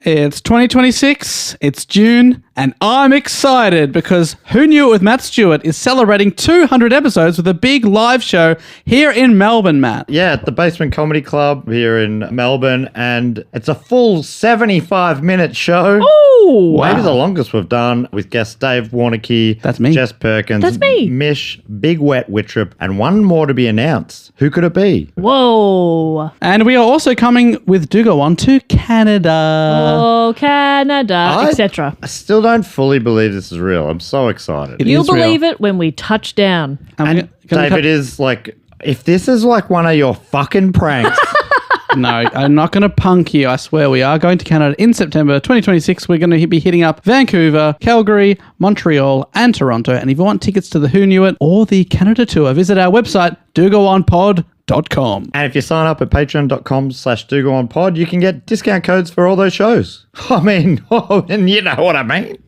It's 2026, it's June, and I'm excited because Who Knew It with Matt Stewart is celebrating 200 episodes with a big live show here in Melbourne, Matt. Yeah, at the Basement Comedy Club here in Melbourne, and it's a full 75-minute show. Oh, wow. Maybe the longest we've done, with guests Dave Warnicky, That's me. Jess Perkins, That's me. Mish, Big Wet Wittrup, and one more to be announced. Who could it be? Whoa. And we are also coming with Do Go On to Canada. Oh, Canada, etc. I still don't fully believe this is real. I'm so excited. It You'll is real. believe it when we touch down. And David is like, if this is like one of your fucking pranks. No, I'm not going to punk you. I swear we are going to Canada in September 2026. We're going to be hitting up Vancouver, Calgary, Montreal, and Toronto. And if you want tickets to the Who Knew It or the Canada tour, visit our website, dogoonpod.com. And if you sign up at patreon.com/dogoonpod, you can get discount codes for all those shows. I mean, and you know what I mean.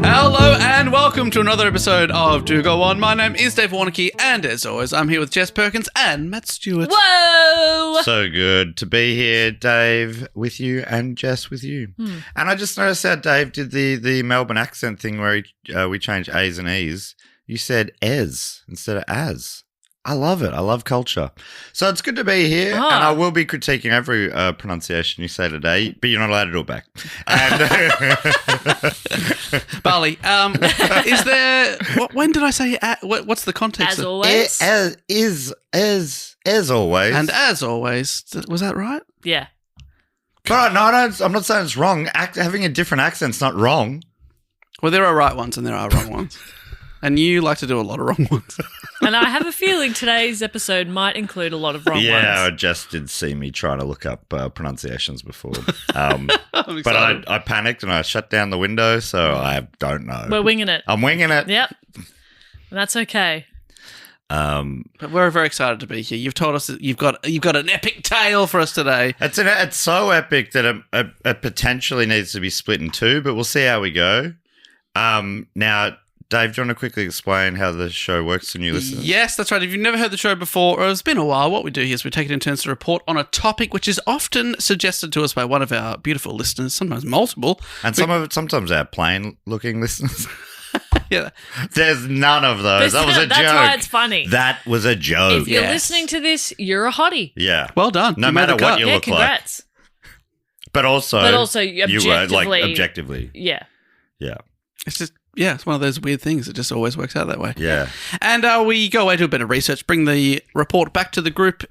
Hello and welcome to another episode of Do Go On. My name is Dave Warnicky, and as always, I'm here with Jess Perkins and Matt Stewart. Whoa. So good to be here, Dave, with you, and Jess with you. And I just noticed how Dave did the Melbourne accent thing where we changed A's and E's. You said es instead of as. I love it. I love culture. So it's good to be here, and I will be critiquing every pronunciation you say today, but you're not allowed to do it back. And Bali, is there... when did I say... what's the context? As always. as always. And as always. Was that right? Yeah. But no, I'm not saying it's wrong. Having a different accent's not wrong. Well, there are right ones and there are wrong ones. And you like to do a lot of wrong ones. And I have a feeling today's episode might include a lot of wrong Yeah, I ones. just did see me try to look up pronunciations before. I'm But excited. I panicked and I shut down the window, so I don't know. We're winging it. I'm winging it. Yep. That's okay. But we're very excited to be here. You've told us that you've got an epic tale for us today. It's so epic that it potentially needs to be split in two, but we'll see how we go. Now, Dave, do you want to quickly explain how the show works to new listeners? Yes, that's right. If you've never heard the show before, or it's been a while, what we do here is we take it in turns to report on a topic which is often suggested to us by one of our beautiful listeners, sometimes multiple. And sometimes our plain-looking listeners. Yeah. There's none of those. That was a That's joke. why it's funny. That was a joke. If you're Yes. listening to this, you're a hottie. Yeah. Well done. No You made matter the what cut. you Yeah, look like. congrats. But also you were, like, objectively- objectively. Yeah. Yeah. It's just, yeah, it's one of those weird things. It just always works out that way. Yeah. And we go away, do a bit of research, bring the report back to the group,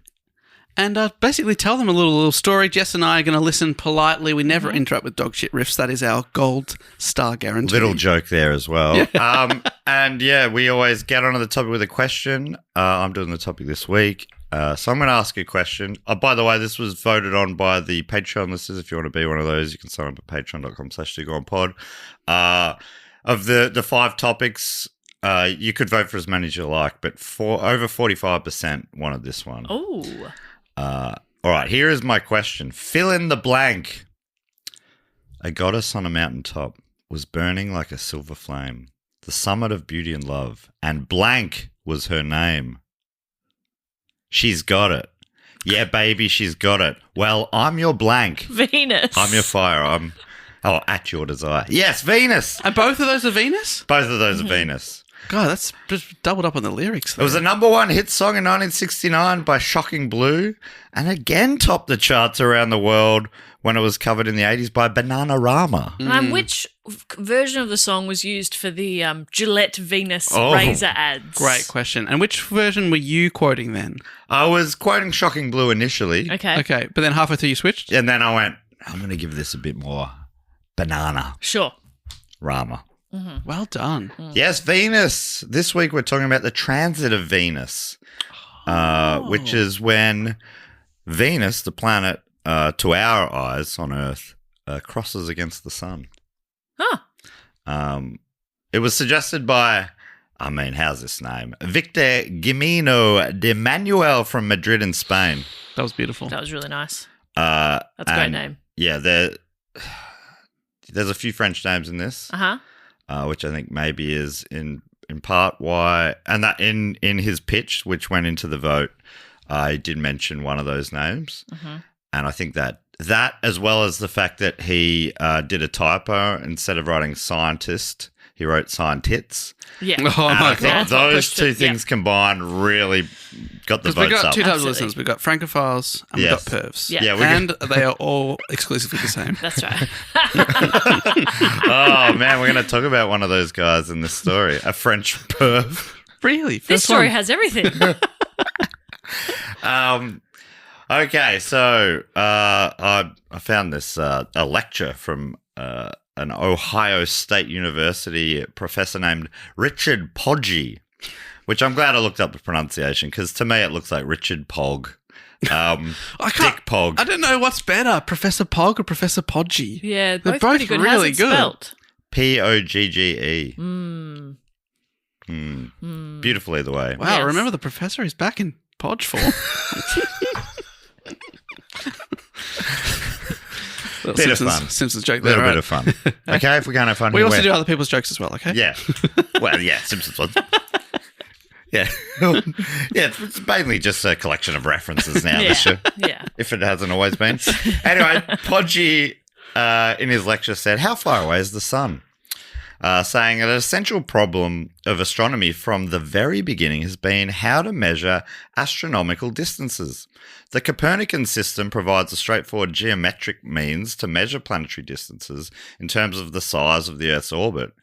and basically tell them a little story. Jess and I are going to listen politely. We never interrupt with dog shit riffs. That is our gold star guarantee. Little joke there as well. And yeah, we always get onto the topic with a question. I'm doing the topic this week. So I'm going to ask a question. By the way, this was voted on by the Patreon listeners. If you want to be one of those, you can sign up at patreon.com/dogoonpod. Of the 5 topics, you could vote for as many as you like, but over 45% wanted this one. Oh. All right, here is my question. Fill in the blank. A goddess on a mountaintop was burning like a silver flame, the summit of beauty and love, and blank was her name. She's got it. Yeah, baby, she's got it. Well, I'm your blank. Venus. I'm your fire. I'm at your desire. Yes, Venus. And both of those are Venus? Both of those are Venus. God, that's just doubled up on the lyrics. It was a #1 hit song in 1969 by Shocking Blue, and again topped the charts around the world when it was covered in the 80s by Bananarama. Which version of the song was used for the Gillette Venus Oh. razor ads? Great question. And which version were you quoting then? I was quoting Shocking Blue initially, Okay. Okay, but then halfway through you switched? and then I went, I'm going to give this a bit more Banana Sure. Rama. Well done. Yes, Venus. This week we're talking about the transit of Venus, which is when Venus, the planet, to our eyes on Earth, crosses against the sun. Huh. It was suggested by, how's this name? Victor Gimeno de Manuel from Madrid in Spain. That was beautiful. That was really nice. That's a great name. Yeah, there's a few French names in this, which I think maybe is in part why, and that in his pitch, which went into the vote, he did mention one of those names, and I think that as well as the fact that he did a typo, instead of writing scientist, he wrote scientits. Yeah. Oh And my I think God. those two things combined really got the Because we've votes got up. two types of Absolutely. listeners. We've got francophiles and we've got pervs. Yeah. Yeah, And they are all exclusively the same. That's right. Oh man, we're going to talk about one of those guys in this story, a French perv. Really? This First story one. has everything. Okay, so I found this a lecture from an Ohio State University professor named Richard Poggi, which I'm glad I looked up the pronunciation because to me it looks like Richard Pog. Dick Pog. I don't know what's better, Professor Pog or Professor Podgy. Yeah, They're both both pretty good. really How's it good. spelt? Pogge. Mm. Beautiful either way. Wow, Yes. remember the professor is back in Podge form. Bit of fun. Simpsons joke A there, little right? bit of fun. Okay, if we're going to have fun We here, also where? do other people's jokes as well, okay? Yeah. Well, yeah, Simpsons was. Yeah. Yeah, it's mainly just a collection of references now, this show, Yeah. if it hasn't always been. Anyway, Poggi in his lecture said, how far away is the sun? Saying an essential problem of astronomy from the very beginning has been how to measure astronomical distances. The Copernican system provides a straightforward geometric means to measure planetary distances in terms of the size of the Earth's orbit,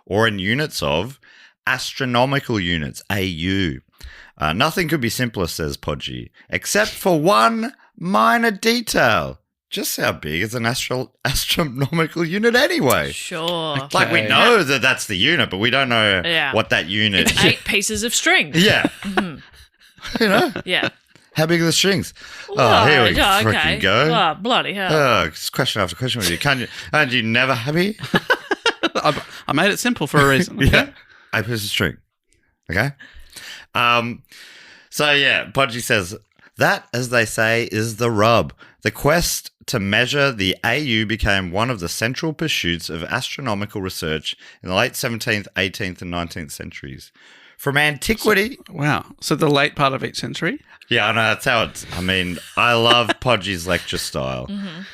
or in units of astronomical units, AU. Nothing could be simpler, says Poggi, except for one minor detail. Just how big is an astronomical unit anyway? Sure. Like, we know that that's the unit, but we don't know Yeah. what that unit It's 8 pieces of string. Yeah. You know? Yeah. How big are the strings? Oh, here we freaking go. Oh, bloody hell. Oh, it's question after question with you. Aren't you never happy? I made it simple for a reason. Okay? Yeah. 8 pieces of string. Okay? So, yeah, Podgy says, that, as they say, is the rub. The quest to measure the AU became one of the central pursuits of astronomical research in the late 17th, 18th, and 19th centuries. From antiquity... Wow. So the late part of each century? Yeah, I know, that's how it's... I mean, I love Podgy's lecture style,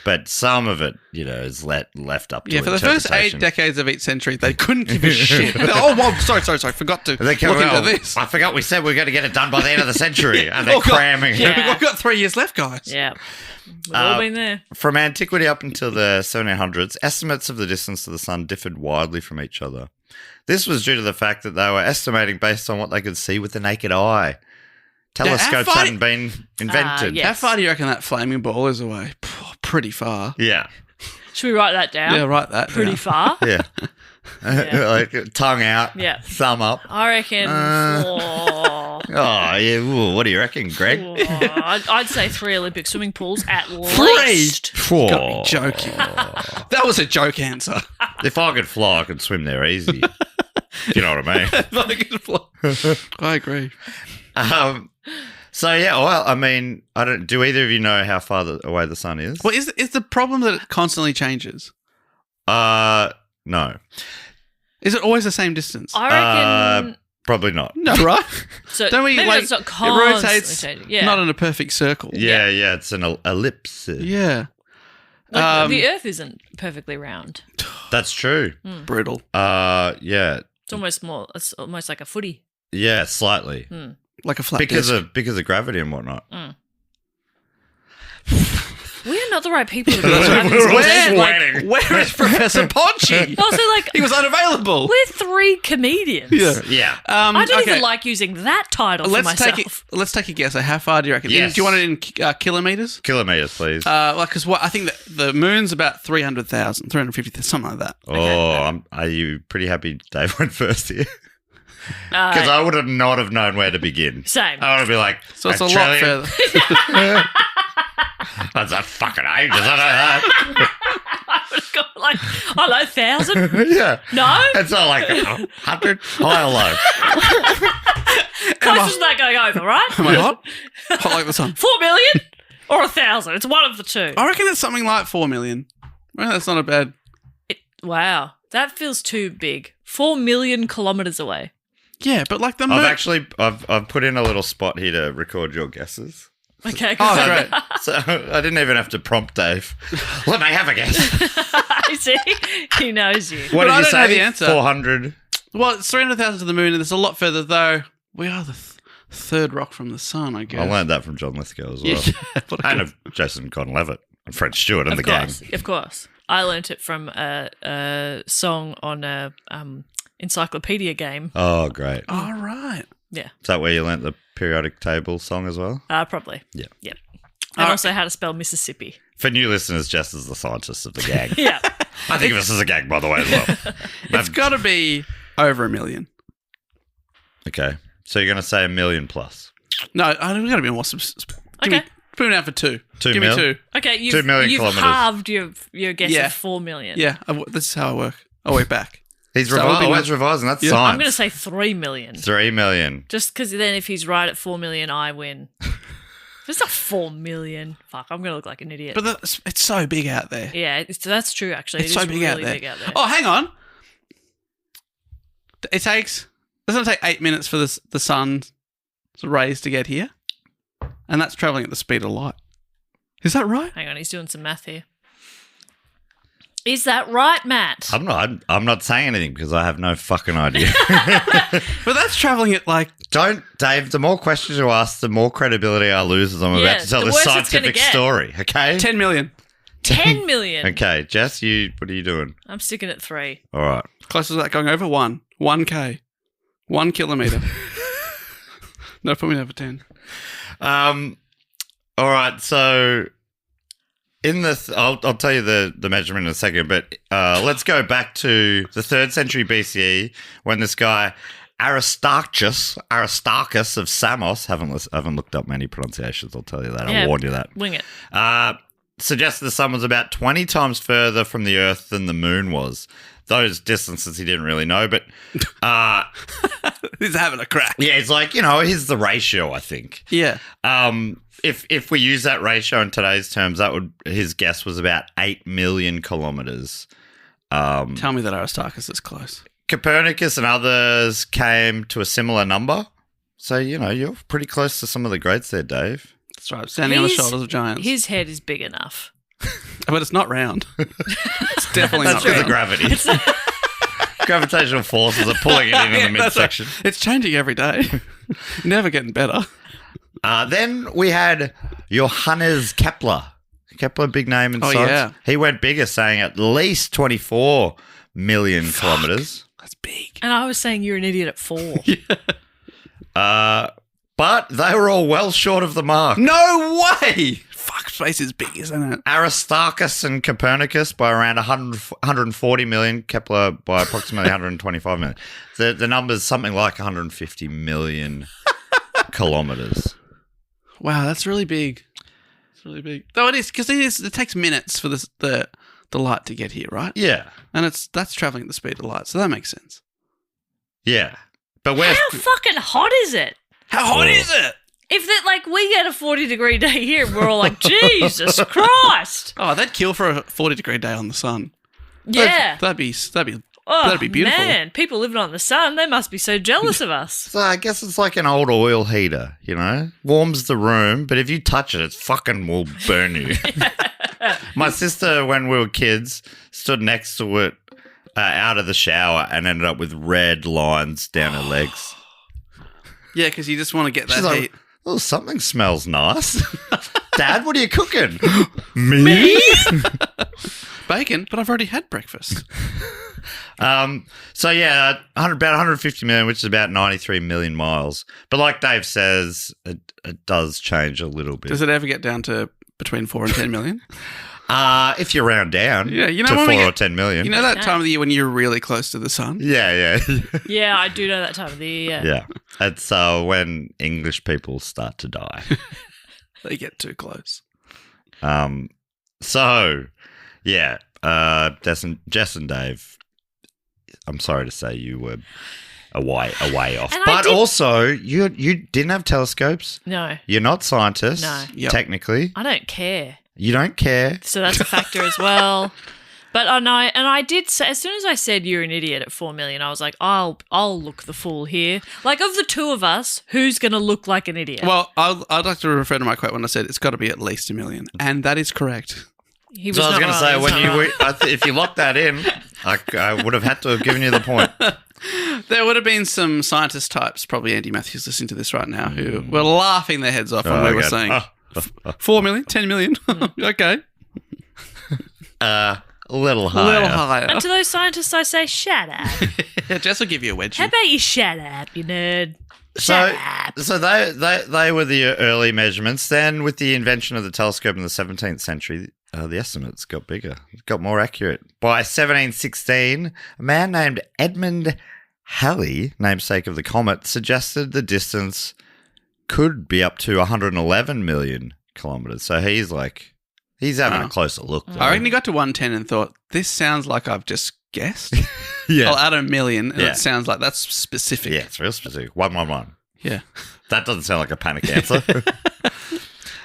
but some of it, is left up to Yeah, for the first 8 interpretation. decades of each century, they couldn't give a shit. Oh, well, sorry. Forgot to They look into "Oh, this. I forgot we said we are going to get it done by the end of the century, and they're Oh, God. cramming it. Yeah. We've got 3 years left, guys. Yeah. We've all been there. From antiquity up until the 1700s, estimates of the distance to the sun differed widely from each other. This was due to the fact that they were estimating based on what they could see with the naked eye. Telescopes far- hadn't been invented. yeah. How far do you reckon that flaming ball is away? Pretty far. Yeah. Should we write that down? Yeah, write that. Pretty down. far. Yeah. Like, tongue out, Yeah. thumb up. I reckon Oh, yeah. Ooh, what do you reckon, Greg? I'd say 3 Olympic swimming pools at 3? least. Four. Got me joking. That was a joke answer. If I could fly, I could swim there easy. If you know what I mean. I agree. So yeah, well, I mean, do either of you know how far away the sun is? Well, is the problem that it constantly changes? No, Is it always the same distance? I reckon. probably not. No, right? So Don't we maybe like it's not it constantly rotates changing. Yeah. not in a perfect circle? Yeah, it's an ellipse. Yeah. Like, the Earth isn't perfectly round. That's true. Brutal. Yeah, It's almost like a footy. yeah, slightly Like a flat because disc. of gravity and whatnot. We're not the right people to be We're having this all conversation. sweating. Where is Professor Podgy? Also, like, He was unavailable. we're 3 comedians. Yeah. Yeah, I don't okay. even like using that title for myself. Let's take a guess. How far do you reckon? Yes. Do you want it in kilometers? kilometers, please. Because I think the moon's about 300,000, 350,000, something like that. Are you pretty happy Dave went first here? Because I would not have known where to begin. Same. I would be like, So it's a lot Australian- further. That's a fucking ages. I know that. I would have gone like, I don't know, 1,000? Yeah. No? It's not like 100 high or low. Closest to that going over, right? Am I hot? Hot like the sun. 4 million or 1,000? It's one of the two. I reckon it's something like 4 million. Well, that's not a bad. Wow. That feels too big. 4 million kilometers away. Yeah, but like the moon. I've put in a little spot here to record your guesses. Okay. Oh, great. So I didn't even have to prompt Dave. Let me have a guess. I see. He knows you. What But I did you don't know say? the answer. 400. Well, it's 300,000 to the moon, and it's a lot further, though. We are the third rock from the sun, I guess. I learned that from John Lithgow as well. Yeah, what a And good- of Jason Conn-Levitt and Fred Stewart and the course. gang. Of course. I learnt it from a song on a encyclopedia game. Oh, great. All right. Yeah. Is that where you learnt the periodic table song as well? Probably. Yeah. Yep. And also how to spell Mississippi. For new listeners, Jess is the scientist of the gang. Yeah. I think of us as a gang, by the way, as well. It's got to be over 1 million. Okay. So you're going to say 1 million plus. No, we've got to be more. Okay. Put it down for 2. 2 Give mil? me 2. Okay, 2 million you've kilometres. halved your guess Yeah. of 4 million. Yeah, this is how I work. I work back. He's So that would be always revising. That's Yeah. science. I'm going to say 3 million. 3 million. Just because then if he's right at 4 million, I win. It's not 4 million. Fuck, I'm going to look like an idiot. But it's so big out there. Yeah, that's true, actually. It's It so is big, really out there. big out there. Oh, hang on. It's going to take 8 minutes for the sun's rays to get here. And that's travelling at the speed of light. Is that right? Hang on, he's doing some math here. Is that right, Matt? I'm not saying anything because I have no fucking idea. But that's travelling at like... Don't, Dave, the more questions you ask, the more credibility I lose as I'm Yeah, about to tell the this worse it's gonna scientific get. story, okay? 10 million. 10 million. Okay, Jess, what are you doing? I'm sticking at 3. All right. Close to that going over 1. 1K. 1 kilometre. No, put me down for 10. All right, so in the I'll tell you the measurement in a second, but let's go back to the 3rd century BCE when this guy Aristarchus of Samos, haven't looked up many pronunciations, I'll tell you that. Yeah, I'll warn you that. Wing it. Suggested the sun was about 20 times further from the Earth than the moon was. Those distances he didn't really know, but He's having a crack. yeah, it's like, here's the ratio, I think. Yeah. If we use that ratio in today's terms, his guess was about 8 million kilometers. Tell me that Aristarchus is close. Copernicus and others came to a similar number. So, you're pretty close to some of the greats there, Dave. That's right. Standing on the shoulders of giants. His head is big enough. But it's not round. It's definitely That's not because round. of gravity. Gravitational forces are pulling it in the That's right. midsection. It's changing every day. Never getting better. Then we had Johannes Kepler. Kepler, big name in Oh, science. yeah. He went bigger, saying at least 24 million kilometers. That's big. And I was saying you're an idiot at 4. But they were all well short of the mark. No way! Fuck, space is big, isn't it? Aristarchus and Copernicus by around 140 million, Kepler by approximately 125 million. The number's something like 150 million kilometers. Wow, that's really big. It's really big. Though it is, because it takes minutes for the light to get here, right? Yeah. And that's travelling at the speed of light, so that makes sense. Yeah. But we're... How fucking hot is it? How hot is it? If that, we get a 40-degree day here, we're all like, Jesus Christ. Oh, they'd kill for a 40-degree day on the sun. Yeah. That'd be Oh, beautiful. man. People living on the sun, they must be so jealous of us. So I guess it's like an old oil heater, Warms the room, but if you touch it, it fucking will burn you. My sister, when we were kids, stood next to it out of the shower and ended up with red lines down her legs. Yeah, because you just want to get that She's heat. like, oh, something smells nice. Dad, what are you cooking? Me? Bacon, but I've already had breakfast. So yeah, about 150 million, which is about 93 million miles. But like Dave says, it does change a little bit. Does it ever get down to between 4 and 10 million? If you round down Yeah, to 4 or 10 million. You know that time of the year when you're really close to the sun? Yeah. Yeah, I do know that time of the year. Yeah. It's when English people start to die. They get too close. So, yeah, Jess and Dave, I'm sorry to say you were a way off. And but also, you didn't have telescopes. No, You're not scientists, No. Yep. technically. I don't care. You don't care. So that's a factor as well. But I did say, as soon as I said you're an idiot at 4 million, I was like, I'll look the fool here. Like, of the two of us, who's going to look like an idiot? Well, I'd like to refer to my quote when I said it's got to be at least 1 million. And that is correct. He was So I was not going to wrong, say, he was not wrong. if you locked that in, I would have had to have given you the point. There would have been some scientist types, probably Andy Matthews listening to this right now, who were laughing their heads off when we were saying 4 million, 10 million. Okay. A little higher. A little higher. And to those scientists, I say, shut up. Jess will give you a wedgie. How about you shut up, you nerd? Shut up. So they were the early measurements. Then with the invention of the telescope in the 17th century, the estimates got bigger, got more accurate. By 1716, a man named Edmond Halley, namesake of the comet, suggested the distance could be up to 111 million kilometres. So he's having a closer look. I reckon he got to 110 and thought, this sounds like I've just guessed. Yeah. I'll add 1 million, and it sounds like that's specific. Yeah, it's real specific. 111. Yeah. That doesn't sound like a panic answer.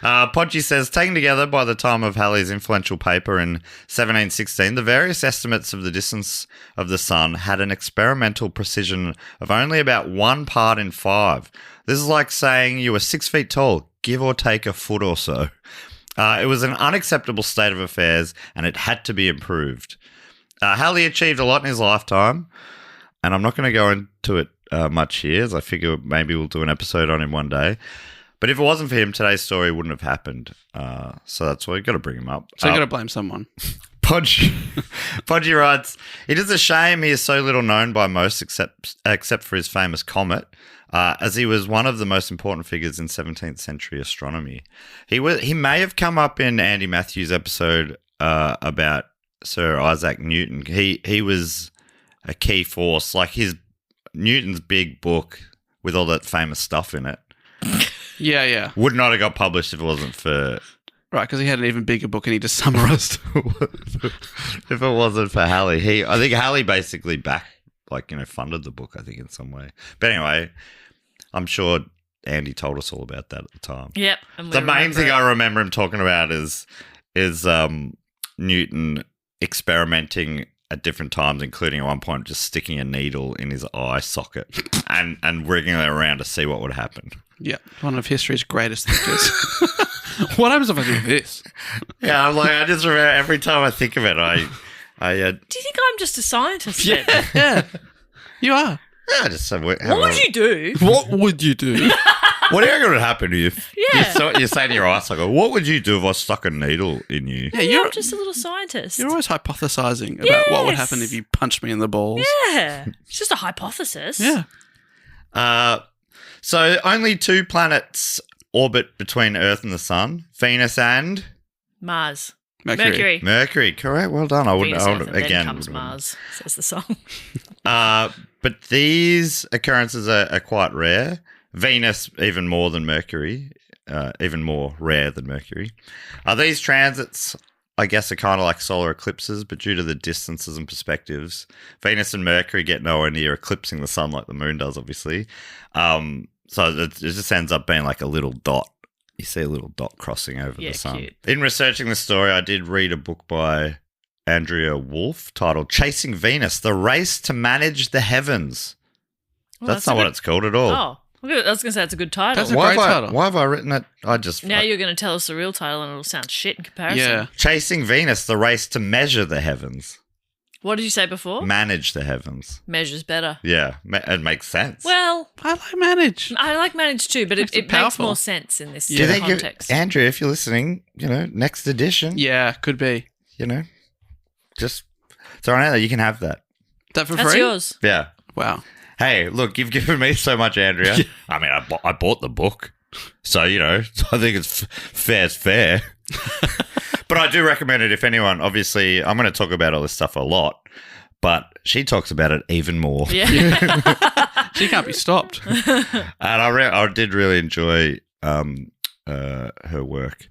Podgy says, taken together by the time of Halley's influential paper in 1716, the various estimates of the distance of the sun had an experimental precision of only about 1 part in 5. This is like saying you were 6 feet tall, give or take a foot or so. It was an unacceptable state of affairs, and it had to be improved. Halley achieved a lot in his lifetime, and I'm not going to go into it much here, as I figure maybe we'll do an episode on him one day. But if it wasn't for him, today's story wouldn't have happened. So that's why you've got to bring him up. So you've got to blame someone. Podgy writes, it is a shame he is so little known by most except for his famous comet, as he was one of the most important figures in 17th century astronomy. He may have come up in Andy Matthews' episode about Sir Isaac Newton. He was a key force, like Newton's big book with all that famous stuff in it. Yeah. Would not have got published if it wasn't for... Right, because he had an even bigger book and he just summarised. If it wasn't for Halley, I think Halley basically funded the book, I think, in some way. But anyway, I'm sure Andy told us all about that at the time. Yep. The main thing I remember him talking about is Newton experimenting at different times, including at one point just sticking a needle in his eye socket and wriggling it around to see what would happen. Yeah, one of history's greatest thinkers. What happens if I do this? Yeah, I just remember every time I think of it, I do you think I'm just a scientist? Then? Yeah, you are. Yeah, I just said, what would you do? What would you do? What do you reckon would happen if Yeah. you're saying to your eye socket, what would you do if I stuck a needle in you? Yeah, I'm just a little scientist. You're always hypothesizing about what would happen if you punched me in the balls. Yeah. It's just a hypothesis. Yeah. So only 2 planets orbit between Earth and the Sun, Venus and... Mars. Mercury. Mercury, correct. Well done. Venus, Earth, and then comes Mars, says the song. But these occurrences are quite rare. Venus, even more than Mercury, even more rare than Mercury. These transits, I guess, are kind of like solar eclipses, but due to the distances and perspectives, Venus and Mercury get nowhere near eclipsing the sun like the moon does, obviously. So it just ends up being like a little dot. You see a little dot crossing over the sun. Cute. In researching the story, I did read a book by Andrea Wulf titled Chasing Venus, The Race to Manage the Heavens. Well, that's not what it's called at all. Oh, I was going to say it's a good title. That's a great title. Why have I written it? Now you're going to tell us the real title and it'll sound shit in comparison. Yeah. Chasing Venus, The Race to Measure the Heavens. What did you say before? Manage the heavens. Measure's better. Yeah, it makes sense. Well, I like manage. I like manage too, but it makes more sense in this Do you think context. Andrew, if you're listening, next edition, Yeah, could be. just throw it out there. You can have that. Is that for That's free? yours. Yeah. Wow. Hey, look, you've given me so much, Andrea. I mean, I bought the book, so I think it's fair's fair. But I do recommend it if anyone. Obviously, I'm going to talk about all this stuff a lot, but she talks about it even more. Yeah. She can't be stopped. And I did really enjoy her work.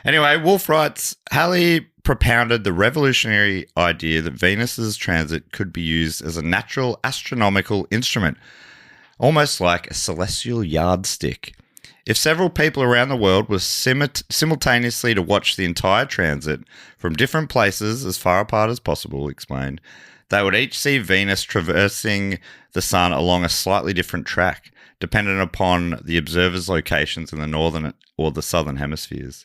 Anyway, Wulf writes, Halley propounded the revolutionary idea that Venus's transit could be used as a natural astronomical instrument, almost like a celestial yardstick. If several people around the world were simultaneously to watch the entire transit from different places as far apart as possible, explained, they would each see Venus traversing the sun along a slightly different track, dependent upon the observer's locations in the northern or the southern hemispheres.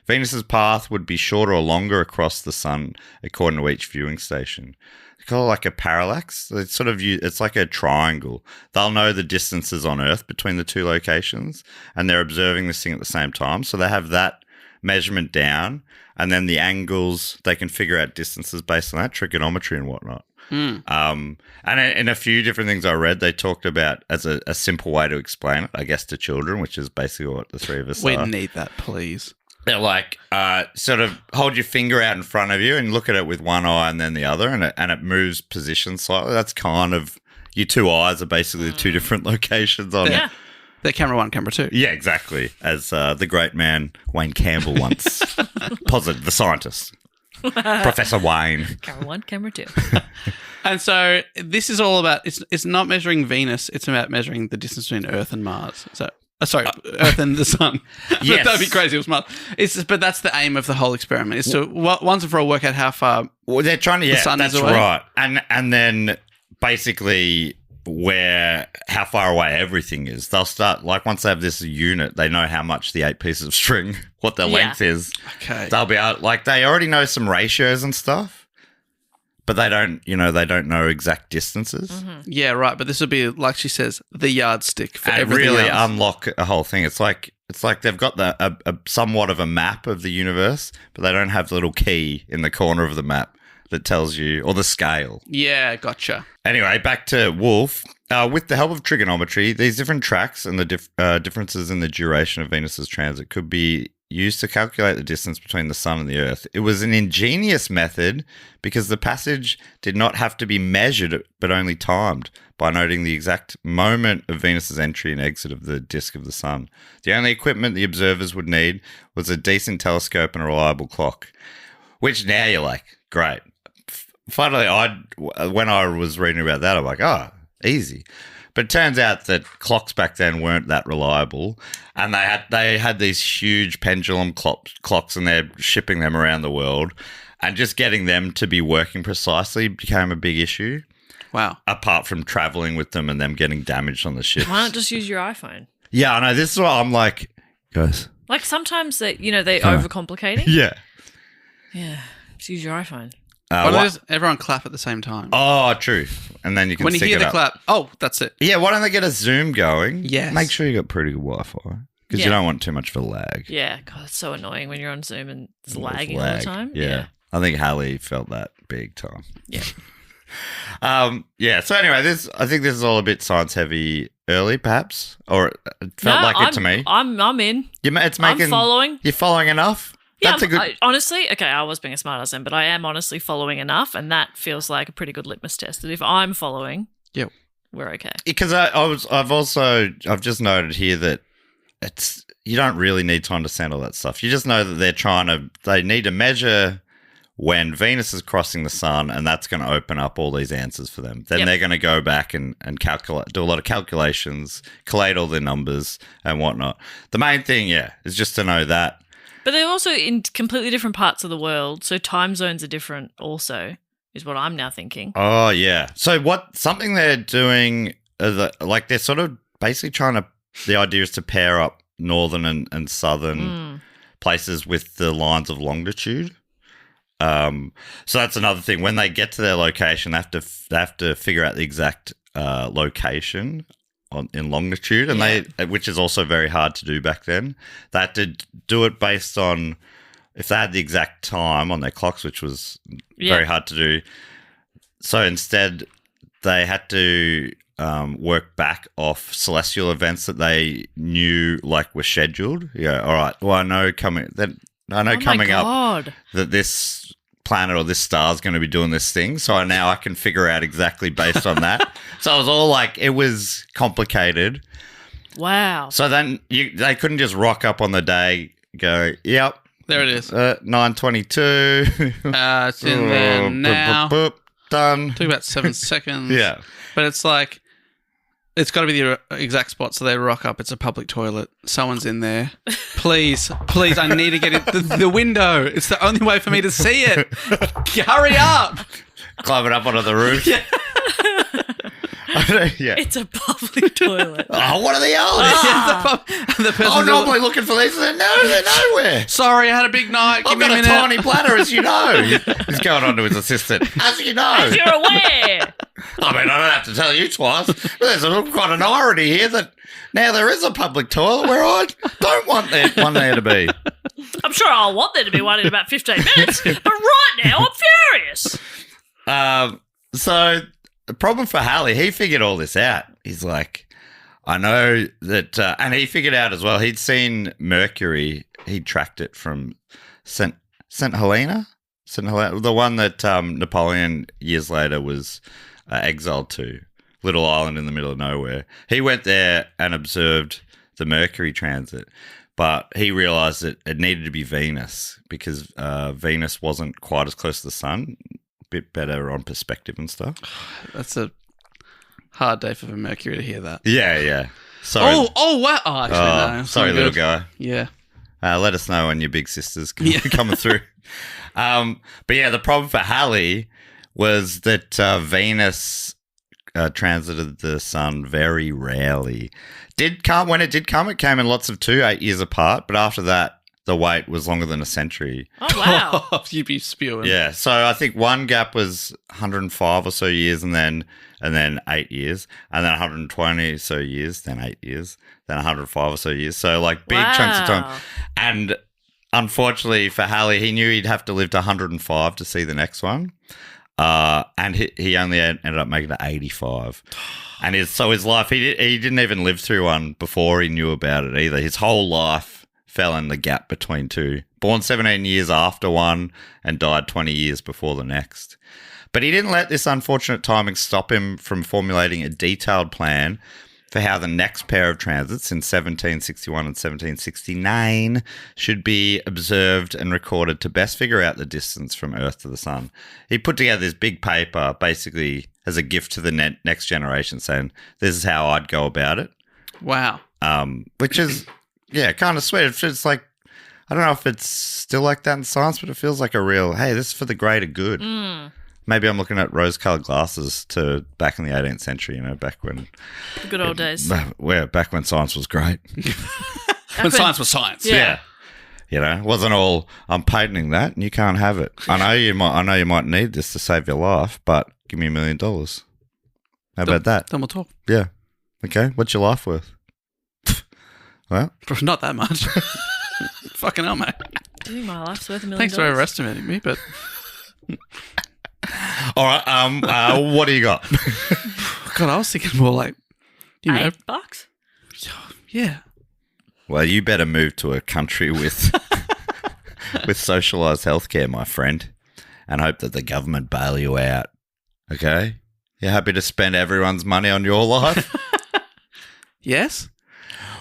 Venus's path would be shorter or longer across the sun according to each viewing station. They call it like a parallax. It's like a triangle. They'll know the distances on Earth between the two locations, and they're observing this thing at the same time. So they have that measurement down, and then the angles, they can figure out distances based on that, trigonometry and whatnot. And in a few different things I read, they talked about as a simple way to explain it, I guess, to children, which is basically what the three of us We are. need that, please. They're like, sort of hold your finger out in front of you and look at it with one eye and then the other, and it moves position slightly. That's kind of, your two eyes are basically the two different locations on it. They're camera 1, camera 2. Yeah, exactly. As the great man Wayne Campbell once posited, the scientist. Professor Wayne. Camera 1, camera 2. And so this is all about, it's not measuring Venus, it's about measuring the distance between Earth and Mars. So, Earth and the Sun. Yes. That'd be crazy. It was Mars. But that's the aim of the whole experiment, is to once and for all work out how far they're trying to, the sun that's is away. right. And then basically how far away everything is. They'll start, like, once they have this unit, they know how much the 8 pieces of string, what their length is. Okay. They'll be out, like, they already know some ratios and stuff, but they don't know exact distances. Mm-hmm. Yeah, right. But this would be, like she says, the yardstick for And everything really else. unlock a whole thing. It's like they've got a somewhat of a map of the universe, but they don't have the little key in the corner of the map that tells you, or the scale. Yeah, gotcha. Anyway, back to Wulf. With the help of trigonometry, these different tracks and the differences in the duration of Venus's transit could be used to calculate the distance between the sun and the Earth. It was an ingenious method because the passage did not have to be measured but only timed by noting the exact moment of Venus's entry and exit of the disk of the sun. The only equipment the observers would need was a decent telescope and a reliable clock, which now you're like, great. Finally, when I was reading about that, I'm like, easy. But it turns out that clocks back then weren't that reliable, and they had these huge pendulum clocks, and they're shipping them around the world, and just getting them to be working precisely became a big issue. Wow. Apart from traveling with them and them getting damaged on the ships. Why not just use your iPhone? Yeah, I know. This is what I'm like, guys. Like sometimes they overcomplicate it. Yeah. Yeah. Just use your iPhone. Why don't everyone clap at the same time? Oh, true. And then you can when you sync hear it the up. clap, that's it. Yeah, why don't they get a Zoom going? Yes. Make sure you got pretty good Wi-Fi because you don't want too much of a lag. Yeah. God, it's so annoying when you're on Zoom and it's It's lagging all the time. Yeah. I think Halley felt that big time. Yeah. So anyway, I think this is all a bit science heavy early, perhaps, or it felt like it to me. I'm in. I'm following. You're following enough. Yeah, That's a good. Honestly, okay, I was being a smartass then, but I am honestly following enough, and that feels like a pretty good litmus test. That if I'm following, we're okay. Because I've just noted here that you don't really need to understand all that stuff. You just know that they need to measure when Venus is crossing the sun, and that's going to open up all these answers for them. Then they're going to go back and calculate, do a lot of calculations, collate all their numbers and whatnot. The main thing, is just to know that. But they're also in completely different parts of the world, so time zones are different also, is what I'm now thinking. Oh, yeah. So something they're doing, they're sort of basically the idea is to pair up northern and southern places with the lines of longitude. So that's another thing. When they get to their location, they have to figure out the exact location in longitude, and which is also very hard to do back then. They had to do it based on if they had the exact time on their clocks, which was very hard to do. So instead, they had to work back off celestial events that they knew were scheduled. Yeah, all right. Well, I know coming up that this planet or this star is going to be doing this thing, so now I can figure out exactly based on that. So it was all it was complicated. Wow. So then they couldn't just rock up on the day, go, yep, there it is, 9:22. It's in there now. Done. Took about 7 seconds. Yeah, but it's like It's got to be the exact spot, so they rock up. It's a public toilet. Someone's in there. Please, I need to get in the window. It's the only way for me to see it. Hurry up. Climbing up onto the roof. Yeah. Yeah. It's a public toilet. Oh, what are the odds? The person's I'm normally looking for these. They're nowhere. Sorry, I had a big night. I've got a tiny bladder, as you know. He's going on to his assistant. As you know. As you're aware. I mean, I don't have to tell you twice. But there's quite an irony here that now there is a public toilet where I don't want one there to be. I'm sure I'll want there to be one in about 15 minutes, but right now I'm furious. So the problem for Halley, he figured all this out. He's like, I know that, and he figured out as well, he'd seen Mercury, he'd tracked it from St. Helena, the one that Napoleon years later was exiled to, little island in the middle of nowhere. He went there and observed the Mercury transit, but he realised that it needed to be Venus because Venus wasn't quite as close to the sun, a bit better on perspective and stuff. That's a hard day for Mercury to hear that. Yeah. Sorry. Oh, wow. Oh, actually, no. Sorry, little guy. Yeah. Let us know when your big sister's coming through. But yeah, the problem for Halley was that Venus transited the sun very rarely. When it did come, it came in lots of 8 years apart. But after that, the wait was longer than a century. Oh, wow. You'd be spewing. Yeah. So I think one gap was 105 or so years and then 8 years. And then 120 or so years, then 8 years, then 105 or so years. So like big chunks of time. And unfortunately for Halley, he knew he'd have to live to 105 to see the next one. And he only ended up making it 85. And his life, he didn't even live through one before he knew about it either. His whole life fell in the gap between two. Born 17 years after one and died 20 years before the next. But he didn't let this unfortunate timing stop him from formulating a detailed plan for how the next pair of transits in 1761 and 1769 should be observed and recorded to best figure out the distance from Earth to the Sun. He put together this big paper basically as a gift to the next generation saying, this is how I'd go about it. Wow. Which is, kind of sweet. It's like, I don't know if it's still like that in science, but it feels like a real, hey, this is for the greater good. Maybe I'm looking at rose-colored glasses to back in the 18th century, back when... The good old days. Back when science was great. When science was science. Yeah. It wasn't all, I'm patenting that and you can't have it. I know you might need this to save your life, but give me $1 million. How about that? Then we'll talk. Yeah. Okay, what's your life worth? Well, not that much. Fucking hell, mate. I think my life's worth $1 million. Thanks for overestimating me, but... All right, what do you got? God, I was thinking more like, $8? Yeah. Well, you better move to a country with socialised healthcare, my friend, and hope that the government bail you out. Okay? You happy to spend everyone's money on your life? Yes.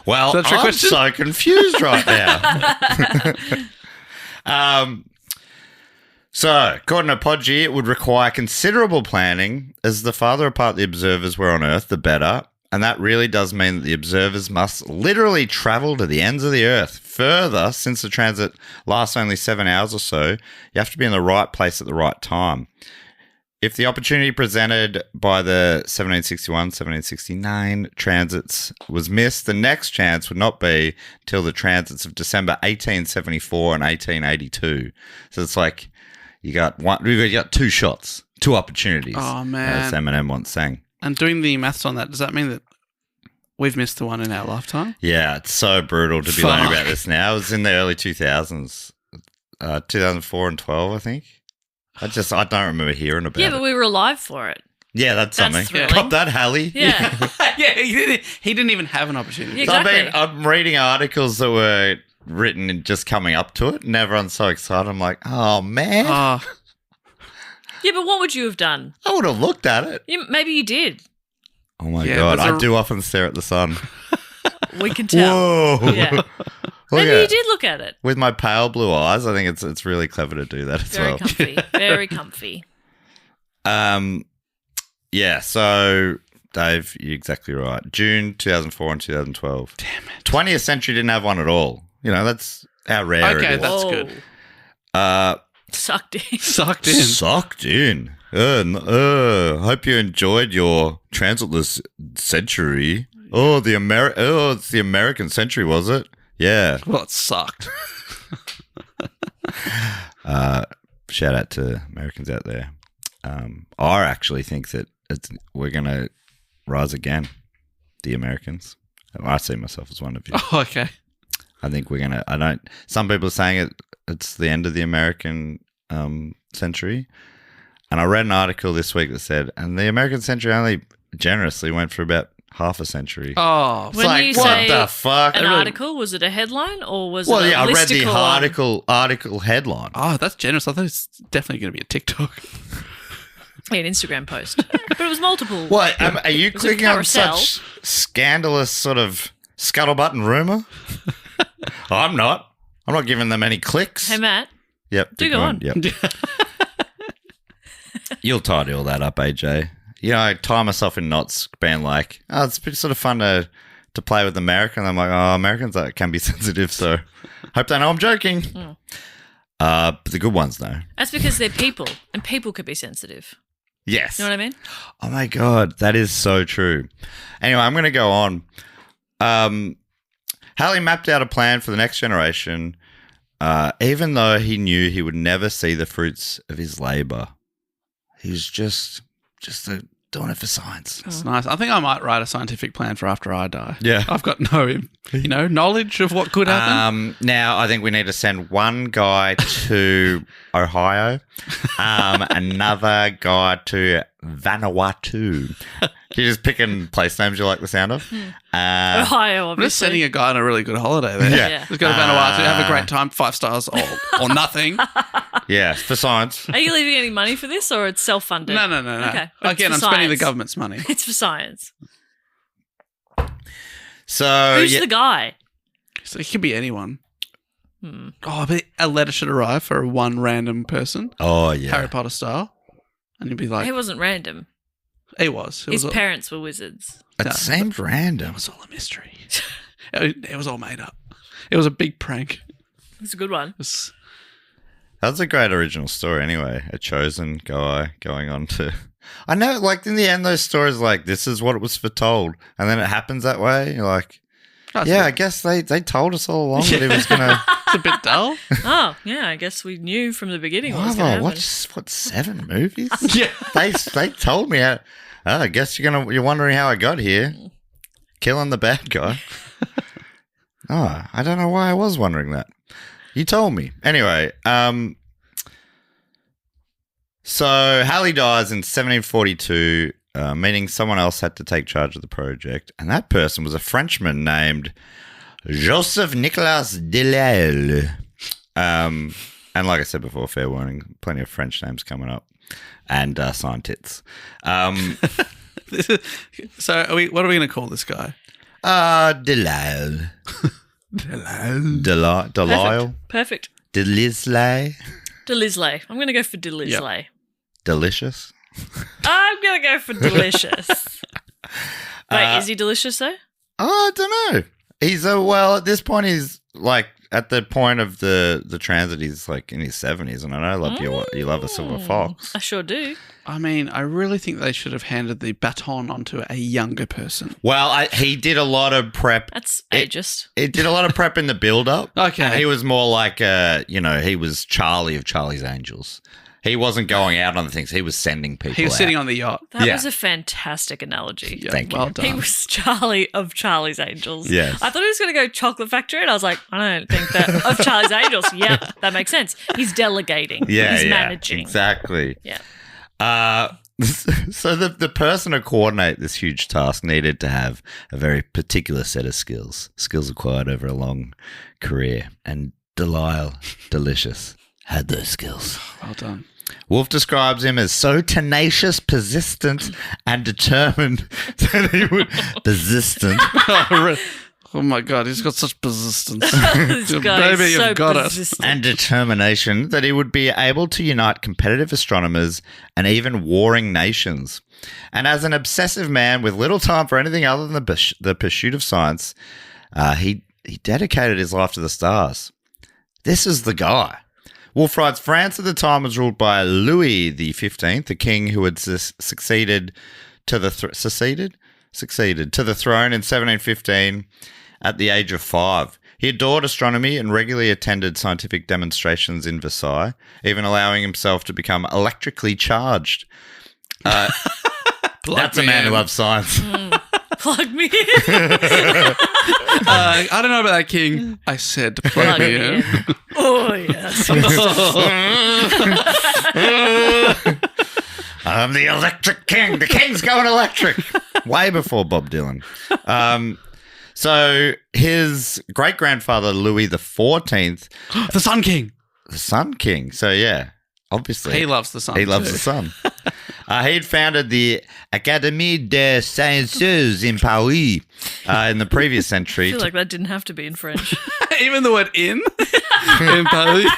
Well, I'm so confused right now. So, according to Podgy, it would require considerable planning, as the farther apart the observers were on Earth, the better. And that really does mean that the observers must literally travel to the ends of the Earth. Further, since the transit lasts only 7 hours or so, you have to be in the right place at the right time. If the opportunity presented by the 1761-1769 transits was missed, the next chance would not be till the transits of December 1874 and 1882. So it's like... You got 2 shots, 2 opportunities. Oh, man. As Eminem once sang. And doing the maths on that, does that mean that we've missed the one in our lifetime? Yeah, it's so brutal to be learning about this now. It was in the early 2000s, 2004 and 12, I think. I don't remember hearing about it. Yeah, but we were alive for it. Yeah, that's something. Thrilling. Got that, Halley? Yeah. Yeah, he didn't even have an opportunity. Exactly. So I'm reading articles that were... written and just coming up to it, and everyone's so excited. I'm like, oh man. Oh. Yeah, but what would you have done? I would have looked at it. Maybe you did. Oh my God, I do often stare at the sun. We can tell. Whoa. Yeah. Maybe you did look at it. With my pale blue eyes, I think it's really clever to do that as well. Very comfy. Very comfy. Yeah, so Dave, you're exactly right. June 2004 and 2012. Damn it. 20th century didn't have one at all. You know, that's how rare Okay, it is. that's Whoa. good. Sucked in. Sucked in. Sucked in. Hope you enjoyed your transitless century. Oh, it's the American century, was it? Yeah. Well, it sucked. Shout out to Americans out there. I actually think that we're going to rise again, the Americans. I see myself as one of you. Oh, okay. I think we're going to, some people are saying it's the end of the American century. And I read an article this week that said, and the American century only generously went for about half a century. Oh, It's When like, you what say the fuck? An article, was it a headline or was it Well, a yeah, I read the listicle article headline. oh, that's generous. I thought it's definitely going to be a TikTok. an Instagram post? But it was multiple. What? Are you was a clicking on carousel. such scandalous sort of scuttlebutt and rumor? I'm not giving them any clicks. Hey, Matt. Yep. Do keep go going. on. Yep. You'll tidy all that up, AJ. You know, I tie myself in knots being like, oh, it's pretty sort of fun to play with America. And I'm like, oh, Americans can be sensitive, so hope they know I'm joking. But the good ones, though. That's because they're people, and people could be sensitive. Yes. You know what I mean? Oh, my God. That is so true. Anyway, I'm going to go on. Halley mapped out a plan for the next generation, even though he knew he would never see the fruits of his labour. He was just doing it for science. That's nice. I think I might write a scientific plan for after I die. Yeah. I've got no, knowledge of what could happen. Now, I think we need to send one guy to Ohio, another guy to Vanuatu. You're just picking place names you like the sound of. Ohio, I'm just sending obviously. a guy on a really good holiday there. Yeah. Just go to Vanuatu, have a great time, 5 stars or nothing. Yeah, for science. Are you leaving any money for this, or it's self-funded? No. Okay. But Again, it's I'm for spending the science. government's money. It's for science. So, Who's the guy? So it could be anyone. Oh, but a letter should arrive for one random person, Oh, yeah. Harry Potter style. And you'd be like, He wasn't random. it was. It His was, parents were wizards. It No, seemed random. it was all a mystery. It was all made up. It was a big prank. It's a good one. It was, That's a great original story anyway. A chosen guy going on to... I know, like, in the end, those stories like, this is what it was foretold. And then it happens that way. You're like, that's yeah, a I guess they told us all along that he was going to... it's a bit dull. Oh, yeah, I guess we knew from the beginning what was Wow, going to happen. what, 7 movies? Yeah. They told me. I guess you're wondering how I got here. Killing the bad guy. Oh, I don't know why I was wondering that. You told me. Anyway, so Halley dies in 1742, meaning someone else had to take charge of the project, and that person was a Frenchman named Joseph Nicolas Delisle. And like I said before, fair warning, plenty of French names coming up, and scientists. So what are we going to call this guy? Delisle. Delisle. Perfect. Delisle. Delisley. I'm going to go for Delisley. Delicious. I'm going to go for delicious. Wait, is he delicious though? Oh, I don't know. He's at this point he's like at the point of the transit he's like in his 70s, and I know you love a silver fox. I sure do. I mean, I really think they should have handed the baton onto a younger person. Well, he did a lot of prep. That's ageist. It did a lot of prep in the build up. Okay. He was more like he was Charlie of Charlie's Angels. He wasn't going out on the things. He was sending people He was out. sitting on the yacht. That Yeah. was a fantastic analogy. Yeah, Thank you. well done. He was Charlie of Charlie's Angels. Yes. I thought he was going to go Chocolate Factory, and I was like, I don't think that of Charlie's Angels. Yep, that makes sense. He's delegating. Yeah, He's yeah, managing. exactly. Yeah. So the person to coordinate this huge task needed to have a very particular set of skills acquired over a long career, and Delisle, delicious, had those skills. Well done. Wulf describes him as so tenacious, persistent, and determined that he would... Persistent. Oh my God, he's got such persistence. This guy Baby, is so you've got it. persistent. And determination that he would be able to unite competitive astronomers and even warring nations. And as an obsessive man with little time for anything other than the pursuit of science, he dedicated his life to the stars. This is the guy. Wulf writes, France at the time was ruled by Louis XV, the king who had succeeded to the throne in 1715 at the age of 5. He adored astronomy and regularly attended scientific demonstrations in Versailles, even allowing himself to become electrically charged. That's a man who loves science. Plug me in. I don't know about that, King. I said plug me in. Oh, yes. I'm the electric king. The king's going electric. Way before Bob Dylan. So his great-grandfather, Louis XIV. The Sun King. The Sun King. So, yeah, obviously. He loves the sun. He loves the sun. He'd founded the Académie des Sciences in Paris in the previous I century. feel like that didn't have to be in French. Even the word in Paris.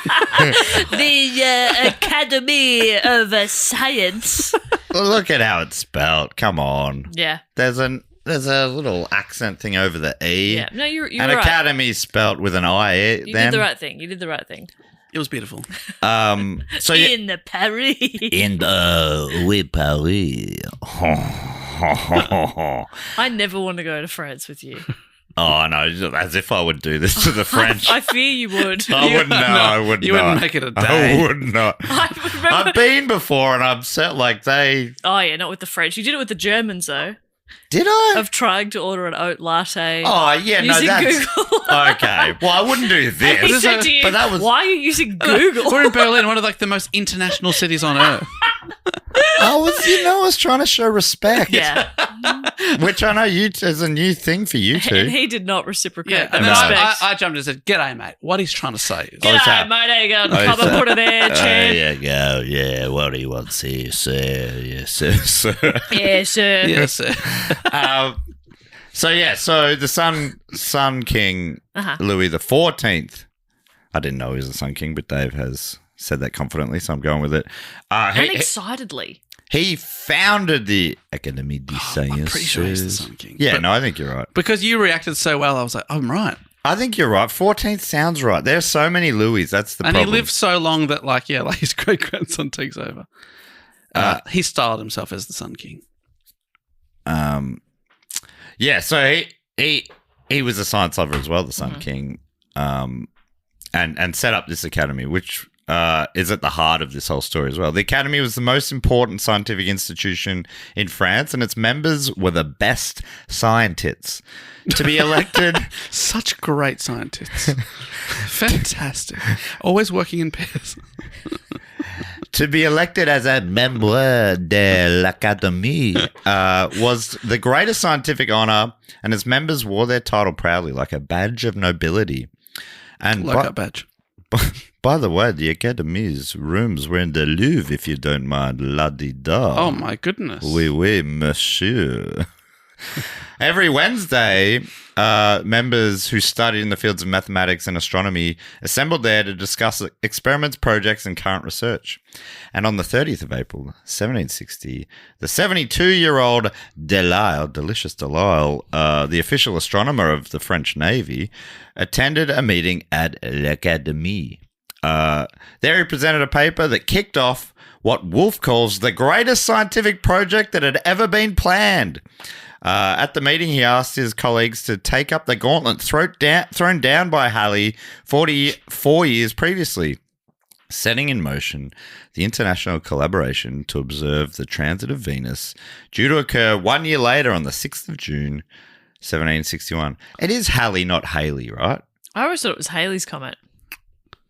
The Academy of Science. Look at how it's spelled. Come on. Yeah. There's a little accent thing over the E. Yeah. No, you're And right. academy spelled with an I. You did the right thing. You did the right thing. It was beautiful. So In the Paris. in the oui Paris. I never want to go to France with you. Oh no! As if I would do this to the French. I fear you would. I would not. I would You not. wouldn't make it a day. I would not. I remember. I've been before, and I'm set like they. Oh, yeah, not with the French. You did it with the Germans, though, Did I? of trying to order an oat latte. Oh yeah, no, using that's Google. okay. Well, I wouldn't do He this. said to you, but that was. why are you using Google? We're in Berlin, one of like the most international cities on earth. I was trying to show respect. Yeah. Which I know is a new thing for you And two. he did not reciprocate Yeah, that and then respect. I jumped and said, "G'day, mate." What he's trying to say is, G'day, mate. There you go. Come and put it there, champ. There you go. Yeah, what do you want to see, sir? Yes, sir. Yeah, sir. yes, sir. So the Sun King, Louis XIV. I didn't know he was the Sun King, but Dave has said that confidently, so I'm going with it. And excitedly. He founded the Académie des Sciences. I'm pretty sure he's the Sun King. Yeah, But no, I think you're right. because you reacted so well, I was like, I'm right. I think you're right. 14th sounds right. There's so many Louis. That's the problem. And he lived so long that, like his great grandson takes over. He styled himself as the Sun King. Yeah, so he was a science lover as well, the Sun King, and set up this academy, which is at the heart of this whole story as well. The academy was the most important scientific institution in France, and its members were the best scientists. To be elected... Such great scientists. Fantastic. Always working in pairs. To be elected as a membre de l'Académie was the greatest scientific honour, and its members wore their title proudly like a badge of nobility. And Like that badge. by the way, the Académie's rooms were in the Louvre, if you don't mind. La-di-da. Oh, my goodness. Oui, oui, monsieur. Every Wednesday, members who studied in the fields of mathematics and astronomy assembled there to discuss experiments, projects, and current research. And on the 30th of April, 1760, the 72-year-old Delicious Delisle, the official astronomer of the French Navy, attended a meeting at l'Académie. There he presented a paper that kicked off what Wulf calls the greatest scientific project that had ever been planned. At the meeting, he asked his colleagues to take up the gauntlet thrown down by Halley 44 years previously, setting in motion the international collaboration to observe the transit of Venus, due to occur 1 year later on the 6th of June, 1761. It is Halley, not Haley, right? I always thought it was Haley's comment.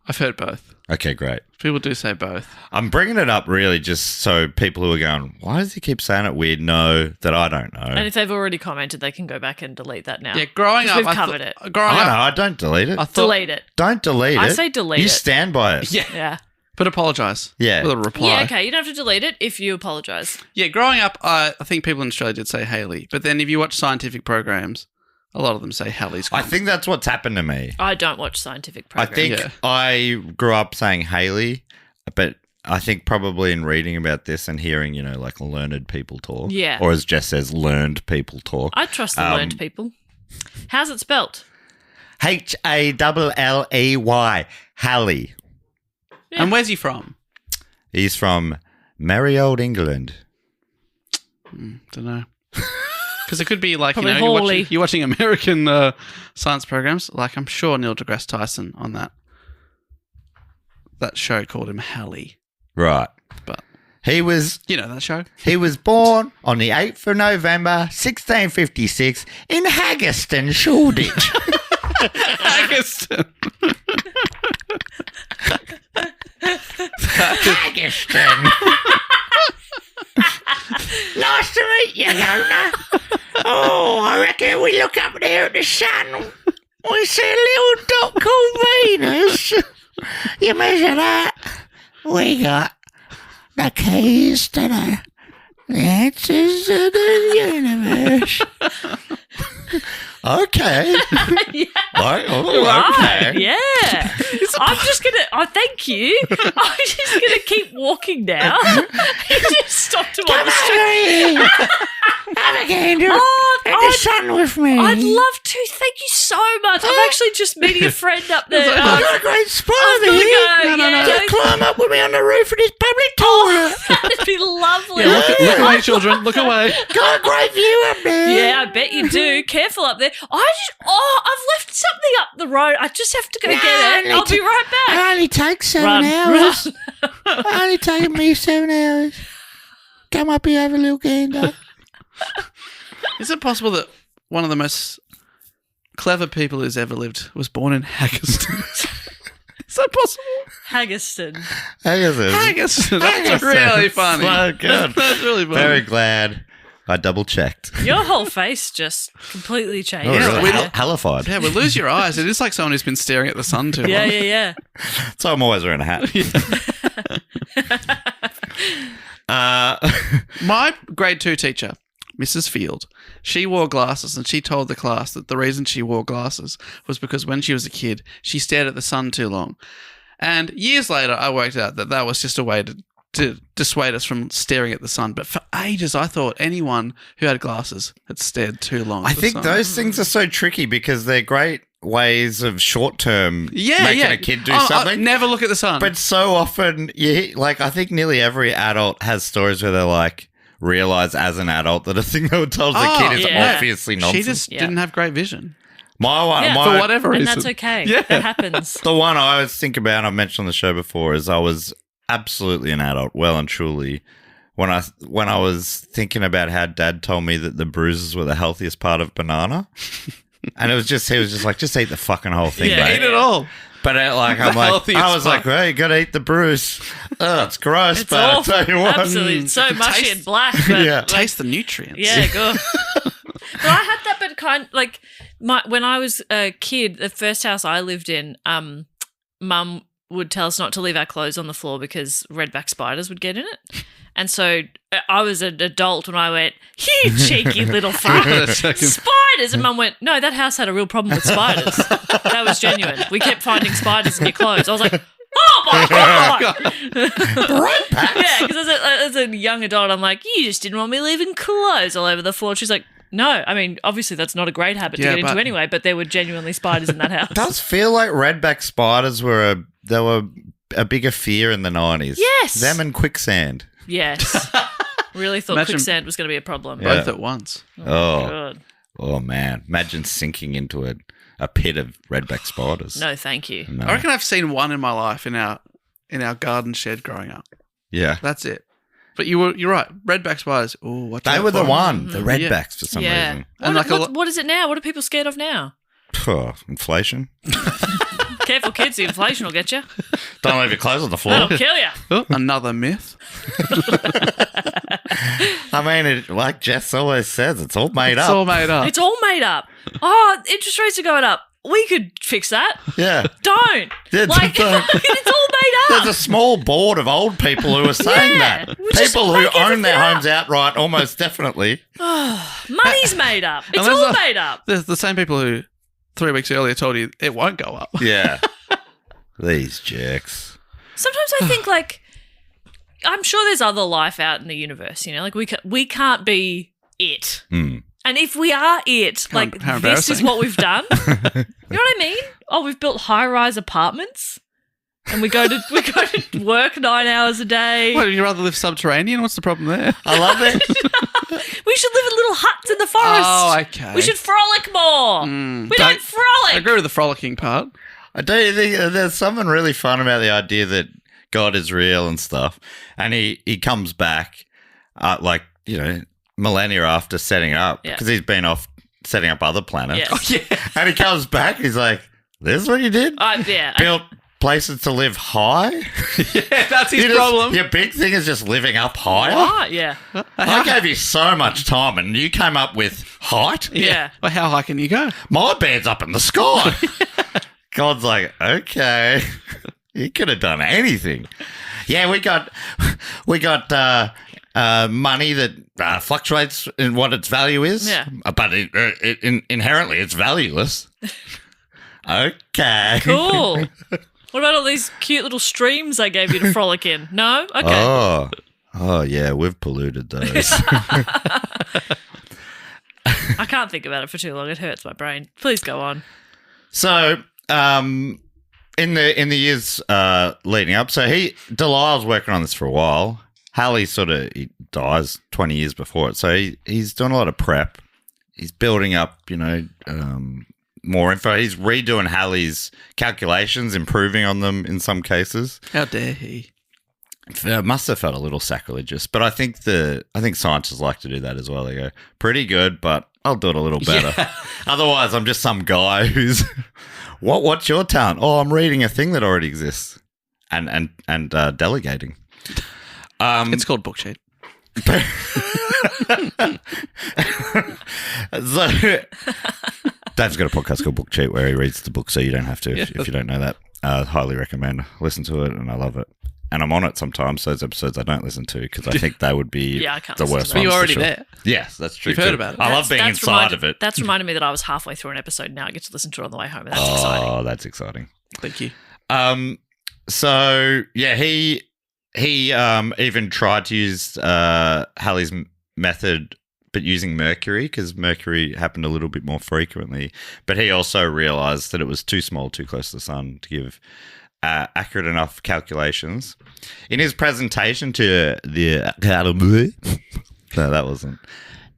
I've heard both. Okay, great. People do say both. I'm bringing it up really just so people who are going, why does he keep saying it weird, know that I don't know. And if they've already commented, they can go back and delete that now. Yeah, growing 'Cause up, we've I covered it. Growing I up, know, I don't delete it. I thought, Delete it. Don't delete it. I say delete you it. stand by it. Yeah, Yeah. but apologise. Yeah. with a reply. Yeah, okay. You don't have to delete it if you apologise. Yeah, growing up, I think people in Australia did say Haley, but then if you watch scientific programs, A lot of them say Halley's I comet. think that's what's happened to me. I don't watch scientific I programs. think I grew up saying Haley, but I think probably in reading about this and hearing, like learned people talk. Yeah. Or as Jess says, learned people talk. I trust the learned people. How's it spelt? Halley. Halley. Yeah. And where's he from? He's from merry old England. Don't know. Because it could be like, Probably you're watching American science programs. Like, I'm sure Neil deGrasse Tyson on that show called him Halley. Right. But he was that show? He was born on the 8th of November, 1656 in Haggerston, Shoreditch. Haggerston. Haggerston. Nice to meet you, Yona. Oh, I reckon we look up there at the sun. We see a little dot called Venus. You measure that. We got the keys to the answers of the universe. Okay. Yeah. Okay. Yeah. I'm just going to... thank you. I'm just going to keep walking now. You just stopped him on the street. Have a gander Oh, at the sun with me. I'd love to. Thank you so much. I'm actually just meeting a friend up there. I've got a great spot I was over gonna here. go, yeah. You climb up with me on the roof of this public toilet. That'd be lovely. Yeah, look away, children. Look away. Got a great view up there. Yeah, I bet you do. Careful up there. I've left something up the road. I just have to go get it. I'll be right back. It only takes 7 Run. hours. It only taken me 7 hours. Come up here, have a little gander. Is it possible that one of the most clever people who's ever lived was born in Haggerston? Is that possible? Haggerston. Haggerston. That's really funny. So good. That's really funny. Very glad I double checked. Your whole face just completely changed. Oh, Yeah, really? we- Hellified. Yeah, we lose your eyes. It is like someone who's been staring at the sun too long. Yeah. So I'm always wearing a hat. My grade 2 teacher, Mrs. Field, she wore glasses and she told the class that the reason she wore glasses was because when she was a kid, she stared at the sun too long. And years later, I worked out that was just a way to dissuade us from staring at the sun. But for ages, I thought anyone who had glasses had stared too long at I the think sun. those things are so tricky because they're great ways of short-term making a kid do something. Never look at the sun. But so often, I think nearly every adult has stories where they're like, realize as an adult that a thing they were told as a kid is yeah. obviously nonsense. she just didn't have great vision. My one, Yeah. For whatever And reason. that's okay. Yeah. That happens. the one I always think about, I've mentioned on the show before, is I was absolutely an adult, well and truly, when I was thinking about how Dad told me that the bruises were the healthiest part of banana. And he was just like, just eat the fucking whole thing, Yeah, mate. Eat it all. But The healthiest I was like, part. well, you got to eat the bruise. Oh, it's gross, It's but awful. I'll tell you what. Absolutely. It's so mushy taste- and black. But Yeah. Taste the nutrients. Yeah, good. But I had that, but when I was a kid, the first house I lived in, Mum would tell us not to leave our clothes on the floor because redback spiders would get in it. And so I was an adult when I went, you cheeky little fuck. Spiders. And Mum went, no, that house had a real problem with spiders. That was genuine. We kept finding spiders in your clothes. I was like, oh my God. Yeah, because as a young adult, I'm like, you just didn't want me leaving clothes all over the floor. She's like, no, I mean, obviously that's not a great habit to get into anyway, but there were genuinely spiders in that house. It does feel like redback spiders were a bigger fear in the 90s. Yes. Them and quicksand. Yes. Really thought Imagine- quicksand was going to be a problem. Yeah. Both at once. God. Oh man. Imagine sinking into a pit of redback spiders. No, thank you. No. I reckon I've seen one in my life in our garden shed growing up. Yeah. That's it. But you're right. Redback spiders. Oh, what They were the one, the redbacks for some Yeah. reason. And What is it now? What are people scared of now? Inflation. Careful, kids. The inflation will get you. Don't leave your clothes on the floor. That'll kill you. Oh, another myth. I mean, like Jess always says, it's all made It's up. all made up. It's all made up. Oh, interest rates are going up. we could fix that. Yeah. Don't. Yeah, like, don't. it's all made up. There's a small board of old people who are saying that. we just People who make own their everything homes outright, almost definitely. Money's made up. It's And all made up. There's the same people who 3 weeks earlier told you it won't go up. Yeah. These jerks. Sometimes I think, like, I'm sure there's other life out in the universe, you know? Like, we can't be it. Mm. And if we are it, How like, this is embarrassing. what we've done. You know what I mean? Oh, we've built high-rise apartments and we go to work 9 hours a day. What, would you rather live subterranean? What's the problem there? I love it. We should live in little huts in the forest. Oh, okay. We should frolic more. We don't frolic. I agree with the frolicking part. I do think there's something really fun about the idea that God is real and stuff. And he comes back, millennia after setting up, because he's been off setting up other planets. Yes. Oh, yeah. And he comes back, he's like, this is what you did? Yeah. Built places to live high? Yeah, that's his problem. Your big thing is just living up higher? What? Yeah. I gave you so much time and you came up with height? Yeah. Well, how high can you go? My bed's up in the sky. God's like, okay, you could have done anything. Yeah, we got money that fluctuates in what its value is. Yeah. But inherently it's valueless. Okay. Cool. What about all these cute little streams I gave you to frolic in? No? Okay. Oh yeah, we've polluted those. I can't think about it for too long. It hurts my brain. Please go on. So, in the years leading up, so Delisle's working on this for a while. Halley he dies 20 years before it, so he's doing a lot of prep. He's building up, more info. He's redoing Halley's calculations, improving on them in some cases. How dare he? It must have felt a little sacrilegious, but I think scientists like to do that as well. They go, pretty good, but I'll do it a little better. Yeah. Otherwise, I'm just some guy who's, what's your talent? Oh, I'm reading a thing that already exists and delegating. It's called book cheat. So, Dave's got a podcast called Book Cheat where he reads the book, so you don't have to if you don't know that. Highly recommend. Listen to it, and I love it. And I'm on it sometimes. Those episodes I don't listen to because I think they would be I can't the listen worst to ones. But you're already for sure. there. Yes, that's true. You've heard about it. I love being inside of it. That's reminded me that I was halfway through an episode. Now I get to listen to it on the way home. And that's exciting. Oh, that's exciting. Thank you. So yeah, he even tried to use Halley's method, but using Mercury because Mercury happened a little bit more frequently. But he also realized that it was too small, too close to the sun to give accurate enough calculations. In his presentation to the Academy, no, that wasn't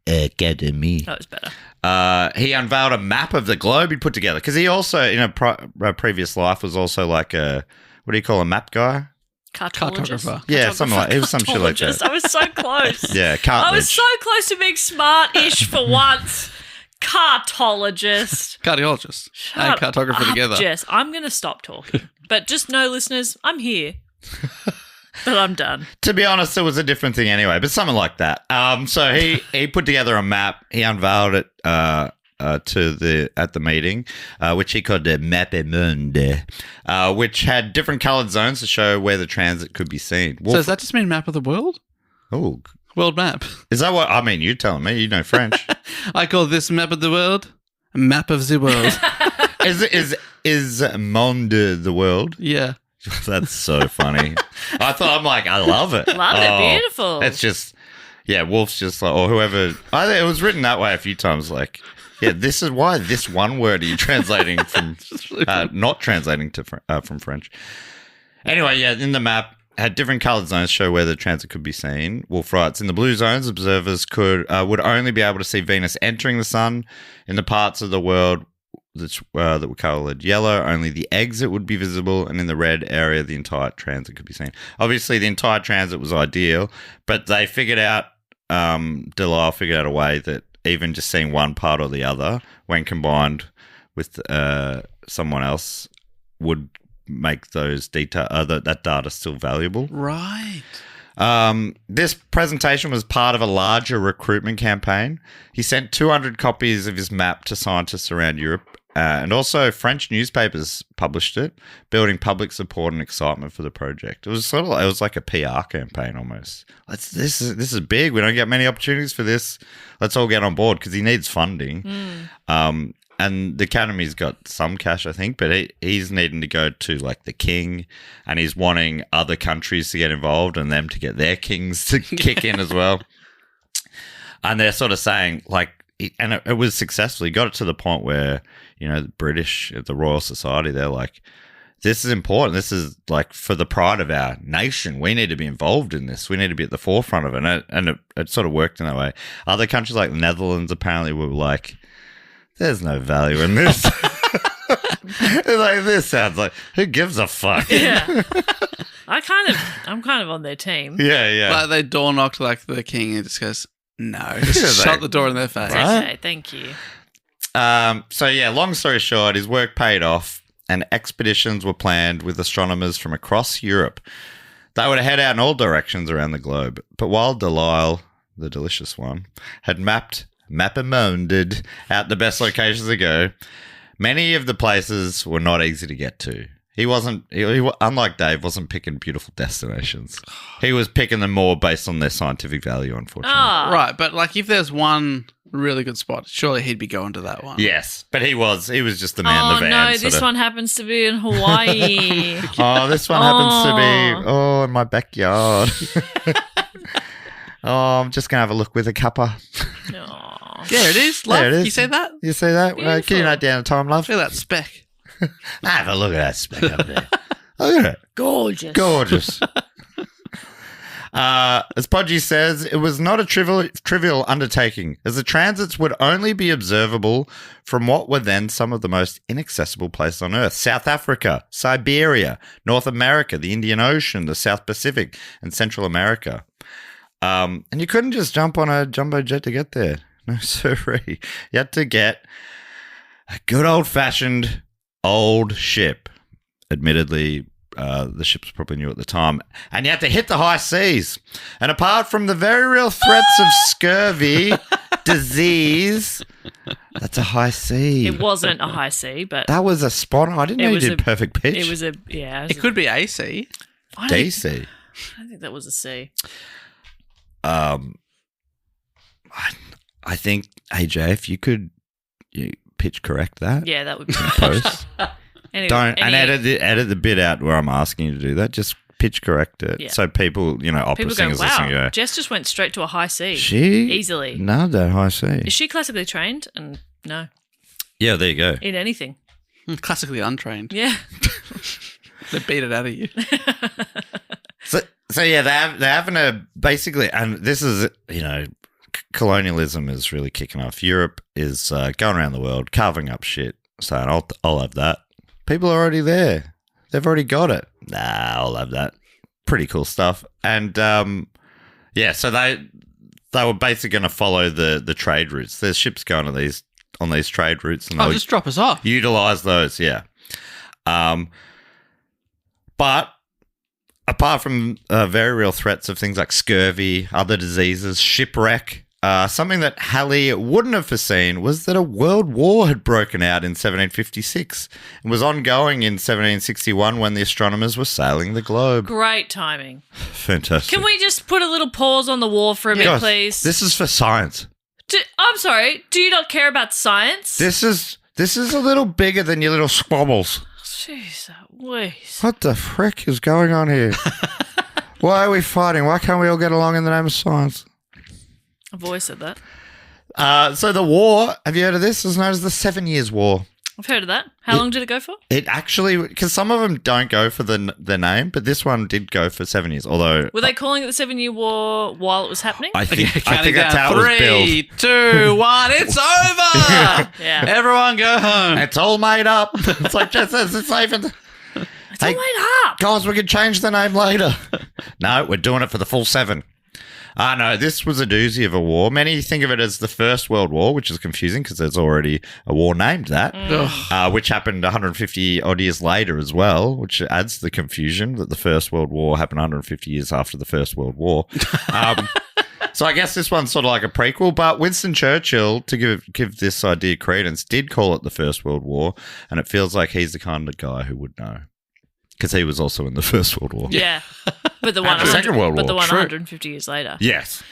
Academy. That was better. He unveiled a map of the globe he'd put together because he also, in a previous life, was also like a, what do you call a map guy? Cartographer. Yeah, something like it was some shit like that. I was so close. Yeah, I cartilage. was so close to being smart-ish for once. Cartologist. Cardiologist Shut and cartographer up, together. Jess, I'm going to stop talking. But just know, listeners, I'm here. But I'm done. To be honest, it was a different thing anyway, but something like that. So he put together a map. He unveiled it at the meeting, which he called the Mappe Monde, which had different coloured zones to show where the transit could be seen. So does that just mean map of the world? Oh, World map. is that what I mean? You're telling me. You know French. I call this map of the world a map of the world. Is monde the world? Yeah. That's so funny. I'm like, I love it. Love it. Beautiful. It's just, yeah, Wulf's just like, or whoever. I think it was written that way a few times. Like, yeah, this is why this one word are you translating from, not translating to from French. Anyway, yeah, in the map, had different coloured zones show where the transit could be seen. Wulf writes, in the blue zones, observers would only be able to see Venus entering the sun. In the parts of the world that were coloured yellow, only the exit would be visible, and in the red area, the entire transit could be seen. Obviously, the entire transit was ideal, but they figured out, Delisle figured out a way that even just seeing one part or the other, when combined with someone else, would make those that data still valuable. Right. This presentation was part of a larger recruitment campaign. He sent 200 copies of his map to scientists around Europe, And also French newspapers published it, building public support and excitement for the project. It was like a PR campaign almost. This is big. We don't get many opportunities for this. Let's all get on board because he needs funding. And the Academy's got some cash, I think, but he's needing to go to like the king, and he's wanting other countries to get involved and them to get their kings to kick in as well. And they're sort of saying like, and it was successful. He got it to the point where, the British, the Royal Society, they're like, this is important. This is like for the pride of our nation. We need to be involved in this. We need to be at the forefront of it. And it sort of worked in that way. Other countries like the Netherlands apparently were like, there's no value in this. Like, this sounds like, who gives a fuck? Yeah. I'm kind of on their team. Yeah. Like they door knocked like the king and just goes, no. Just shut the door in their face. Okay, thank you. So yeah, long story short, his work paid off and expeditions were planned with astronomers from across Europe. They would head out in all directions around the globe. But while Delisle, the delicious one, had mappamounded out the best locations to go, many of the places were not easy to get to. He unlike Dave, wasn't picking beautiful destinations. He was picking them more based on their scientific value, unfortunately. Oh. Right, but like if there's one really good spot, surely he'd be going to that one. Yes, but he was just the man in the van. Oh, no, this one happens to be in Hawaii. This one happens to be, in my backyard. I'm just going to have a look with a cuppa. Oh. Yeah, it is. Love. There it is. You see that? You see that? Beautiful. Can you note down the time, love? Look at that speck. Have a look at that speck up there. Look at it. Gorgeous. As Podgy says, it was not a trivial undertaking, as the transits would only be observable from what were then some of the most inaccessible places on Earth: South Africa, Siberia, North America, the Indian Ocean, the South Pacific, and Central America. And you couldn't just jump on a jumbo jet to get there. No, sorry. You had to get a good old-fashioned old ship. Admittedly, the ships probably new at the time. And you had to hit the high seas. And apart from the very real threats of scurvy, disease, that's a high sea. It wasn't a high sea, but That was a spot on. I didn't know you did perfect pitch. it was a yeah. It could be AC. DC. I think that was a C. I think, AJ, if you could pitch correct that. Yeah, that would be Post. Anyway, edit the bit out where I'm asking you to do that. Just pitch correct it. Yeah. So people, opera people go, singers listening wow, go, Jess just went straight to a high C. she Easily. nailed that high C. Is she classically trained? And no, Yeah, there you go. in anything. Classically untrained. Yeah. They beat it out of you. So yeah, they're having a basically, and this is, colonialism is really kicking off. Europe is going around the world, carving up shit, saying, I'll have that. People are already there. They've already got it. Nah, I'll have that. Pretty cool stuff. And so they were basically going to follow the trade routes. There's ships going on these trade routes, and they'll just drop us off. utilize those. Yeah. But apart from very real threats of things like scurvy, other diseases, shipwreck, something that Halley wouldn't have foreseen was that a world war had broken out in 1756 and was ongoing in 1761 when the astronomers were sailing the globe. Great timing. Fantastic. Can we just put a little pause on the war for a bit, Guys, please? This is for science. I'm sorry. Do you not care about science? This is a little bigger than your little squabbles. Jeez, Louise. What the frick is going on here? Why are we fighting? Why can't we all get along in the name of science? I've always said that. So the war, have you heard of this? It's known as the 7 Years' War. I've heard of that. How long did it go for? It actually, because some of them don't go for the name, but this one did go for 7 years. Although, Were they calling it the 7 Year War while it was happening? I think Counting that's down. how it was billed. 3, 2, 1, it's over! Yeah. Everyone go home. It's all made up. It's like just as it's even. It's all made up. Guys, we can change the name later. No, we're doing it for the full 7. No, this was a doozy of a war. Many think of it as the First World War, which is confusing because there's already a war named that, which happened 150 odd years later as well, which adds to the confusion that the First World War happened 150 years after the First World War. So I guess this one's sort of like a prequel, but Winston Churchill, to give this idea credence, did call it the First World War, and it feels like he's the kind of guy who would know. Because he was also in the First World War. Yeah. But the And the Second World War. But the one True. 150 years later. Yes.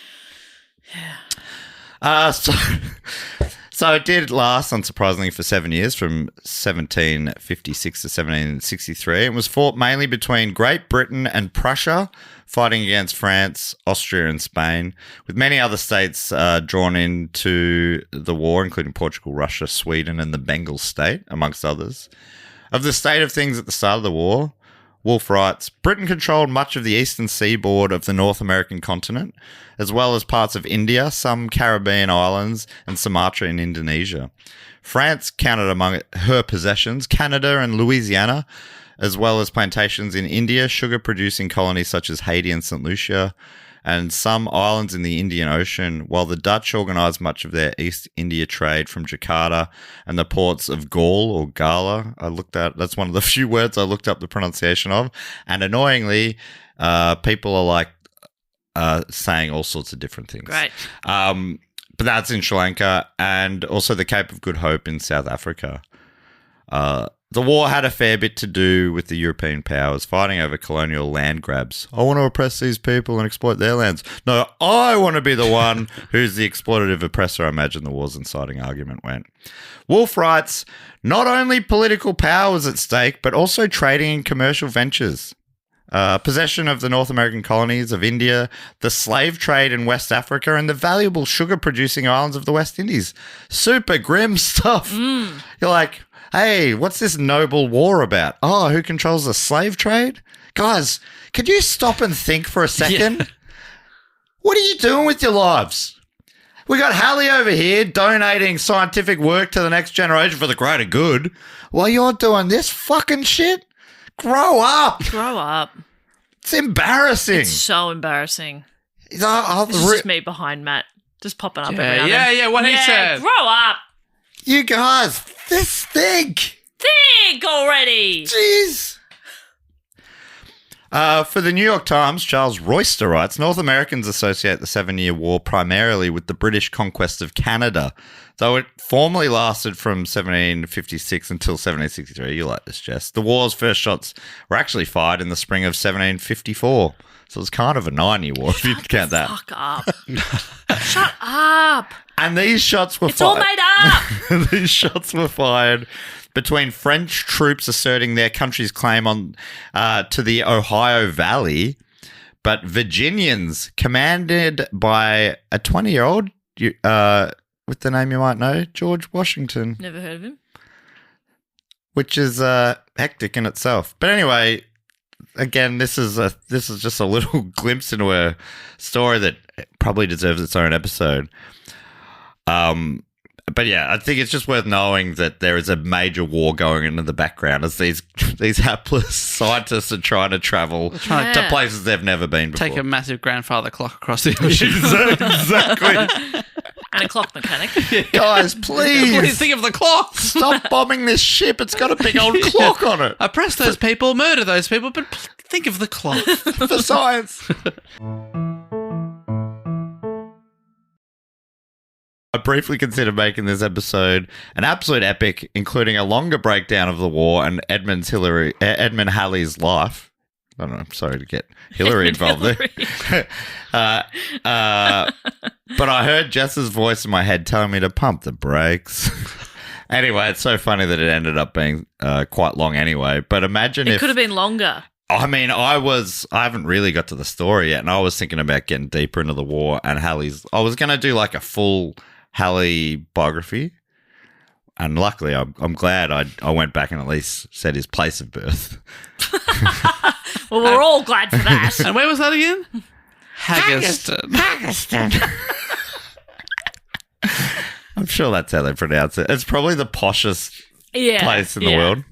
So it did last, unsurprisingly, for 7 years, from 1756 to 1763. It was fought mainly between Great Britain and Prussia, fighting against France, Austria and Spain, with many other states drawn into the war, including Portugal, Russia, Sweden and the Bengal state, amongst others. Of the state of things at the start of the war, Wulf writes, Britain controlled much of the eastern seaboard of the North American continent, as well as parts of India, some Caribbean islands, and Sumatra in Indonesia. France counted among her possessions Canada and Louisiana, as well as plantations in India, sugar-producing colonies such as Haiti and St. Lucia, and some islands in the Indian Ocean, while the Dutch organised much of their East India trade from Jakarta and the ports of Gaul or Gala. That's one of the few words I looked up the pronunciation of. And annoyingly, people are like saying all sorts of different things. Great. But that's in Sri Lanka and also the Cape of Good Hope in South Africa. The war had a fair bit to do with the European powers fighting over colonial land grabs. I want to oppress these people and exploit their lands. No, I want to be the one who's the exploitative oppressor, I imagine the war's inciting argument went. Wulf writes, not only political power was at stake, but also trading and commercial ventures. Possession of the North American colonies of India, the slave trade in West Africa, and the valuable sugar-producing islands of the West Indies. Super grim stuff. You're like, hey, what's this noble war about? Oh, who controls the slave trade? Guys, could you stop and think for a second? Yeah. What are you doing with your lives? We got Halley over here donating scientific work to the next generation for the greater good while you're doing this fucking shit? Grow up. Grow up. It's embarrassing. It's so embarrassing. This is just me behind Matt. Just popping up every now and then. Yeah, what he said. Grow up. You guys, think already. Jeez. For the New York Times, Charles Royster writes, North Americans associate the 7-Year War primarily with the British conquest of Canada, though it formally lasted from 1756 until 1763. You like this, Jess. The war's first shots were actually fired in the spring of 1754. So it's kind of a 9-year war if you count that. Fuck up. Shut up. And these shots were It's all made up. These shots were fired between French troops asserting their country's claim on to the Ohio Valley, but Virginians commanded by a 20-year-old with the name you might know, George Washington. Never heard of him. Which is hectic in itself. But anyway, again, this is just a little glimpse into a story that probably deserves its own episode. But yeah, I think it's just worth knowing that there is a major war going on in the background as these hapless scientists are trying to travel to places they've never been before. Take a massive grandfather clock across the ocean. Exactly. And a clock mechanic. Guys, please. What do you think of the clock? Stop bombing this ship. It's got a big old clock on it. Oppress those people, murder those people, but think of the clock. For science. I briefly considered making this episode an absolute epic, including a longer breakdown of the war and Edmond Halley's life. I don't know, I'm sorry to get Hillary involved there. But I heard Jess's voice in my head telling me to pump the brakes. Anyway, it's so funny that it ended up being quite long anyway. But imagine if... It could have been longer. I mean, I haven't really got to the story yet, and I was thinking about getting deeper into the war and Halley's... I was going to do like a full Halley biography, and luckily I'm glad I went back and at least said his place of birth. Well, we're all glad for that. And where was that again? Haggerston. I'm sure that's how they pronounce it. It's probably the poshest place in the world.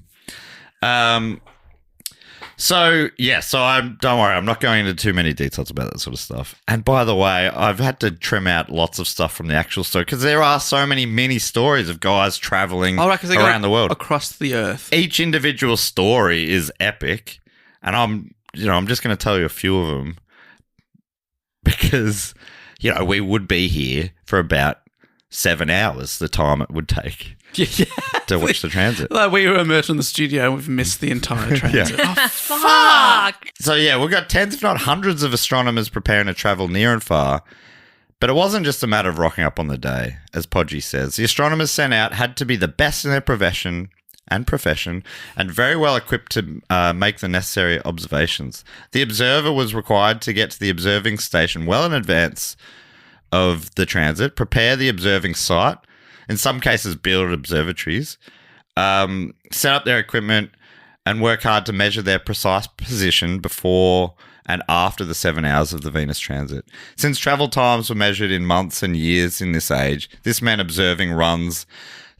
So don't worry, I'm not going into too many details about that sort of stuff. And by the way, I've had to trim out lots of stuff from the actual story because there are so many mini stories of guys traveling around the world. Across the earth. Each individual story is epic. And I'm just going to tell you a few of them because we would be here for about 7 hours, the time it would take to watch the transit. Like we were immersed in the studio and we've missed the entire transit. Yeah. Oh, Fuck. So, yeah, we've got tens, if not hundreds of astronomers preparing to travel near and far. But it wasn't just a matter of rocking up on the day, as Podgy says. The astronomers sent out had to be the best in their profession and very well equipped to make the necessary observations. The observer was required to get to the observing station well in advance of the transit, prepare the observing site, in some cases build observatories, set up their equipment, and work hard to measure their precise position before and after the 7 hours of the Venus transit. Since travel times were measured in months and years in this age, this meant observing runs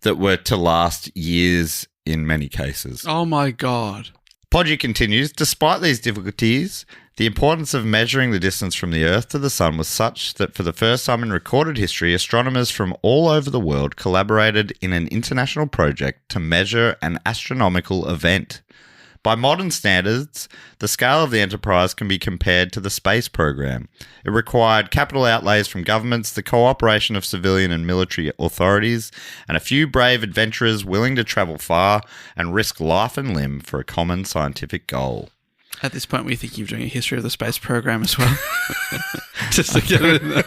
that were to last years in many cases. Oh, my God. Podgy continues, despite these difficulties, the importance of measuring the distance from the Earth to the Sun was such that for the first time in recorded history, astronomers from all over the world collaborated in an international project to measure an astronomical event. By modern standards, the scale of the enterprise can be compared to the space program. It required capital outlays from governments, the cooperation of civilian and military authorities, and a few brave adventurers willing to travel far and risk life and limb for a common scientific goal. At this point, we think you're doing a history of the space program as well. Just to get it in there.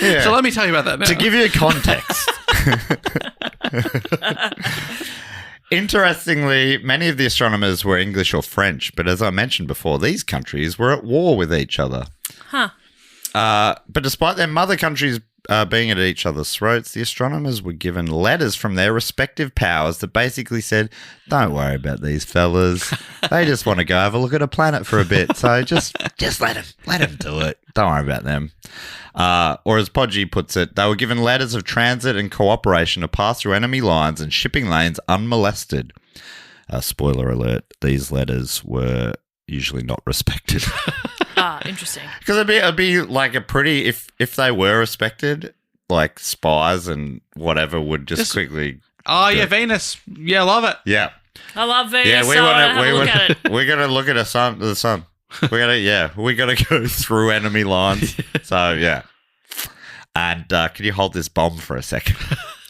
Yeah. So let me tell you about that now. To give you a context. Interestingly, many of the astronomers were English or French, but as I mentioned before, these countries were at war with each other. Huh. But despite their mother countries being at each other's throats, the astronomers were given letters from their respective powers that basically said, don't worry about these fellas. They just want to go have a look at a planet for a bit. So just let them do it. Don't worry about them. Or as Podgy puts it, they were given letters of transit and cooperation to pass through enemy lines and shipping lanes unmolested. Spoiler alert, these letters were usually not respected. Interesting. Because it'd be like a pretty, if they were respected, like spies and whatever would just quickly. Oh, yeah, Venus. Yeah, love it. Yeah. I love Venus. Yeah, We're going to look at the sun. We got to go through enemy lines. So, yeah. And can you hold this bomb for a second?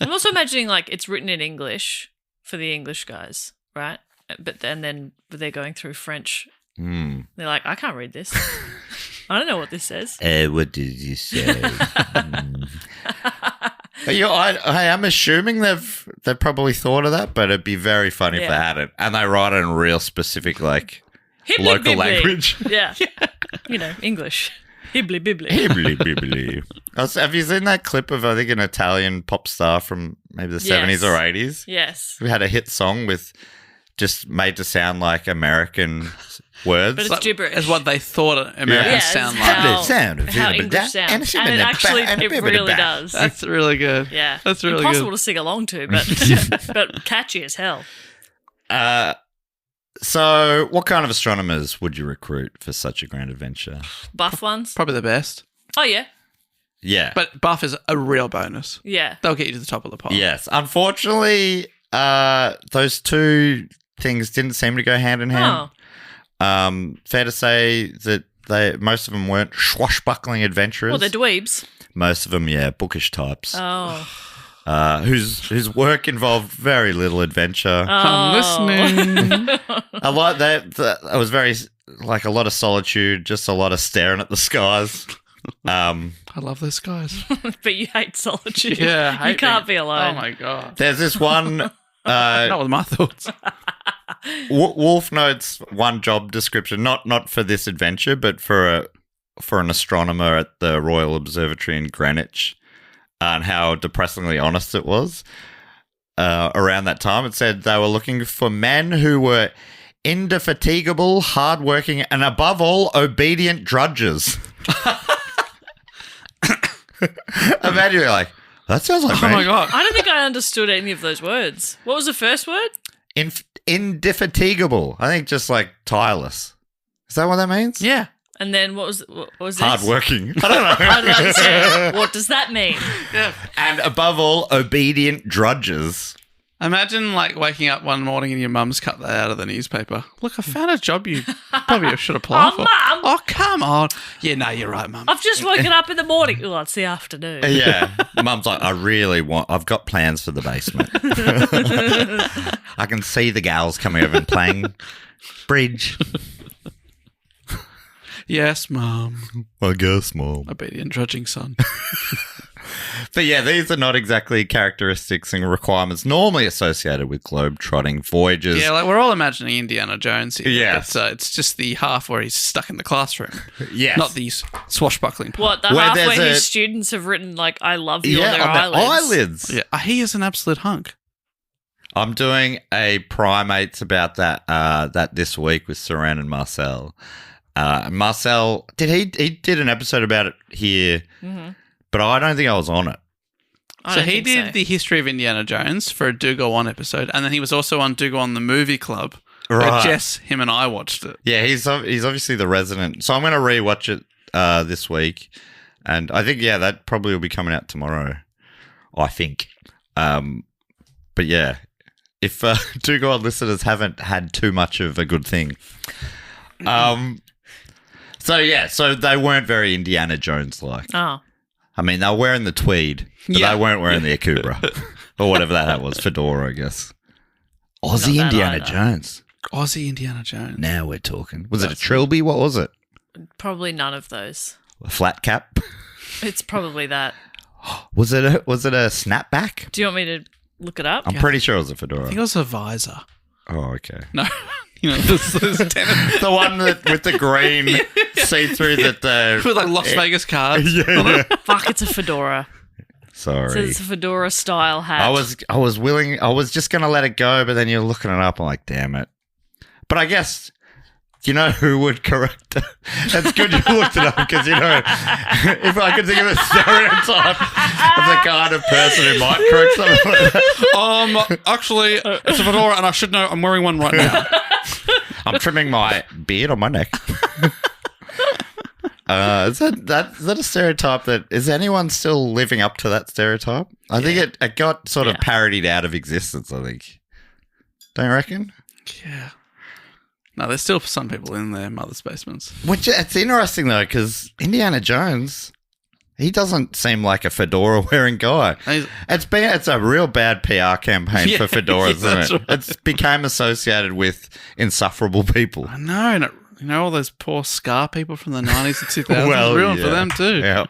I'm also imagining like it's written in English for the English guys, right? But then they're going through French. They're like, I can't read this. I don't know what this says. What did you say? I'm assuming they've probably thought of that, but it'd be very funny if they hadn't. And they write it in real specific, like, local language. Yeah. English. Hibbly bibbly. Hibbly bibbly. Have you seen that clip of, I think, an Italian pop star from maybe the 70s or 80s? Yes. Who had a hit song with just made to sound like American words. But it's gibberish. It's what they thought Americans sound like. How English sounds. And it really does. That's really good. Yeah. That's really Impossible good. to sing along to, but catchy as hell. So what kind of astronomers would you recruit for such a grand adventure? Buff ones? Probably the best. Oh, yeah. Yeah. But buff is a real bonus. Yeah. They'll get you to the top of the pile. Yes. Unfortunately, those two things didn't seem to go hand in hand. Oh. Fair to say that most of them weren't swashbuckling adventurers. Well, they're dweebs. Most of them, yeah, bookish types. Oh. Whose work involved very little adventure. I'm listening. A lot that it was very like a lot of solitude, just a lot of staring at the skies. I love those guys. But you hate solitude. Yeah, you can't be alone. Oh my god. There's this one. Not with my thoughts. Wulf notes one job description, not for this adventure, but for an astronomer at the Royal Observatory in Greenwich, and how depressingly honest it was. Around that time, it said they were looking for men who were indefatigable, hardworking, and above all, obedient drudges. Imagine you're like, that sounds like me. Oh my god. I don't think I understood any of those words. What was the first word? Indefatigable. I think just like tireless. Is that what that means? Yeah. And then what was this? Hardworking. I don't know. I don't understand. What does that mean? Yeah. And above all, obedient drudges. Imagine like waking up one morning and your mum's cut that out of the newspaper. Look, I found a job you probably should apply for. Mum! Oh, come on. Yeah, no, you're right, Mum. I've just woken up in the morning. Oh, it's the afternoon. Yeah. Mum's like, I've got plans for the basement. I can see the gals coming over and playing bridge. Yes, Mum. I guess, Mum. Obedient drudging son. But yeah, these are not exactly characteristics and requirements normally associated with globe-trotting voyages. Yeah, like we're all imagining Indiana Jones here. Yes. But, it's just the half where he's stuck in the classroom. Yes. Not the swashbuckling part. What, the half there's where a- his students have written, like, I love you Yeah, on their on the eyelids. eyelids. Yeah, he is an absolute hunk. I'm doing a primates about that this week with Saran and Marcel. Marcel, he did an episode about it here, but I don't think I was on it. So he did the history of Indiana Jones for a Do Go On episode, and then he was also on Do Go On the Movie Club, where Right. Jess, him and I watched it. Yeah, he's obviously the resident. So I'm going to rewatch it this week, and I think that probably will be coming out tomorrow. I think, but yeah, if Do Go On listeners haven't had too much of a good thing, so they weren't very Indiana Jones like. Oh. I mean, they were wearing the tweed, but Yeah. they weren't wearing the Akubra or whatever that hat was, fedora, I guess. Aussie Not that Indiana either. Jones. Aussie Indiana Jones. Now we're talking. Was it a trilby? What was it? Probably none of those. A flat cap? It's probably that. Was it a snapback? Do you want me to look it up? I'm pretty sure it was a I fedora. think it was a visor. Oh, okay. No. This tennis The one with the green see-through that with like Las Vegas cards. yeah. Fuck, it's a fedora. Sorry. So it's a fedora style hat. I was just going to let it go, but then you're looking it up. I'm like, damn it. But I guess, you know who would correct it? That's good you looked it up because, if I could think of a stereotype of the kind of person who might correct something like that. Actually, it's a fedora, and I should know I'm wearing one right now. I'm trimming my beard on my neck. Is that a stereotype is anyone still living up to that stereotype? I think it got sort of parodied out of existence, I think. Don't you reckon? Yeah. No, there's still some people in their mother's basements. Which it's interesting though, because Indiana Jones, he doesn't seem like a fedora wearing guy. It's a real bad PR campaign for fedoras, isn't it? Right. It's became associated with insufferable people. I know, and all those poor scar people from the 90s and 2000s. Well, ruined yeah. for them too. Yeah.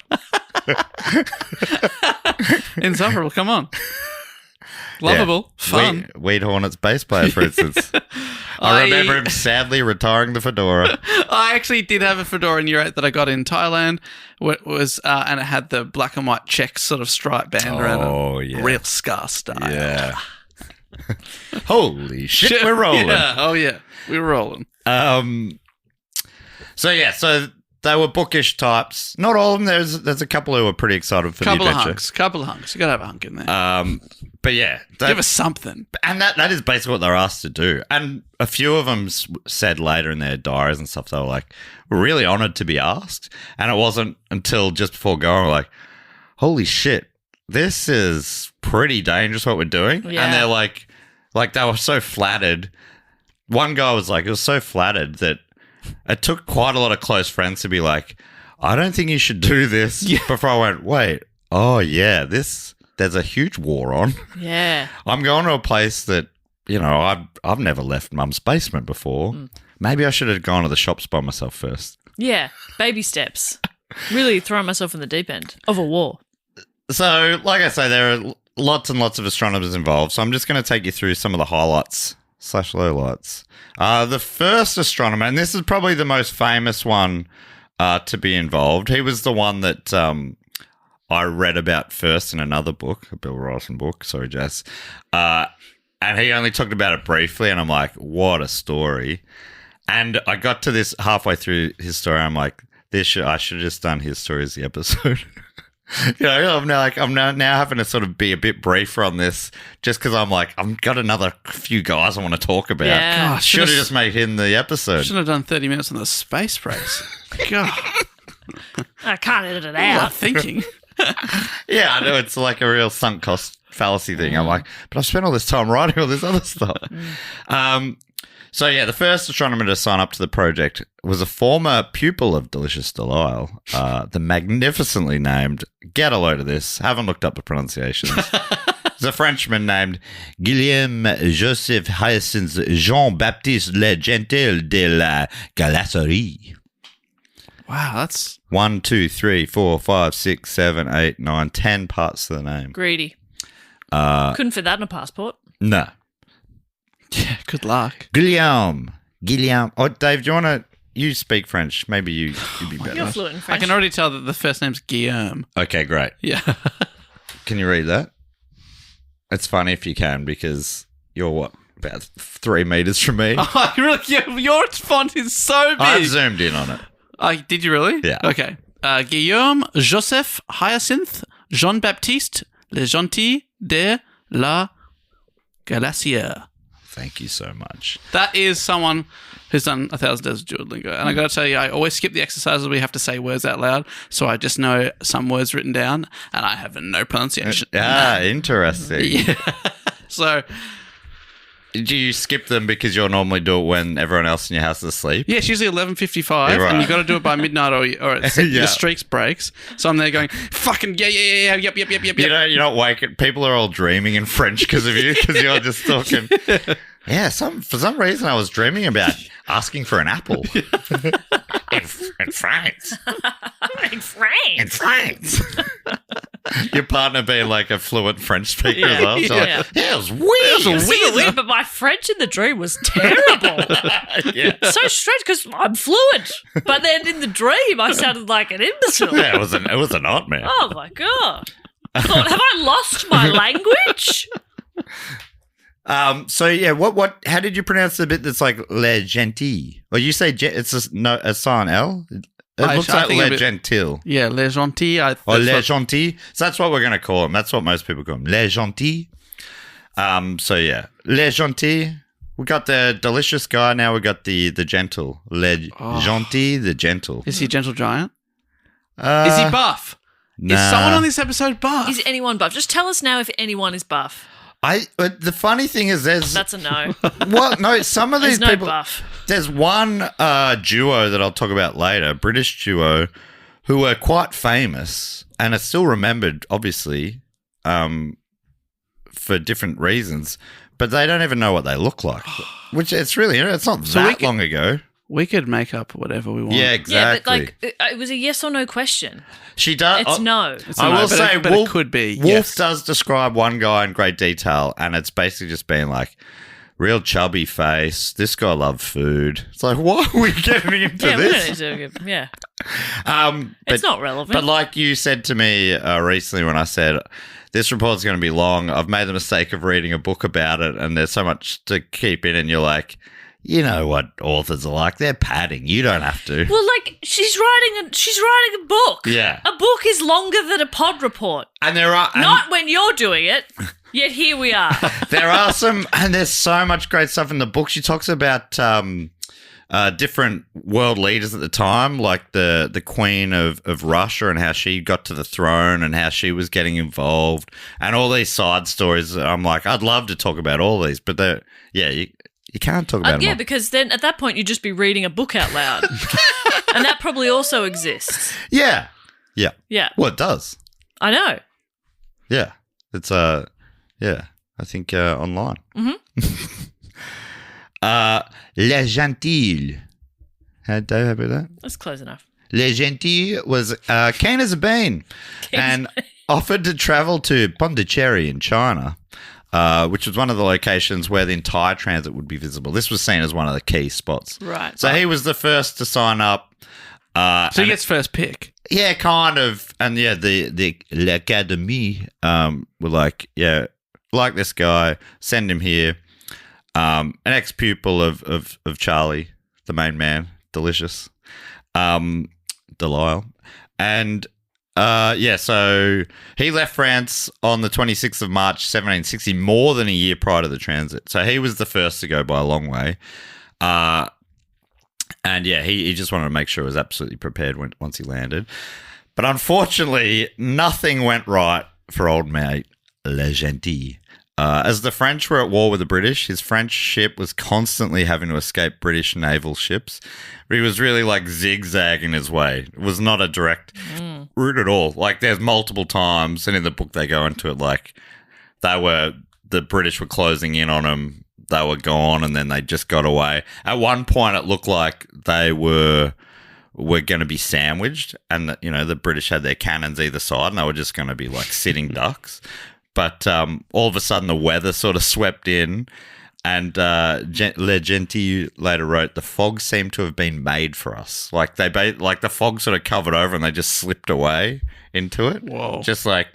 Insufferable, come on. Lovable, fun. Weed Hornets bass player, for instance. I remember him sadly retiring the fedora. I actually did have a fedora in year 8 that I got in Thailand. It was, and it had the black and white check sort of stripe band around it. Yeah. Real scar style. Yeah. Holy shit, we're rolling. Yeah. Oh, yeah. We were rolling. So they were bookish types. Not all of them. There's a couple who were pretty excited for the adventure. Couple of hunks. You got to have a hunk in there. But yeah. Give us something. And that is basically what they're asked to do. And a few of them said later in their diaries and stuff, they were like, we're really honoured to be asked. And it wasn't until just before going, we're like, holy shit, this is pretty dangerous what we're doing. Yeah. And they're like they were so flattered. One guy was like, it was so flattered that it took quite a lot of close friends to be like, I don't think you should do this. Yeah. Before I went, wait, oh yeah, there's a huge war on. Yeah. I'm going to a place that, I've never left Mum's basement before. Maybe I should have gone to the shops by myself first. Yeah. Baby steps. Really throwing myself in the deep end of a war. So, like I say, there are lots and lots of astronomers involved. So I'm just going to take you through some of the highlights / lowlights. The first astronomer, and this is probably the most famous one to be involved. He was the one that I read about first in another book, a Bill Ryerson book. Sorry, Jess. And he only talked about it briefly, and I'm like, what a story. And I got to this halfway through his story, I'm like, I should have just done his story as the episode. I'm now having to sort of be a bit briefer on this, just because I'm like, I've got another few guys I want to talk about. Yeah. Gosh, Should have just made him the episode. Shouldn't have done 30 minutes on the space race. God. I can't edit it What was I out. thinking? Yeah, I know it's like a real sunk cost fallacy thing. I'm like, but I've spent all this time writing all this other stuff. So yeah, the first astronomer to sign up to the project was a former pupil of Delicious Delisle, the magnificently named, get a load of this, haven't looked up the pronunciations. It's a Frenchman named Guillaume Joseph Hyacinthe Jean-Baptiste Le Gentil de la Galaisière. Wow, that's 1, 2, 3, 4, 5, 6, 7, 8, 9, 10 parts to the name. Greedy. Couldn't fit that in a passport. No. yeah. Good luck. Guillaume. Oh, Dave, do you want to... You speak French. Maybe you'd be better. You're fluent in I French. can already tell that the first name's Guillaume. Okay, great. Yeah. Can you read that? It's funny if you can because you're what? About 3 meters from me. Oh, really? Your font is so big. I've zoomed in on it. Did you really? Yeah. Okay. Guillaume Joseph Hyacinthe Jean-Baptiste Le Gentil de la Galaisière. Thank you so much. That is someone who's done 1,000 Days of Duolingo. And I got to tell you, I always skip the exercises where we have to say words out loud. So I just know some words written down and I have no pronunciation. Interesting. Yeah. So, Do you skip them because you'll normally do it when everyone else in your house is asleep? yeah, it's usually 11:55 Yeah, right. and you've got to do it by midnight or Yeah. the streaks breaks. So I'm there going, fucking yep. You're not waking. People are all dreaming in French because of you, because you're just talking. Yeah, for some reason I was dreaming about asking for an apple in France. In France. In France. Your partner being like a fluent French speaker as well. So Yeah. like, yeah, it was weird. It was weird, but my French in the dream was terrible. Yeah. So strange because I'm fluent, but then in the dream I sounded like an imbecile. Yeah, it was a nightmare. Oh my god! I thought, have I lost my language? So yeah, what? How did you pronounce the bit that's like le gentil? Well, you say it's a silent L. It looks like le gentil. Yeah, Le Gentil. Or le gentil. So that's what we're going to call him. That's what most people call him. Le gentil. So yeah, le gentil. We got the delicious guy. Now we got the gentle. Le gentil, the gentle. Is he a gentle giant? Is he buff? Nah. Is someone on this episode buff? Is anyone buff? Just tell us now if anyone is buff. The funny thing is That's a no. well, no, some of these There's no people. buff. There's one duo that I'll talk about later, British duo, who were quite famous and are still remembered, obviously, for different reasons, but they don't even know what they look like. Which it's not that long ago. We could make up whatever we want. Yeah, exactly. Yeah, but like it was a yes or no question. She does. It's no. It's a I no, will but say, but Wulf, it could be. Wulf Yes. does describe one guy in great detail, and it's basically just being like, real chubby face. This guy loved food. It's like, why are we getting into Yeah, we this? don't need to. Yeah, But, it's not relevant. But like you said to me recently when I said, this report's going to be long, I've made the mistake of reading a book about it, and there's so much to keep in, and you're like, you know what authors are like. They're padding. You don't have to. well, like she's writing a book. Yeah. A book is longer than a pod report. And there are... Not when you're doing it. Yet here we are. There are some, and there's so much great stuff in the book. She talks about different world leaders at the time, like the Queen of Russia and how she got to the throne and how she was getting involved and all these side stories. I'm like, I'd love to talk about all these, but you can't talk about them Yeah, all. because then at that point you'd just be reading a book out loud. And that probably also exists. Yeah. Yeah. Well, it does. I know. Yeah. It's I think online. Mm-hmm. Le Gentil. How Dave happy with that? That's close enough. Le Gentil was keen as a bean and offered to travel to Pondicherry in China, which was one of the locations where the entire transit would be visible. This was seen as one of the key spots. Right. So he was the first to sign up. So he gets first pick. Yeah, kind of. And yeah, the L'Académie were like, yeah, like this guy, send him here. An ex-pupil of Charlie, the main man, Delicious, Delisle. And so he left France on the 26th of March, 1760, more than a year prior to the transit. So he was the first to go by a long way. And yeah, he just wanted to make sure he was absolutely prepared once he landed. But unfortunately, nothing went right for old mate Le Gentil. As the French were at war with the British, his French ship was constantly having to escape British naval ships. He was really like zigzagging his way. It was not a direct route at all. Like there's multiple times, and in the book they go into it like the British were closing in on him. They were gone, and then they just got away. At one point, it looked like they were going to be sandwiched, and the British had their cannons either side, and they were just going to be like sitting ducks. But all of a sudden, the weather sort of swept in, and Le Gentil later wrote, "The fog seemed to have been made for us. Like the fog sort of covered over, and they just slipped away into it. Whoa! Just like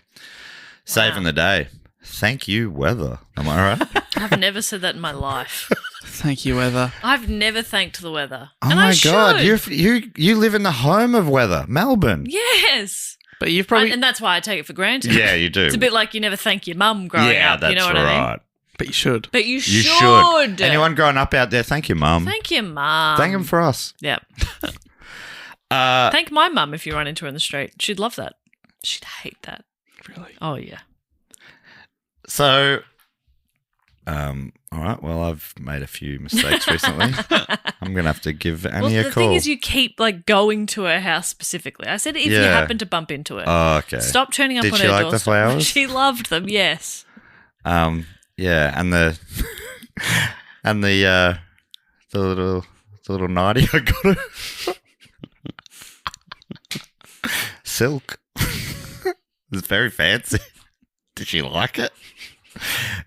saving the day. Thank you, weather. Am I right? I've never said that in my life. Thank you, weather. I've never thanked the weather. Oh and my I God, should. you live in the home of weather, Melbourne. Yes. But you've probably... And that's why I take it for granted. Yeah, you do. It's a bit like you never thank your mum growing up. That's You know what I mean? But you should. But you You should. should. Anyone growing up out there, thank you, Mum. Thank your mum. Thank him for us. Yep. Thank my mum if you run into her in the street. She'd love that. She'd hate that. Really? Oh, yeah. So, all right. Well, I've made a few mistakes recently. I'm going to have to give Annie a the call. thing is you keep going to her house specifically. I said if you happen to bump into her. Oh, okay. Stop turning up Did on she her like doorstep. the flowers? She loved them, yes. Yeah, and the and the little nightie I got her. Silk. It's very fancy. Did she like it?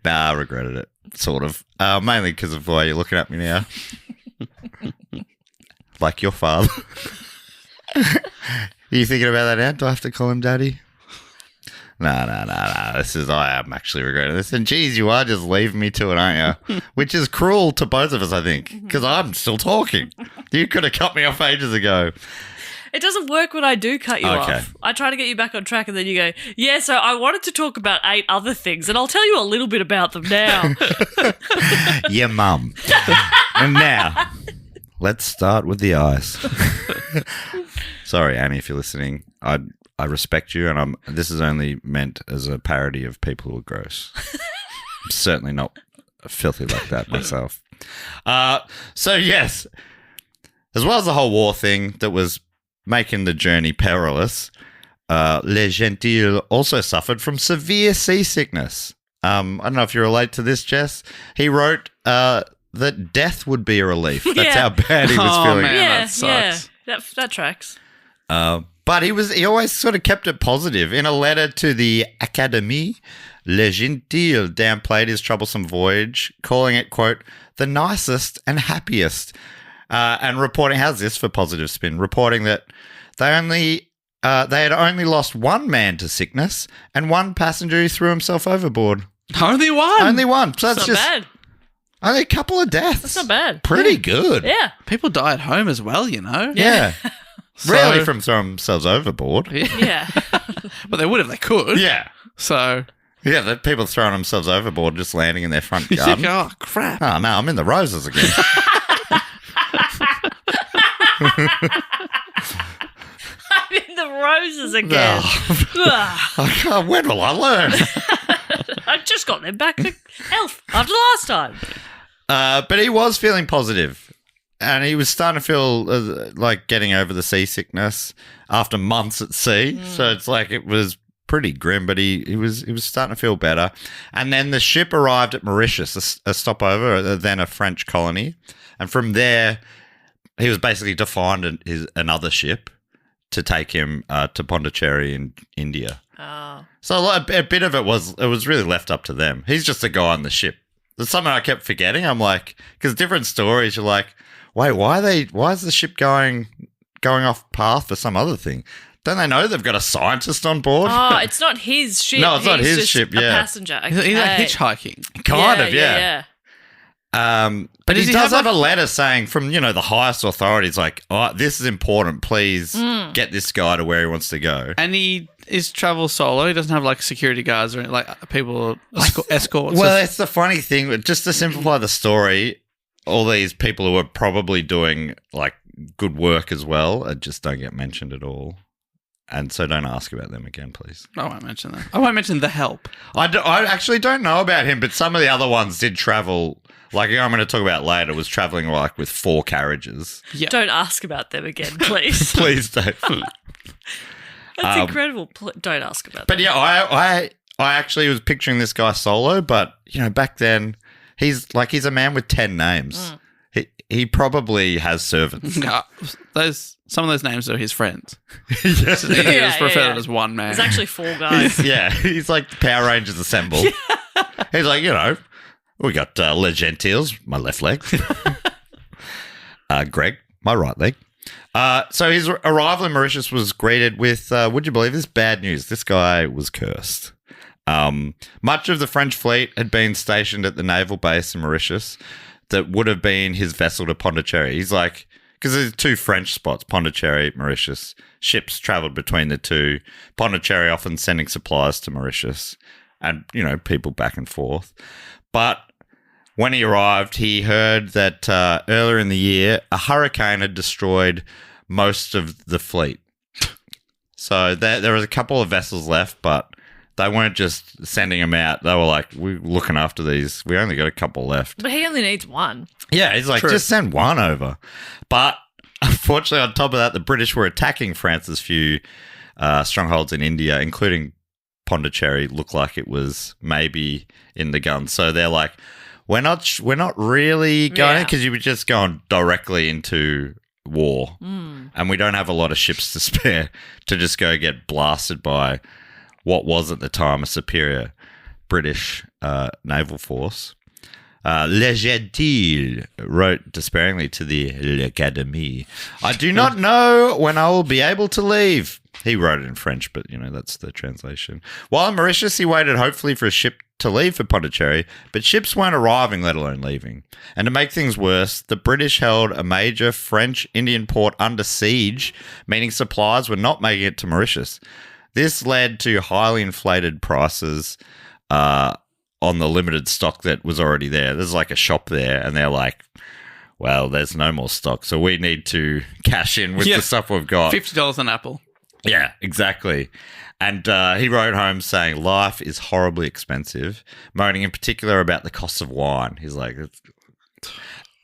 Nah, I regretted it. Sort of. Mainly because of the way you're looking at me now. Like your father. Are you thinking about that now? Do I have to call him daddy? No. I am actually regretting this. And geez, you are just leaving me to it, aren't you? Which is cruel to both of us, I think, because I'm still talking. You could have cut me off ages ago. It doesn't work when I do cut you off. I try to get you back on track and then you go, yeah, so I wanted to talk about 8 other things and I'll tell you a little bit about them now. Your mum. And now, let's start with the eyes. Sorry, Annie, if you're listening. I respect you, and this is only meant as a parody of people who are gross. I'm certainly not filthy like that myself. So, yes, as well as the whole war thing that was making the journey perilous, Le Gentil also suffered from severe seasickness. I don't know if you relate to this, Jess. He wrote that death would be a relief. That's how bad he was feeling. Man, that sucks. That tracks. But he always sort of kept it positive. In a letter to the Académie, Le Gentil downplayed his troublesome voyage, calling it, quote, the nicest and happiest, and reporting, how's this for positive spin, reporting that they had only lost one man to sickness and one passenger who threw himself overboard. Only one? Only one. So That's not bad. Only a couple of deaths. That's not bad. Pretty good. Yeah. People die at home as well, you know? Yeah. So- Rarely from throwing themselves overboard. Yeah. But they would if they could. Yeah. So... Yeah, the people throwing themselves overboard just landing in their front you garden. think, oh, crap. Oh, no, I'm in the roses again. I'm in the roses again. Oh, when will I learn? I just got them back to health after last time. But he was feeling positive, and he was starting to feel like getting over the seasickness after months at sea. So it's like it was pretty grim, but he was starting to feel better. And then the ship arrived at Mauritius, a stopover, then a French colony. And from there, he was basically to find another ship to take him to Pondicherry in India. Oh. So a bit of it was really left up to them. He's just a guy on the ship. That's something I kept forgetting. I'm like, because different stories, you're like, wait, why is the ship going off path for some other thing? Don't they know they've got a scientist on board? Oh, it's not his ship. No, it's not He's his just ship, a yeah. passenger. He's like Okay. hitchhiking. Kind of, yeah. But does he he does have have a letter saying from, the highest authorities, like, oh, this is important. Please get this guy to where he wants to go. And he is travel solo. He doesn't have like security guards or like people escorts. Well, it's the funny thing. Just to simplify the story, all these people who are probably doing like good work as well just don't get mentioned at all. And so don't ask about them again, please. I won't mention that. I won't mention the help. I actually don't know about him, but some of the other ones did travel. Like I'm going to talk about later, was traveling like with 4 carriages. Yeah. Don't ask about them again, please. Please don't. That's incredible. Don't ask about But them. yeah, I actually was picturing this guy solo, but back then he's a man with 10 names. He probably has servants. No, some of those names are his friends. Yeah. He just referred as one man. There's actually 4 guys. He's like the Power Rangers assemble. He's like, we got Le Gentils, my left leg. Greg, my right leg. So his arrival in Mauritius was greeted with, would you believe this, bad news. This guy was cursed. Much of the French fleet had been stationed at the naval base in Mauritius that would have been his vessel to Pondicherry. He's like, because there's 2 French spots, Pondicherry, Mauritius. Ships travelled between the 2. Pondicherry often sending supplies to Mauritius and, people back and forth. But when he arrived, he heard that earlier in the year, a hurricane had destroyed most of the fleet. So there was a couple of vessels left, but they weren't just sending them out. They were like, we're looking after these. We only got a couple left. But he only needs 1. Yeah, he's like, just send 1 over. But unfortunately, on top of that, the British were attacking France's few strongholds in India, including Pondicherry. Looked like it was maybe in the gun. So they're like, we're not really going, because you were just going directly into war. And we don't have a lot of ships to spare to just go get blasted by what was at the time a superior British naval force. Le Gentil wrote despairingly to the L'Académie, I do not know when I will be able to leave. He wrote it in French, but, that's the translation. While in Mauritius, he waited hopefully for a ship to leave for Pondicherry, but ships weren't arriving, let alone leaving. And to make things worse, the British held a major French Indian port under siege, meaning supplies were not making it to Mauritius. This led to highly inflated prices on the limited stock that was already there. There's like a shop there, and they're like, well, there's no more stock, so we need to cash in with the stuff we've got. $50 an apple. Yeah, exactly. And he wrote home saying life is horribly expensive, moaning in particular about the cost of wine. He's like,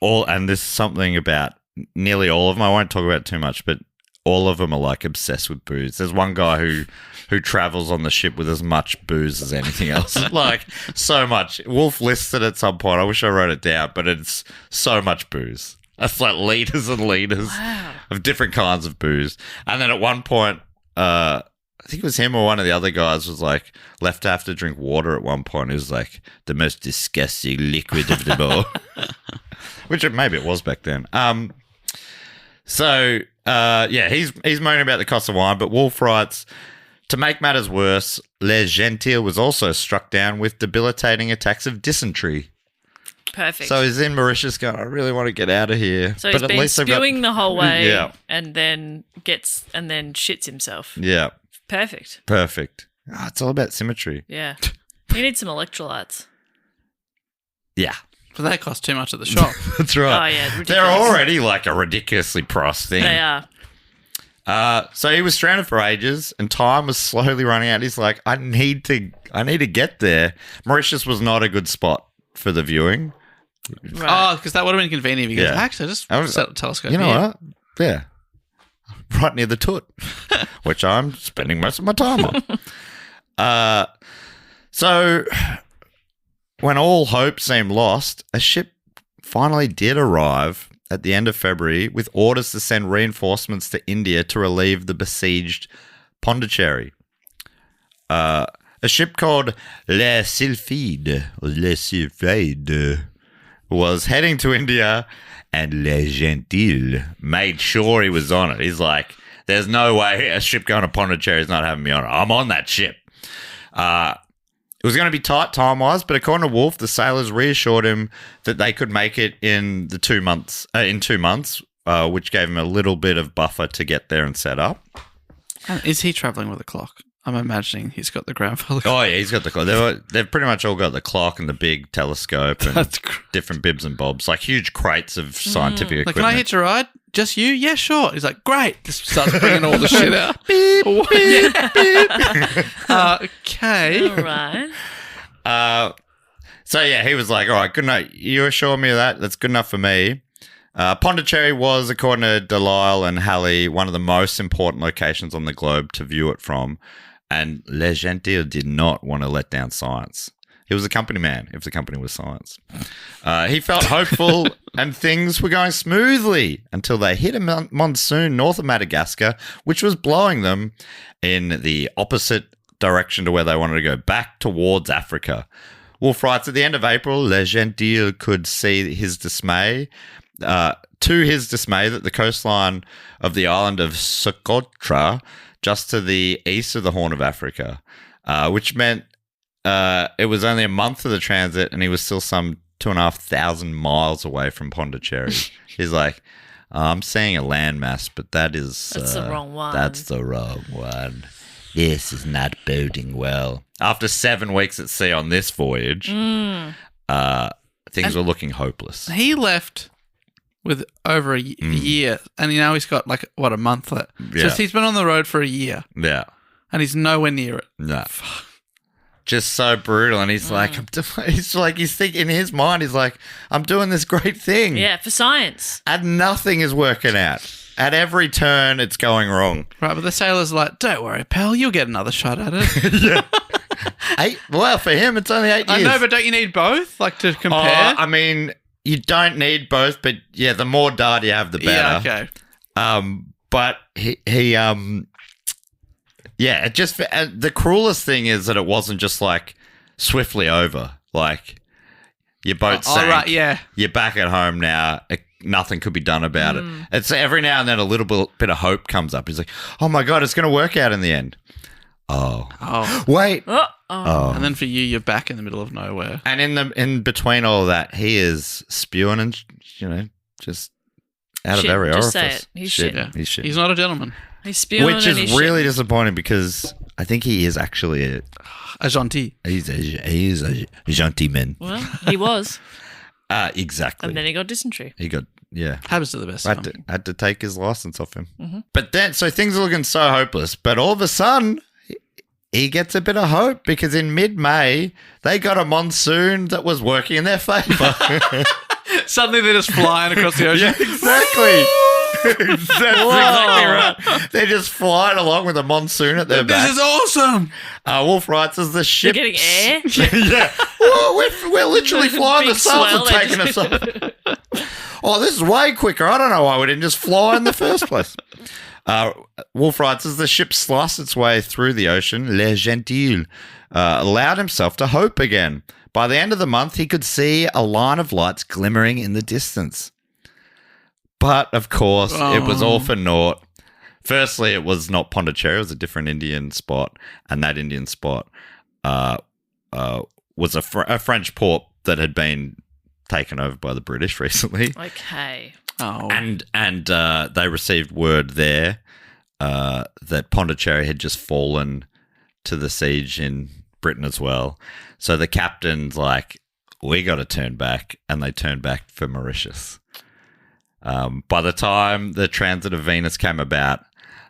and there's something about nearly all of them. I won't talk about it too much, but all of them are like obsessed with booze. There's one guy who travels on the ship with as much booze as anything else. Like, so much. Wulf listed at some point. I wish I wrote it down, but it's so much booze. It's like liters and liters of different kinds of booze. And then at one point, I think it was him or one of the other guys was like left to have to drink water at one point. It was like the most disgusting liquid of them all. Which maybe it was back then. He's moaning about the cost of wine, but Wulf writes, to make matters worse, Le Gentil was also struck down with debilitating attacks of dysentery. Perfect. So he's in Mauritius going, I really want to get out of here. So he's been spewing the whole way and then shits himself. Yeah. Perfect. Oh, it's all about symmetry. Yeah. You need some electrolytes. Yeah. But they cost too much at the shop. That's right. Oh, yeah. Ridiculous. They're already like a ridiculously priced thing. They are. So he was stranded for ages and time was slowly running out. He's like, I need to get there. Mauritius was not a good spot for the viewing. Right. Oh, because that would have been convenient because actually just set a telescope. You know what? Yeah. Right near the Toot, which I'm spending most of my time on. So when all hope seemed lost, a ship finally did arrive at the end of February with orders to send reinforcements to India to relieve the besieged Pondicherry. A ship called Le Sylphide was heading to India, and Le Gentil made sure he was on it. He's like, there's no way a ship going to Pondicherry is not having me on it. I'm on that ship. It was going to be tight time-wise, but according to Wulf, the sailors reassured him that they could make it in 2 months, which gave him a little bit of buffer to get there and set up. Is he travelling with a clock? I'm imagining he's got the grandfather. Oh, yeah, he's got the clock. They've pretty much all got the clock and the big telescope and different bibs and bobs, like huge crates of scientific equipment. Like, can I hitch a ride? just you? Yeah, sure. He's like, great. Just starts bringing all the shit out. Okay. All right. So yeah, he was like, all right, good enough. You assure me of that? That's good enough for me. Pondicherry was, according to Delisle and Halley, one of the most important locations on the globe to view it from. And Le Gentil did not want to let down science. He was a company man, if the company was science. He felt hopeful and things were going smoothly until they hit a monsoon north of Madagascar, which was blowing them in the opposite direction to where they wanted to go, back towards Africa. Wulf writes, at the end of April, Le Gentil could see his dismay, that the coastline of the island of Socotra, just to the east of the Horn of Africa, which meant it was only a month of the transit and he was still some 2,500 miles away from Pondicherry. He's like, I'm seeing a landmass, but that's the wrong one. That's the wrong one. This is not boding well. After 7 weeks at sea on this voyage, things were looking hopeless. He left with over a year, and now he's got a month left. Yeah. So he's been on the road for a year. Yeah. And he's nowhere near it. No. Just so brutal. And he's like, he's thinking in his mind, he's like, I'm doing this great thing. Yeah, for science. And nothing is working out. At every turn, it's going wrong. Right, but the sailor's like, don't worry, pal, you'll get another shot at it. Well, for him, it's only 8 years. I know, but don't you need both, to compare? I mean, you don't need both, but yeah, the more data you have, the better. Yeah, okay. But he it just, the cruelest thing is that it wasn't just swiftly over. Your boat sank. Right, yeah. You're back at home now. Nothing could be done about it. It's every now and then a little bit of hope comes up. He's like, oh my God, it's going to work out in the end. Oh. Wait. Oh. And then for you're back in the middle of nowhere. And in between all of that, he is spewing and, just out of every orifice. Just say it. He's shit. Yeah. He's shit. He's not a gentleman. He's spewing Which and is he's really shit. disappointing because I think he is actually A gentil. he's a gentil man. Well, he was. Exactly. And then he got dysentery. Happens to the best. Had to take his license off him. Mm-hmm. But then, so things are looking so hopeless. But all of a sudden, he gets a bit of hope because in mid-May, they got a monsoon that was working in their favour. Suddenly they're just flying across the ocean. Yeah, exactly. That's exactly right. They're just flying along with a monsoon at their back. This is awesome. Wulf writes as the ship. You're getting air? Yeah. Whoa, we're literally flying. The Big sails are swell, taking us off. Oh, this is way quicker. I don't know why we didn't just fly in the first place. Wulf writes as the ship sliced its way through the ocean, Le Gentil allowed himself to hope again. By the end of the month, he could see a line of lights glimmering in the distance. But, of course, it was all for naught. Firstly, it was not Pondicherry. It was a different Indian spot. And that Indian spot was a French port that had been taken over by the British recently. Okay. Oh. And they received word there that Pondicherry had just fallen to the siege in Britain as well. So the captain's like, we got to turn back. And they turned back for Mauritius. By the time the transit of Venus came about,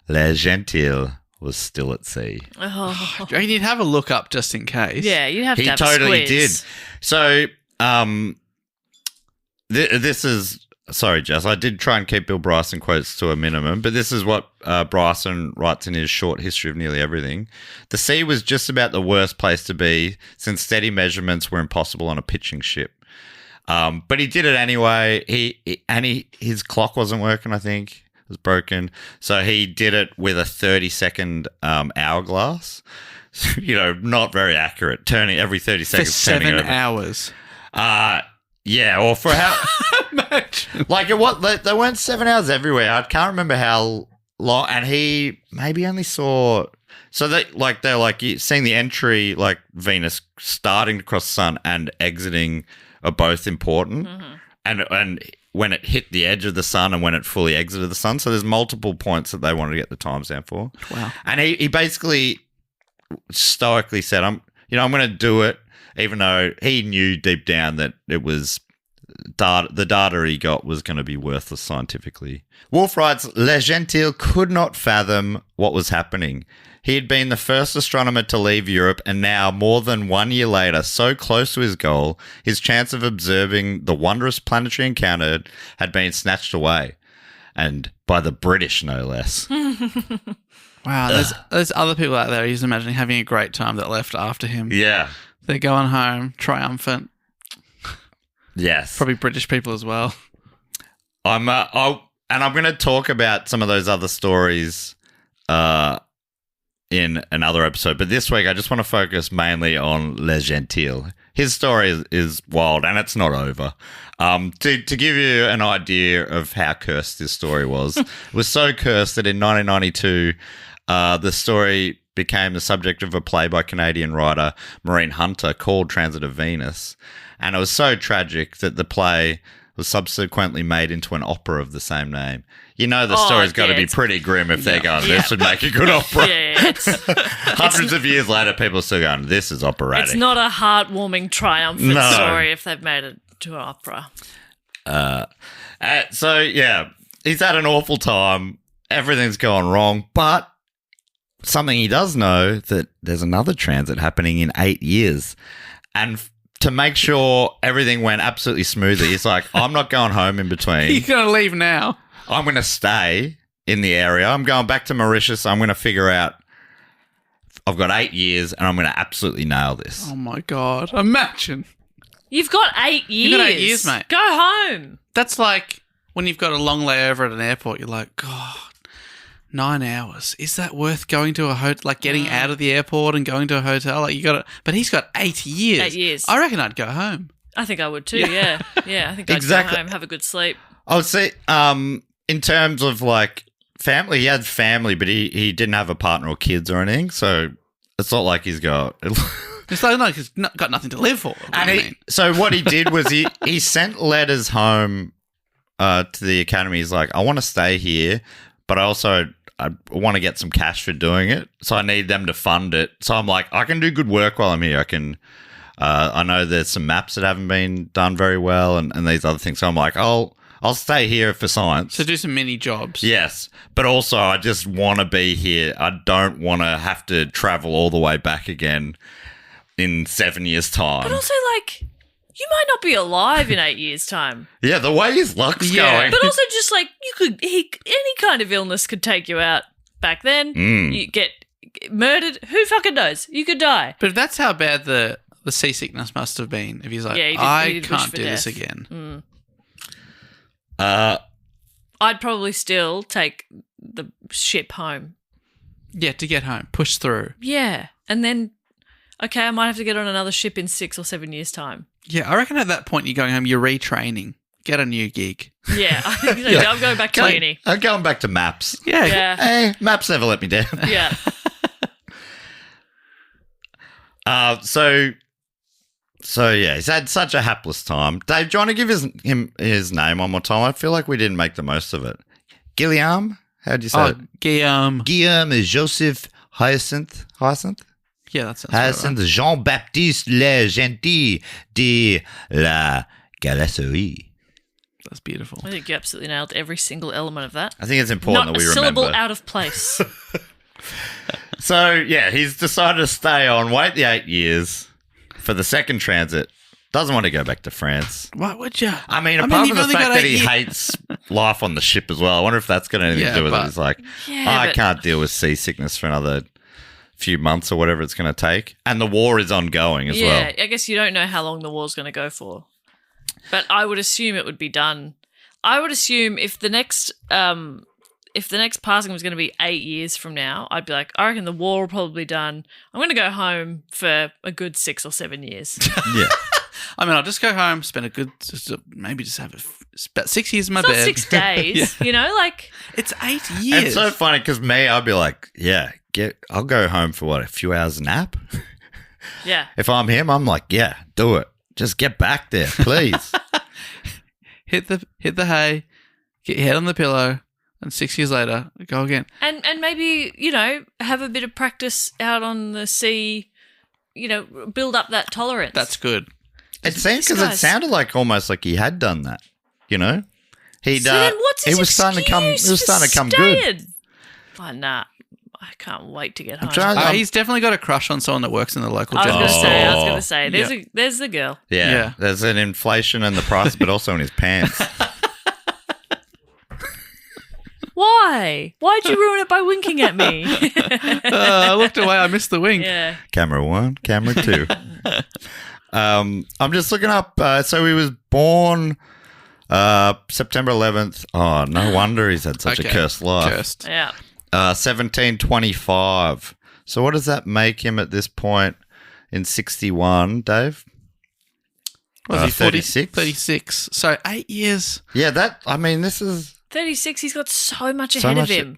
Le Gentil was still at sea. Oh. Do you reckon you'd have a look up just in case? Yeah, you'd have to have totally a did. squeeze. So, this is... Sorry, Jess, I did try and keep Bill Bryson quotes to a minimum, but this is what Bryson writes in his short history of nearly everything. The sea was just about the worst place to be since steady measurements were impossible on a pitching ship. But he did it anyway. His clock wasn't working, I think. It was broken. So he did it with a 30-second hourglass. Not very accurate. Turning every 30 seconds. For 7 turning over. hours. Yeah, or for how... Imagine. They weren't 7 hours everywhere. I can't remember how long. And he maybe only saw... So they're seeing the entry, Venus starting to cross the sun and exiting are both important. Mm-hmm. And when it hit the edge of the sun and when it fully exited the sun. So there's multiple points that they wanted to get the times down for. Wow. And he basically stoically said, I'm going to do it, even though he knew deep down that it was the data he got was going to be worthless scientifically. Wulf writes, Le Gentil could not fathom what was happening. He had been the first astronomer to leave Europe, and now, more than 1 year later, so close to his goal, his chance of observing the wondrous planetary encounter had been snatched away. And by the British, no less. Wow, there's other people out there he's imagining having a great time that left after him. Yeah. They're going home, triumphant. Yes. Probably British people as well. I'm going to talk about some of those other stories in another episode, but this week I just want to focus mainly on Le Gentil. His story is wild, and it's not over. To give you an idea of how cursed this story was, it was so cursed that in 1992, the story became the subject of a play by Canadian writer Maureen Hunter called Transit of Venus, and it was so tragic that the play was subsequently made into an opera of the same name. You know the story's got to be pretty grim if they're going, this would make a good opera. Hundreds of years later, people are still going, this is operatic. It's not a heartwarming, triumphant story if they've made it to an opera. So, yeah, he's had an awful time. Everything's gone wrong. But something he does know, that there's another transit happening in 8 years. And to make sure everything went absolutely smoothly, he's like, I'm not going home in between. You're going to leave now. I'm going to stay in the area. I'm going back to Mauritius. I'm going to figure out, I've got 8 years and I'm going to absolutely nail this. Oh, my God. Imagine. You've got 8 years. You've got 8 years, mate. Go home. That's like when you've got a long layover at an airport, you're like, God, 9 hours. Is that worth going to a hotel, like getting out of the airport and going to a hotel? Like you got it, but he's got 8 years. 8 years. I reckon I'd go home. I think I would too, yeah. Yeah, I think I'd Exactly. go home, have a good sleep. I would say, in terms of like family, he had family, but he didn't have a partner or kids or anything. So it's not like he's got. It's like he's got nothing to live for. And so what he did was he sent letters home to the academy. He's like, I want to stay here, but I want to get some cash for doing it. So I need them to fund it. So I'm like, I can do good work while I'm here. I can. I know there's some maps that haven't been done very well, and these other things. So I'm like, I'll stay here for science. So do some mini jobs. Yes, but also I just want to be here. I don't want to have to travel all the way back again in 7 years' time. But also, like, you might not be alive in 8 years' time. Yeah, the way his luck's going. But also, just like any kind of illness could take you out back then. You get murdered. Who fucking knows? You could die. But if that's how bad the seasickness must have been, if he's like, I can't do this again. I'd probably still take the ship home. Yeah, to get home. Push through. Yeah. And then, okay, I might have to get on another ship in 6 or 7 years' time. Yeah, I reckon at that point you're going home, you're retraining. Get a new gig. Yeah, I think so. I'm going back to uni. I'm going back to maps. Yeah. Yeah. Hey, maps never let me down. Yeah. So yeah, he's had such a hapless time. Dave, do you want to give his name one more time? I feel like we didn't make the most of it. Guillaume? How do you say it? Guillaume. Guillaume is Joseph Hyacinthe. Hyacinthe? Yeah, that's Hyacinthe Jean-Baptiste Le Gentil de la Galaisière. That's beautiful. I think you absolutely nailed every single element of that. I think it's important Not that we a remember. syllable out of place. So, yeah, he's decided to stay on, wait the 8 years for the second transit. Doesn't want to go back to France. Why would you? I mean, apart from you've the only fact got that 8 he years. hates life on the ship as well. I wonder if that's got anything to do with it. He's like, I can't deal with seasickness for another few months or whatever it's going to take. And the war is ongoing as well. Yeah, I guess you don't know how long the war's going to go for. But I would assume it would be done. I would assume if the next passing was going to be 8 years from now, I'd be like, I reckon the war will probably be done. I'm going to go home for a good 6 or 7 years. Yeah. I mean, I'll just go home, spend maybe just have about 6 years in my It's not bed. 6 days, you know, like. It's 8 years. It's so funny because I'd be like, yeah, I'll go home for a few hours nap. Yeah. If I'm him, I'm like, yeah, do it. Just get back there, please. Hit the hay, get your head on the pillow, and 6 years later, go again. And maybe, you know, have a bit of practice out on the sea, you know, build up that tolerance. That's good. It seems because it sounded like almost like he had done that. You know, So then what's his it was starting to come. It was excuse starting to come for good. staying? Oh, nah. I can't wait to get home. He's definitely got a crush on someone that works in the local I general was store. going to say. There's the girl. Yeah, there's an inflation in the price, but also in his pants. Why? Why'd you ruin it by winking at me? I looked away. I missed the wink. Yeah. Camera 1, camera 2. I'm just looking up. So he was born September 11th. Oh, no wonder he's had such a cursed life. Cursed. Yeah. 1725. So what does that make him at this point in 61, Dave? Was he 36? 36. So 8 years. Yeah, this is... 36, he's got so much ahead of him.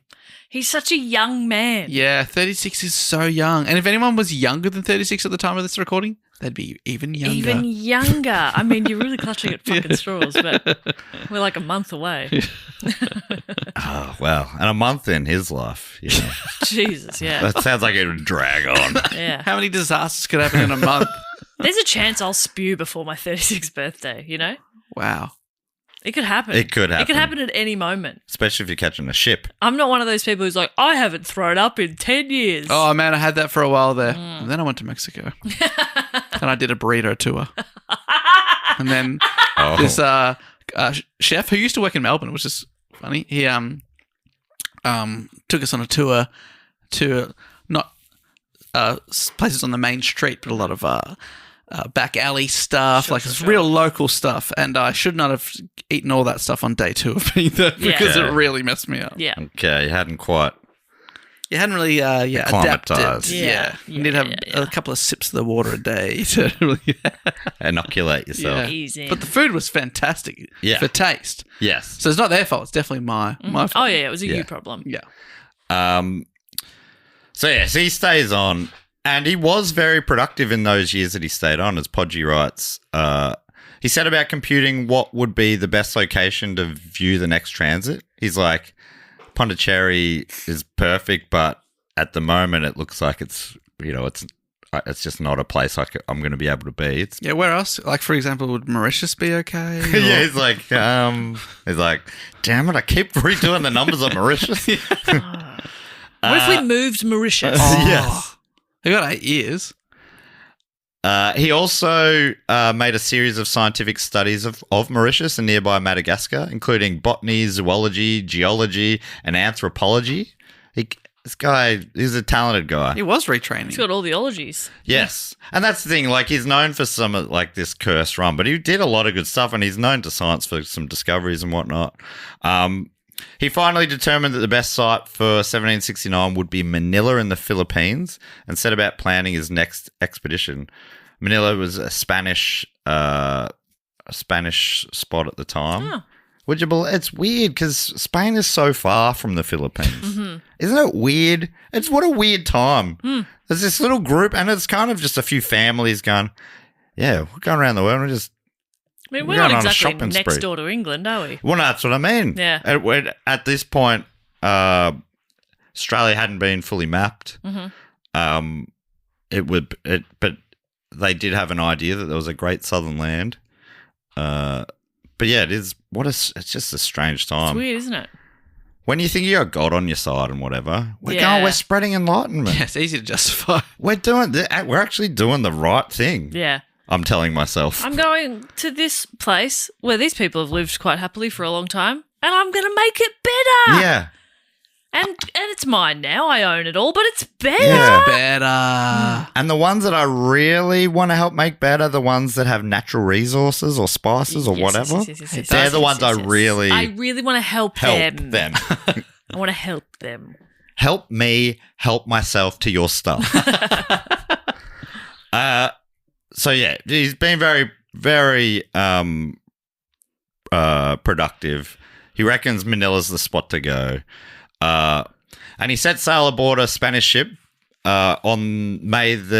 He's such a young man. Yeah, 36 is so young. And if anyone was younger than 36 at the time of this recording, they'd be even younger. Even younger. I mean, you're really clutching at fucking straws, but we're like a month away. Oh, wow. And a month in his life, you know. Jesus, yeah. That sounds like it would drag on. Yeah. How many disasters could happen in a month? There's a chance I'll spew before my 36th birthday, you know? Wow. It could happen. It could happen. It could happen at any moment. Especially if you're catching a ship. I'm not one of those people who's like, I haven't thrown up in 10 years. Oh, man, I had that for a while there. And then I went to Mexico. And I did a burrito tour. And then this chef who used to work in Melbourne, which is funny, he took us on a tour to not places on the main street, but a lot of back alley stuff, real local stuff. And I should not have eaten all that stuff on day 2 of being there because it really messed me up. Yeah. Okay, you hadn't quite... You hadn't really adapted. Acclimatised. Yeah. You need to have a couple of sips of the water a day to really... Inoculate yourself. Yeah. Easy. But the food was fantastic for taste. Yes. So it's not their fault. It's definitely my fault. Oh, yeah, it was a you problem. Yeah. So he stays on, and he was very productive in those years that he stayed on, as Podgy writes. He said about computing what would be the best location to view the next transit. He's like, Pondicherry is perfect, but at the moment it looks like it's just not a place I'm going to be able to be. Where else? Like, for example, would Mauritius be okay? Yeah, he's like, damn it, I keep redoing the numbers on Mauritius. What if we moved Mauritius? Yes. He got 8 years. He also made a series of scientific studies of Mauritius and nearby Madagascar, including botany, zoology, geology, and anthropology. He's a talented guy. He was retraining. He's got all the ologies. Yes. And that's the thing, like, he's known for some of, like, this cursed run, but he did a lot of good stuff, and he's known to science for some discoveries and whatnot. He finally determined that the best site for 1769 would be Manila in the Philippines and set about planning his next expedition. Manila was a Spanish spot at the time. Oh. Would you believe? It's weird because Spain is so far from the Philippines. Mm-hmm. Isn't it weird? What a weird time. There's this little group, and it's kind of just a few families going, yeah, we're going around the world. We're not exactly next door to England, are we? Well, no, that's what I mean. Yeah. At this point, Australia hadn't been fully mapped. Mm-hmm. But they did have an idea that there was a great southern land. But yeah, it's just a strange time. It's weird, isn't it? When you think you got God on your side and whatever, we're spreading enlightenment. Yeah, it's easy to justify. We're actually doing the right thing. Yeah. I'm telling myself. I'm going to this place where these people have lived quite happily for a long time, and I'm going to make it better. Yeah. And it's mine now. I own it all, but it's better. Yeah. Better. And the ones that I really want to help make better, the ones that have natural resources or spices or whatever, they're the ones I really want to help them. I want to help them. Help me help myself to your stuff. So yeah, he's been very, very productive. He reckons Manila's the spot to go. And he set sail aboard a Spanish ship in May of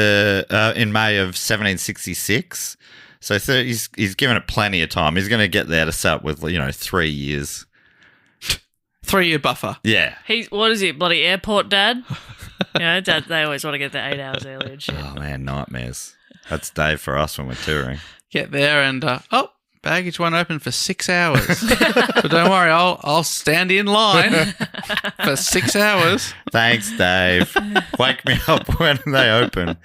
1766. So he's given it plenty of time. He's going to get there to set with 3 years. 3-year buffer. Yeah. What is he, bloody airport dad? Dad, they always want to get there 8 hours early and shit. Oh man, nightmares. That's Dave for us when we're touring. Get there and, baggage won't open for 6 hours. But don't worry, I'll stand in line for 6 hours. Thanks, Dave. Wake me up when they open.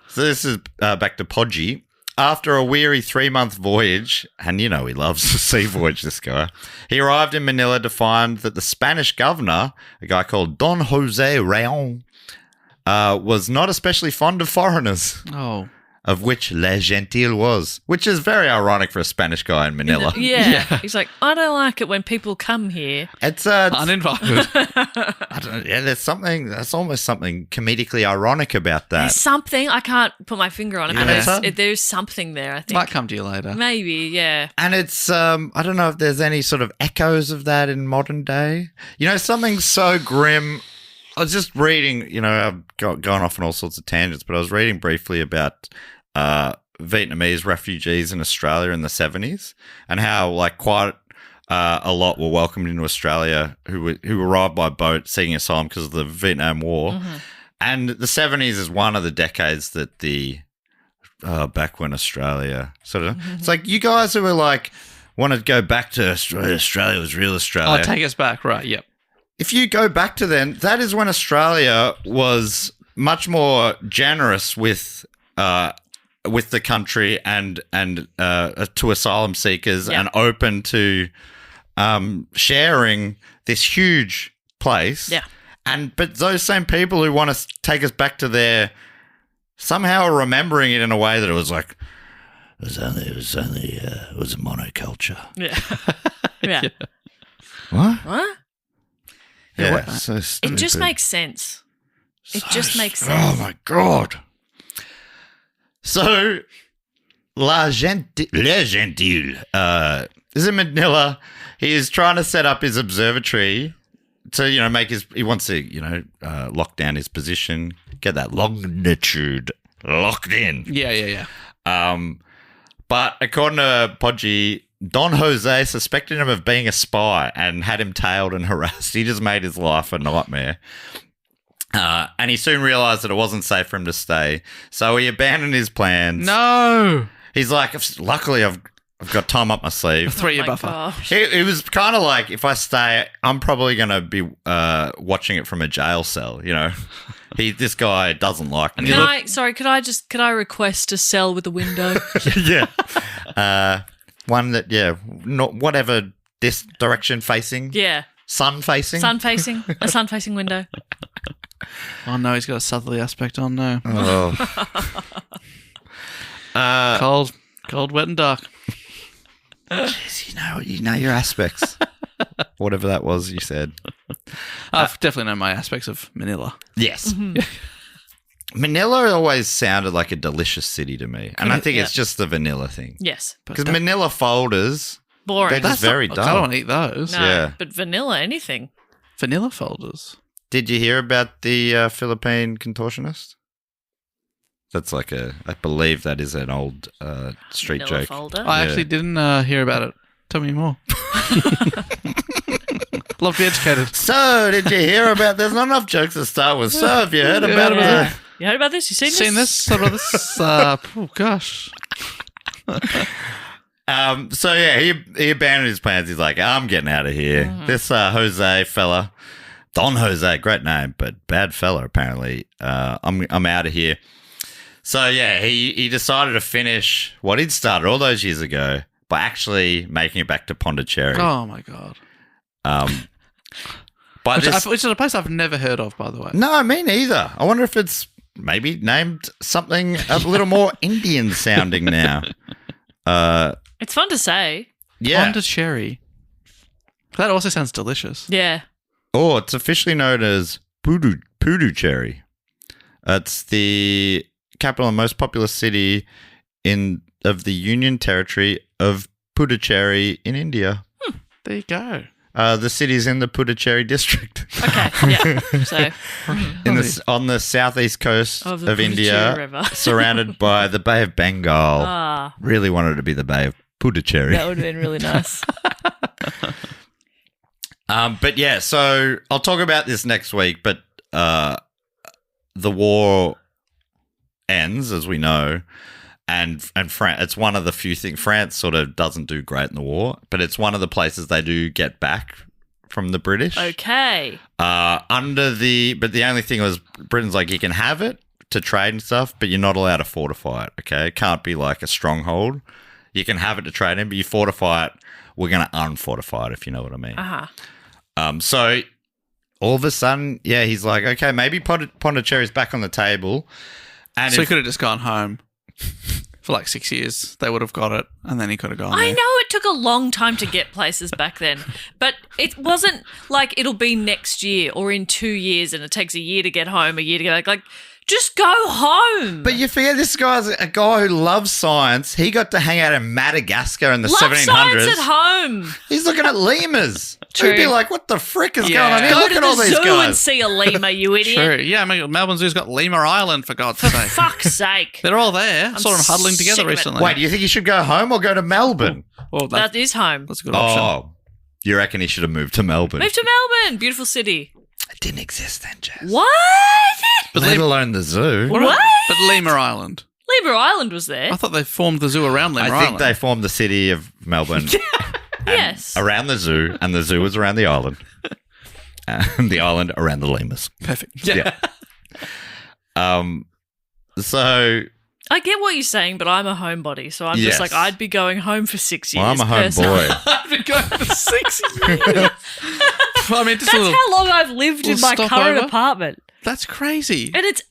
So this is back to Podgy. After a weary 3-month voyage, and you know he loves the sea voyage, this guy, he arrived in Manila to find that the Spanish governor, a guy called Don Jose Rayon, was not especially fond of foreigners. Oh. Of which Le Gentil was, which is very ironic for a Spanish guy in Manila. Yeah. He's like, I don't like it when people come here. It's Uninvited. I don't know. Yeah, there's almost something comedically ironic about that. There's something. I can't put my finger on it, Yeah. but there's something there, I think. Might come to you later. Maybe, yeah. And it's, I don't know if there's any sort of echoes of that in modern day. You know, something so grim. I was just reading, you know, I've gone off on all sorts of tangents, but I was reading briefly about Vietnamese refugees in Australia in the 70s and how, like, quite a lot were welcomed into Australia who arrived by boat seeking asylum because of the Vietnam War. Mm-hmm. And the 70s is one of the decades that back when Australia sort of, it's like you guys who were like, want to go back to Australia, Australia was real Australia. Oh, take us back, right, yep. If you go back to then, that is when Australia was much more generous with the country and to asylum seekers and open to sharing this huge place. Yeah. But those same people who want to take us back to there somehow are remembering it in a way that it was like it was a monoculture. Yeah. Yeah. What? Yeah, so it just makes sense. It just makes sense. Oh, my God. So, Le Gentil is in Manila. He is trying to set up his observatory to, you know, he wants to, you know, lock down his position, get that longitude locked in. Yeah. But according to Podgy, Don Jose suspected him of being a spy and had him tailed and harassed. He just made his life a nightmare. And he soon realised that it wasn't safe for him to stay. So he abandoned his plans. No. He's like, luckily I've got time up my sleeve. 3-year buffer. Gosh. It was kind of like, if I stay, I'm probably going to be watching it from a jail cell, you know. This guy doesn't like me. Could I request a cell with a window? Yeah. One that, not whatever this direction facing. Yeah. Sun facing. A sun facing window. Oh, no, he's got a southerly aspect on now. Oh. Cold, wet and dark. Jeez, you know your aspects. Whatever that was you said. I definitely know my aspects of Manila. Yes. Mm-hmm. Manila always sounded like a delicious city to me. And I think it's just the vanilla thing. Yes. Because Manila folders, boring. they're just very dull. I don't want to eat those. No, Yeah. but vanilla, anything. Vanilla folders. Did you hear about the Philippine contortionist? That's like I believe that is an old street Vanilla joke. folder. I actually didn't hear about it. Tell me more. Love to be educated. So, did you hear about? There's not enough jokes to start with. So, have you heard about it? You heard about this? You Seen this? Oh, gosh. So yeah, he abandoned his plans. He's like, I'm getting out of here. Mm-hmm. This Jose fella, Don Jose, great name, but bad fella apparently. I'm out of here. So yeah, he decided to finish what he'd started all those years ago by actually making it back to Pondicherry. Oh my God. Which is a place I've never heard of, by the way. No, me neither. I wonder if it's maybe named something a little more Indian sounding now. It's fun to say. Yeah. Pondicherry. That also sounds delicious. Yeah. Oh, it's officially known as Puducherry. It's the capital and most populous city of the Union Territory of Puducherry in India. There you go. The city's in the Puducherry district. Okay, yeah. So on the southeast coast of of India, River. surrounded by the Bay of Bengal. Ah, Really wanted it to be the Bay of Puducherry. that would have been really nice. But yeah, so I'll talk about this next week. But the war ends, as we know. And France, it's one of the few things. France sort of doesn't do great in the war, but it's one of the places they do get back from the British. Okay. But the only thing was Britain's like, you can have it to trade and stuff, but you're not allowed to fortify it. Okay, it can't be like a stronghold. You can have it to trade in, but you fortify it. We're going to unfortify it, if you know what I mean. So all of a sudden, yeah, he's like, okay, maybe Pondicherry's back on the table. And so he could have just gone home. For like 6 years, they would have got it, and then he could have gone I there. know it took a long time to get places back then, but it wasn't like it'll be next year or in 2 years and it takes a year to get home, a year to get back. Like, just go home. But you forget this guy's a guy who loves science. He got to hang out in Madagascar in the Love 1700s. science at home. He's looking at lemurs. True. He'd be like, what the frick is going on here? Go Look to at all the these zoo guys. and see a lemur, you idiot. True. Yeah, I mean, Melbourne Zoo's got Lemur Island, for God's For sake. fuck's sake. They're all there. I saw them huddling sick together of it. recently. Wait, do you think you should go home or go to Melbourne? Well, That is home. that's a good option. Oh, you reckon he should have moved to Melbourne? Move to Melbourne. Beautiful city. It didn't exist then, Jess. What? But Let alone the zoo. What? But Lemur Island. Lemur Island was there. I thought they formed the zoo around Lemur I Island. think they formed the city of Melbourne Yes. around the zoo, and the zoo was around the island. And the island around the lemurs. Perfect. Yeah. So I get what you're saying, but I'm a homebody, so I'm Yes. just like, I'd be going home for 6 years. well, I'm a home personally. boy. I've been going for 6 years. I mean, just That's a little. how long I've lived in little my current stopover. apartment. That's crazy. And it's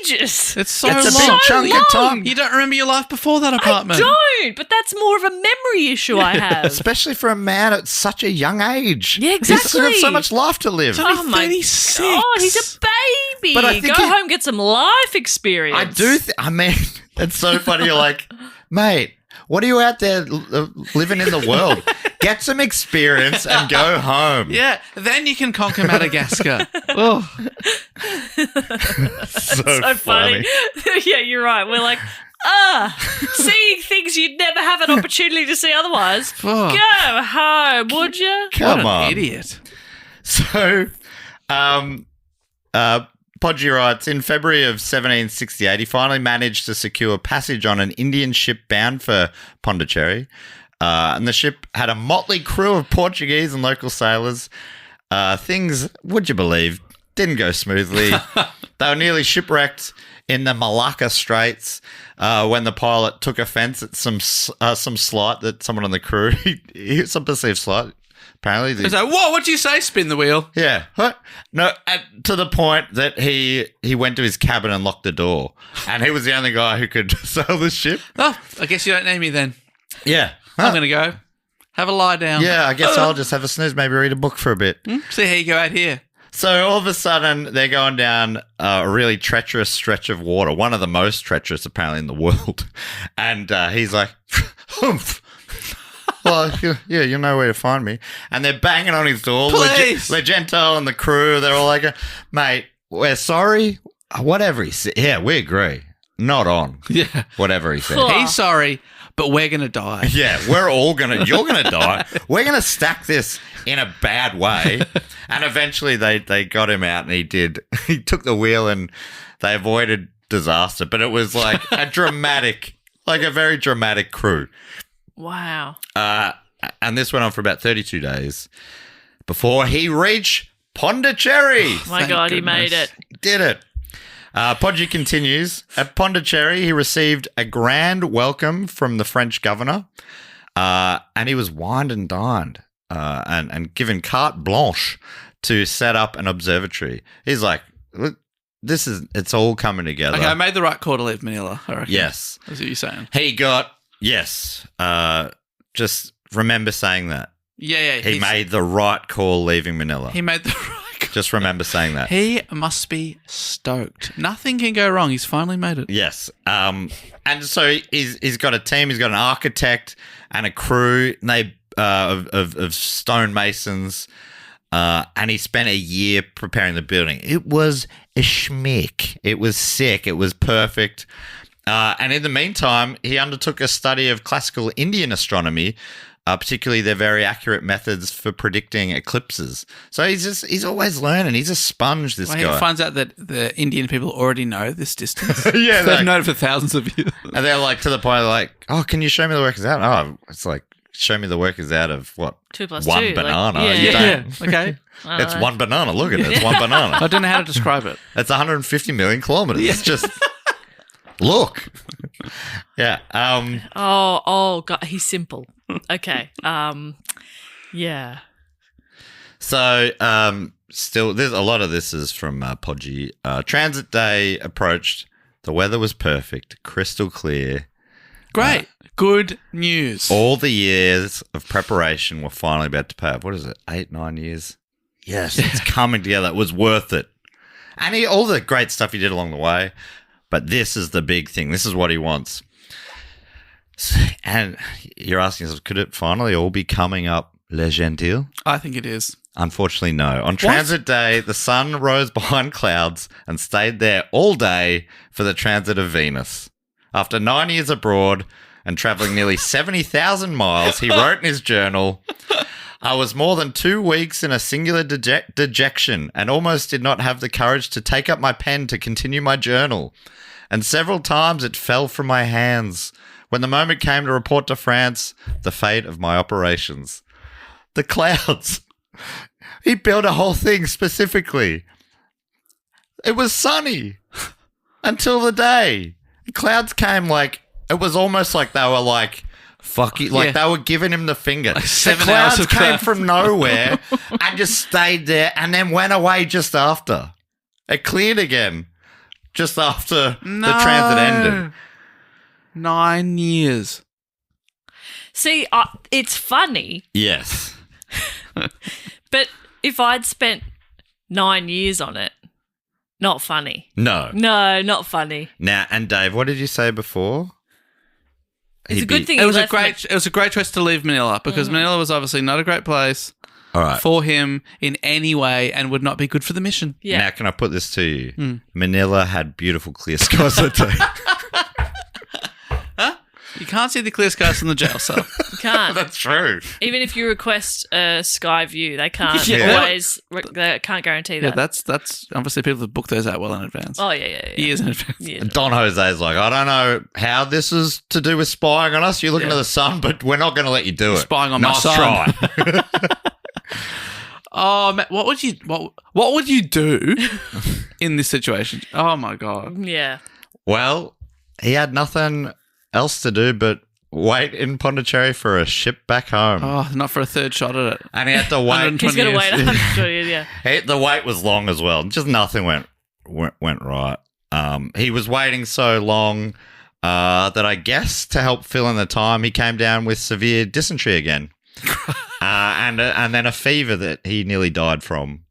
ages. It's so It's a long. big chunk of time. You don't remember your life before that apartment. I don't, but that's more of a memory issue I have. Especially for a man at such a young age. Yeah, He's still got exactly. so much life to live. Oh my 36. God, he's a baby. But I think Go he- home, get some life experience. I do. I mean, it's so funny. You're like, mate, what are you out there living in the world? Get some experience and go home. Yeah, then you can conquer Madagascar. Oh, So funny. Yeah, you're right. We're like, seeing things you'd never have an opportunity to see otherwise. fuck. Go home, would you? Come What on. an idiot. So, Podgy writes, in February of 1768, he finally managed to secure passage on an Indian ship bound for Pondicherry. And the ship had a motley crew of Portuguese and local sailors. Things, would you believe, didn't go smoothly. They were nearly shipwrecked in the Malacca Straits when the pilot took offense at some slight that someone on the crew, some perceived slight, apparently. He's like, whoa, what'd you say? Spin the wheel. Yeah. What? No, to the point that he went to his cabin and locked the door. And he was the only guy who could sail the ship. Oh, I guess you don't need me then. Yeah. I'm going to go. Have a lie down. Yeah, I guess I'll just have a snooze, maybe read a book for a bit. See how you go out here. So all of a sudden, they're going down a really treacherous stretch of water, one of the most treacherous apparently in the world. And he's like, humph. Well, yeah, you know where to find me. And they're banging on his door. Please. Gentil and the crew, they're all like, mate, we're sorry. Whatever he said. Yeah, we agree. Not on. Yeah. Whatever he said. Cool. He's sorry, but we're going to die. Yeah, you're going to die. We're going to stack this in a bad way. And eventually they got him out and he took the wheel and they avoided disaster. But it was like a very dramatic crew. Wow. And this went on for about 32 days before he reached Pondicherry. My Thank God, he goodness. made it. Did it. Podgy continues. At Pondicherry, he received a grand welcome from the French governor, and he was wined and dined and given carte blanche to set up an observatory. He's like, look, it's all coming together. Okay, I made the right call to leave Manila, I reckon. Yes. That's what you're saying. He got, yes, just remember saying that. Yeah. He made the right call leaving Manila. He made the right call. Just remember saying that. He must be stoked. Nothing can go wrong. He's finally made it. Yes. And so he's got a team. He's got an architect and a crew of stonemasons. And he spent a year preparing the building. It was a schmick. It was sick. It was perfect. And in the meantime, he undertook a study of classical Indian astronomy particularly their very accurate methods for predicting eclipses. So he's always learning. He's a sponge, this guy. He finds out that the Indian people already know this distance. Yeah, they've known it for thousands of years. And they're like, to the point, like, oh, can you show me the workers out? Oh, it's like, show me the workers out of what? 2 plus 1 2. banana. Like, You Yeah, don't- okay. It's 1 banana. Look at it. It's 1 banana. I don't know how to describe it. It's 150 million kilometers. It's just look. Yeah. Oh, God, he's simple. Okay. Yeah. So, still, there's a lot of this is from Podgy. Transit day approached. The weather was perfect, crystal clear. Great. Good news. All the years of preparation were finally about to pay off. What is it? 8, 9 years? Yes, it's coming together. It was worth it. And all the great stuff he did along the way. But this is the big thing. This is what he wants. And you're asking yourself, could it finally all be coming up Le Gentil? I think it is. Unfortunately, no. On transit day, the sun rose behind clouds and stayed there all day for the transit of Venus. After 9 years abroad and travelling nearly 70,000 miles, he wrote in his journal, I was more than 2 weeks in a singular dejection and almost did not have the courage to take up my pen to continue my journal. And several times it fell from my hands when the moment came to report to France the fate of my operations. The clouds. He built a whole thing specifically. It was sunny until the day. The clouds came like, it was almost like they were like, fuck you, like they were giving him the finger. Like the 7 clouds hours of came cloud. from nowhere and just stayed there and then went away just after. It cleared again just after the transit ended. 9 years. See, it's funny, Yes. but if I'd spent 9 years on it, not funny. No. No, not funny. Now, and Dave, what did you say before? It's a good thing It he was a left great. It was a great choice to leave Manila because Manila was obviously not a great place All right. for him in any way and would not be good for the mission. Yeah. Now, can I put this to you? Manila had beautiful clear skies that day. You can't see the clear skies from the jail cell. You can't. That's true. Even if you request a sky view, they can't Yeah. always. They can't guarantee that. Yeah, that's obviously people have booked those out well in advance. Oh yeah. Years in advance. Yeah. And Don Jose's like, I don't know how this is to do with spying on us. You're looking at the sun, but we're not going to let you do it. Spying on my Nice son. try. Oh, man, what would you do in this situation? Oh my god. Yeah. Well, he had nothing else to do but wait in Pondicherry for a ship back home. Oh, not for a third shot at it. And he had to wait. 120 He's gonna wait years. 120 years. Yeah. The wait was long as well. Just nothing went right. He was waiting so long that I guess to help fill in the time, he came down with severe dysentery again, and then a fever that he nearly died from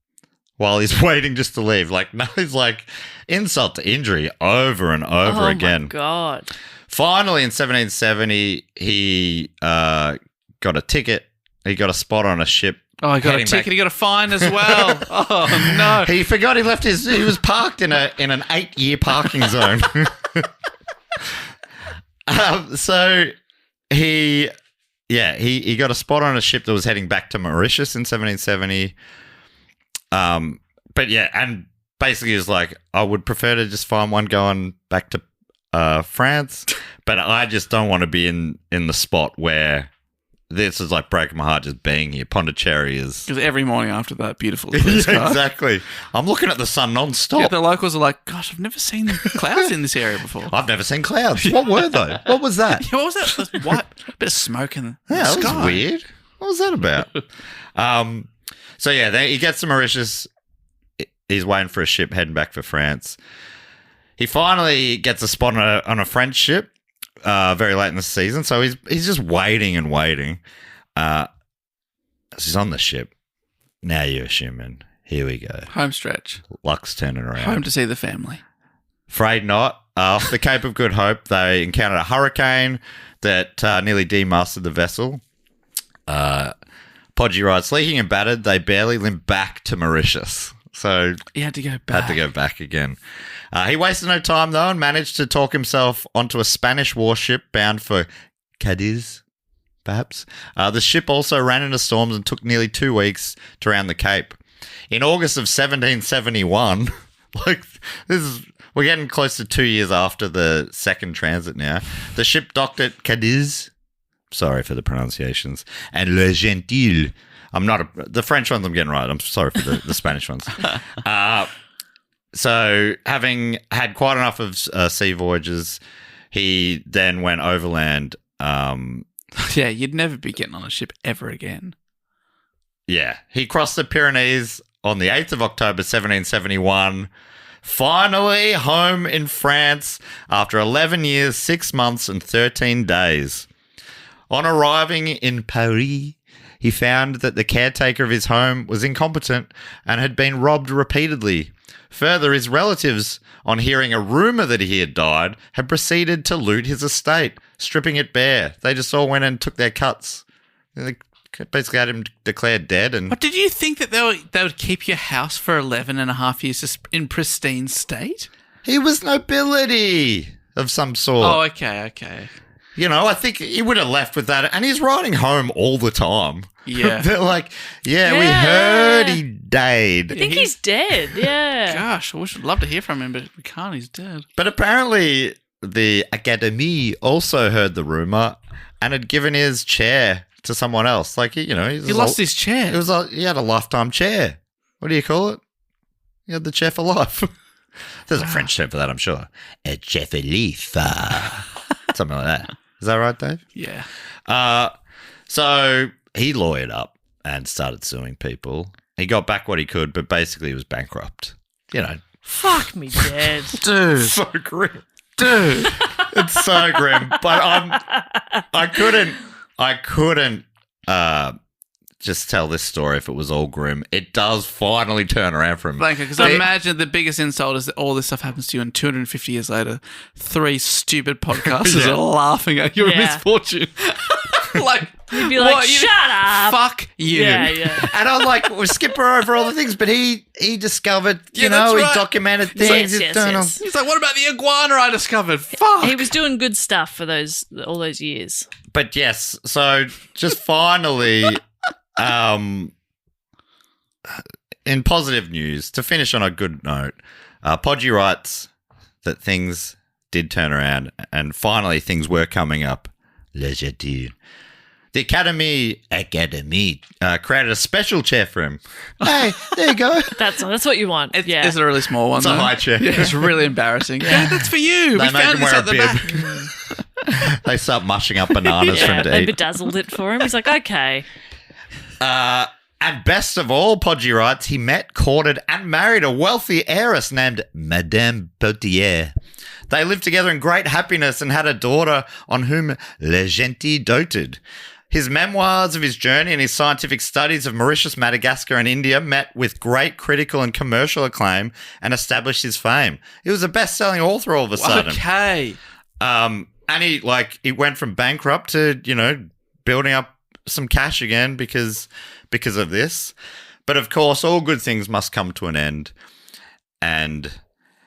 while he's waiting just to leave. Like, no, he's like insult to injury over and over again. Oh my god. Finally, in 1770, he got a ticket. He got a spot on a ship. Oh, he got a heading ticket. back. He got a fine as well. Oh no. He forgot he left his. He was parked in an 8-year parking zone. So he got a spot on a ship that was heading back to Mauritius in 1770. But yeah, and basically he was like, I would prefer to just find one going back to France, but I just don't want to be in the spot where this is like breaking my heart just being here. Pondicherry is. Because every morning after that beautiful clear sky. Yeah, exactly. I'm looking at the sun non-stop. Yeah, the locals are like, gosh, I've never seen clouds in this area before. I've never seen clouds. What were they? What was that? Yeah, what was that? This white bit of smoke in the Yeah, that sky. was weird. What was that about? So yeah, then he gets to Mauritius. He's waiting for a ship heading back for France. He finally gets a spot on a French ship very late in the season. So he's just waiting and waiting. He's on the ship. Now you're assuming. Here we go. Home stretch. Luck's turning around. Home to see the family. Afraid not. Off the Cape of Good Hope, they encountered a hurricane that nearly demasted the vessel. Podgy writes, leaking and battered, they barely limped back to Mauritius. So He had to go back. had to go back again. He wasted no time, though, and managed to talk himself onto a Spanish warship bound for Cadiz. perhaps. The ship also ran into storms and took nearly 2 weeks to round the Cape. In August of 1771, we're getting close to 2 years after the second transit now. The ship docked at Cadiz. Sorry for the pronunciations. And Le Gentil. The French ones I'm getting right. I'm sorry for the Spanish ones. So having had quite enough of sea voyages, he then went overland. Yeah, you'd never be getting on a ship ever again. Yeah. He crossed the Pyrenees on the 8th of October, 1771. Finally home in France after 11 years, 6 months and 13 days. On arriving in Paris, he found that the caretaker of his home was incompetent and had been robbed repeatedly. Further, his relatives, on hearing a rumour that he had died, had proceeded to loot his estate, stripping it bare. They just all went and took their cuts. They basically had him declared dead. And But did you think that they would keep your house for 11 and a half years in pristine state? he was nobility of some sort. Oh, okay. You know, I think he would have left with that. And he's riding home all the time. Yeah. They're like, we heard he died. I think he's dead. Yeah. Gosh, I'd love to hear from him, but we can't. He's dead. But apparently the Académie also heard the rumour and had given his chair to someone else. Like, he Lost his chair. He had a lifetime chair. What do you call it? He had the chair for life. There's a French term for that, I'm sure. A chair for life. Something like that. Is that right, Dave? Yeah. So he lawyered up and started suing people. He got back what he could, but basically he was bankrupt. Fuck me dead. Dude. So grim. Dude. It's so grim. But I couldn't just tell this story if it was all grim. It does finally turn around for him. Blanca, because I imagine the biggest insult is that all this stuff happens to you and 250 years later, 3 stupid podcasters are laughing at your misfortune. You'd be like, shut up. Fuck you. Yeah. And I'm like, we'll skip her over all the things, but he discovered, he documented things. Yes. He's like, what about the iguana I discovered? Fuck. He was doing good stuff for all those years. But yes, so just finally, in positive news, to finish on a good note, Podgy writes that things did turn around and finally things were coming up. Le Gentil. The Académie created a special chair for him. Hey, there you go. That's what you want. It's a really small one. It's a high chair. Yeah, it's really embarrassing. Yeah, that's for you. They We make found him this wear at a the bib. back. They start mushing up bananas for him to they eat. bedazzled it for him. He's like, okay. And best of all, Podgy writes, he met, courted, and married a wealthy heiress named Madame Potier. They lived together in great happiness and had a daughter on whom Le Gentil doted. His memoirs of his journey and his scientific studies of Mauritius, Madagascar, and India met with great critical and commercial acclaim and established his fame. He was a best-selling author all of a sudden. Okay. And he went from bankrupt to, building up some cash again because of this. But of course, all good things must come to an end. And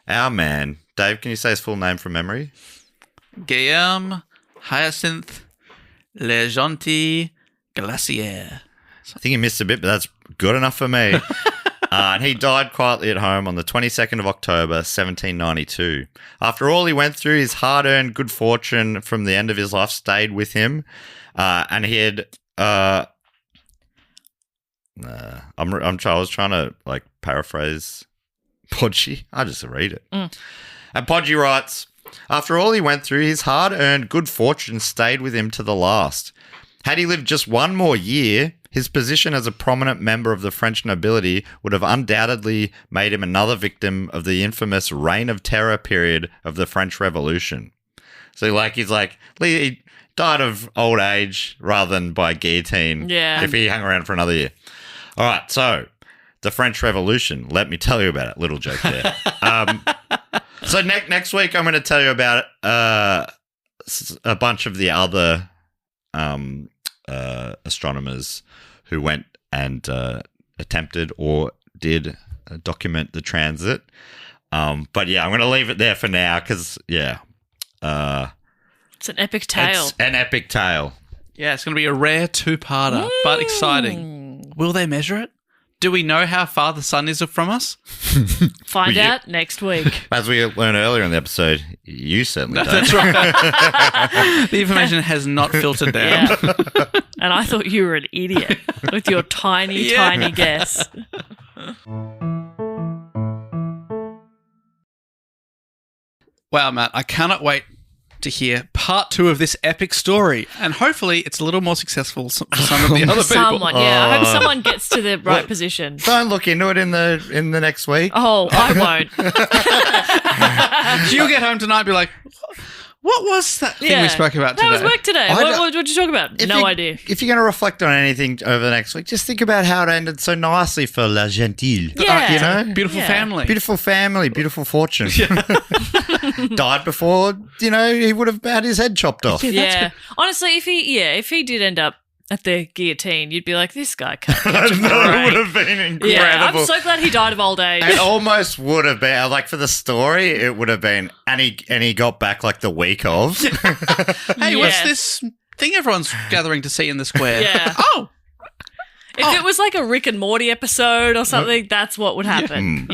our man, Dave, can you say his full name from memory? Guillaume, Hyacinthe, Gentil, Galaisière. I think he missed a bit, but that's good enough for me. And he died quietly at home on the 22nd of October, 1792. After all he went through, his hard-earned good fortune from the end of his life stayed with him. And he had... I was trying to paraphrase Podgy. I just read it. And Podgy writes, after all he went through, his hard-earned good fortune stayed with him to the last. Had he lived just one more year, his position as a prominent member of the French nobility would have undoubtedly made him another victim of the infamous Reign of Terror period of the French Revolution. So, he died of old age rather than by guillotine if he hung around for another year. All right, so the French Revolution. Let me tell you about it. Little joke there. So next week I'm going to tell you about a bunch of the other astronomers who went and attempted or did document the transit. But yeah, I'm going to leave it there for now because, it's an epic tale. It's an epic tale. Yeah, it's going to be a rare two-parter, but exciting. Will they measure it? Do we know how far the sun is from us? Find out next week. As we learned earlier in the episode, you certainly don't. That's right. The information has not filtered down. Yeah. And I thought you were an idiot with your tiny guess. Wow, Matt, I cannot wait to hear part 2 of this epic story. And hopefully it's a little more successful for some of the other people. Someone, yeah. I hope someone gets to the right position. Don't look into it in the next week. Oh, I won't. You'll get home tonight and be like, what was that thing we spoke about today? That was work today. What did you talk about? No idea. If you're going to reflect on anything over the next week, just think about how it ended so nicely for La Gentil. Yeah. You know? Beautiful family. Beautiful family, beautiful fortune. Died before, he would have had his head chopped off. Yeah. Honestly, if he did end up at the guillotine, you'd be like, this guy can't catch a It break. would have been incredible. Yeah, I'm so glad he died of old age. It almost would have been, like for the story, it would have been, and he got back like the week of. Hey, what's this thing everyone's gathering to see in the square? Yeah. Oh. If it was like a Rick and Morty episode or something, that's what would happen.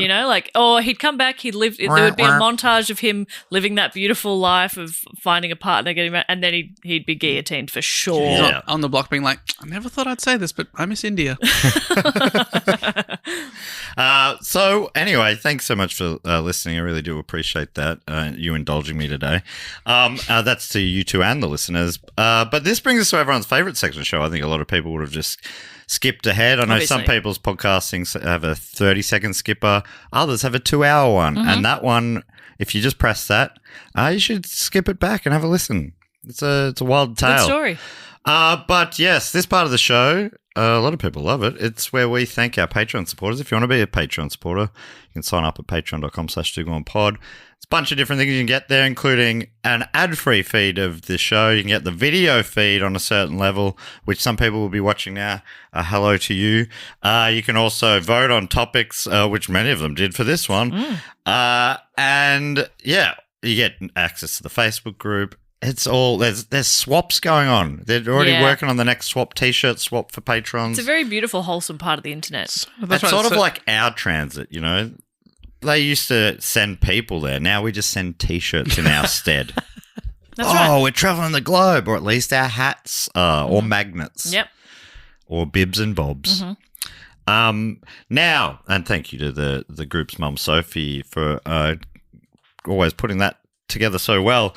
Or he'd come back, there would be a montage of him living that beautiful life of finding a partner, getting married, and then he'd be guillotined for sure. He's on the block being like, I never thought I'd say this, but I miss India. So anyway, thanks so much for listening. I really do appreciate that, you indulging me today. That's to you two and the listeners. But this brings us to everyone's favourite section of the show. I think a lot of people would have just skipped ahead. I know some people's podcasting have a 30-second skipper. Others have a 2-hour one. Mm-hmm. And that one, if you just press that, you should skip it back and have a listen. It's a wild tale. Good story. But yes, this part of the show, a lot of people love it. It's where we thank our Patreon supporters. If you want to be a Patreon supporter, you can sign up at patreon.com/2gonepod. It's a bunch of different things you can get there, including an ad-free feed of the show. You can get the video feed on a certain level, which some people will be watching now. Hello to you. You can also vote on topics, which many of them did for this one. And yeah, you get access to the Facebook group. It's all there's swaps going on. They're already working on the next swap T-shirt swap for patrons. It's a very beautiful, wholesome part of the internet. It's sort of like our transit, They used to send people there. Now we just send T-shirts in our stead. That's right. We're traveling the globe, or at least our hats or magnets. Yep. Or bibs and bobs. Mm-hmm. Now, and thank you to the group's mum, Sophie, for always putting that together so well.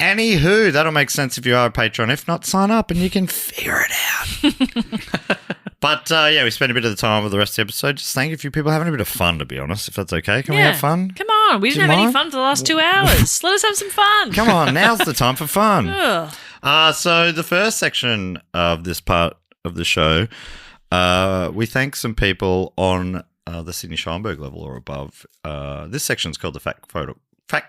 Anywho, that'll make sense if you are a patron. If not, sign up and you can figure it out. But, we spent a bit of the time with the rest of the episode just thanking a few people having a bit of fun, to be honest, if that's okay. Can we have fun? Come on. We didn't have any fun for the last 2 hours. Let us have some fun. Come on. Now's the time for fun. So the first section of this part of the show, we thank some people on the Sydney Scheinberg level or above. This section's called the Fact,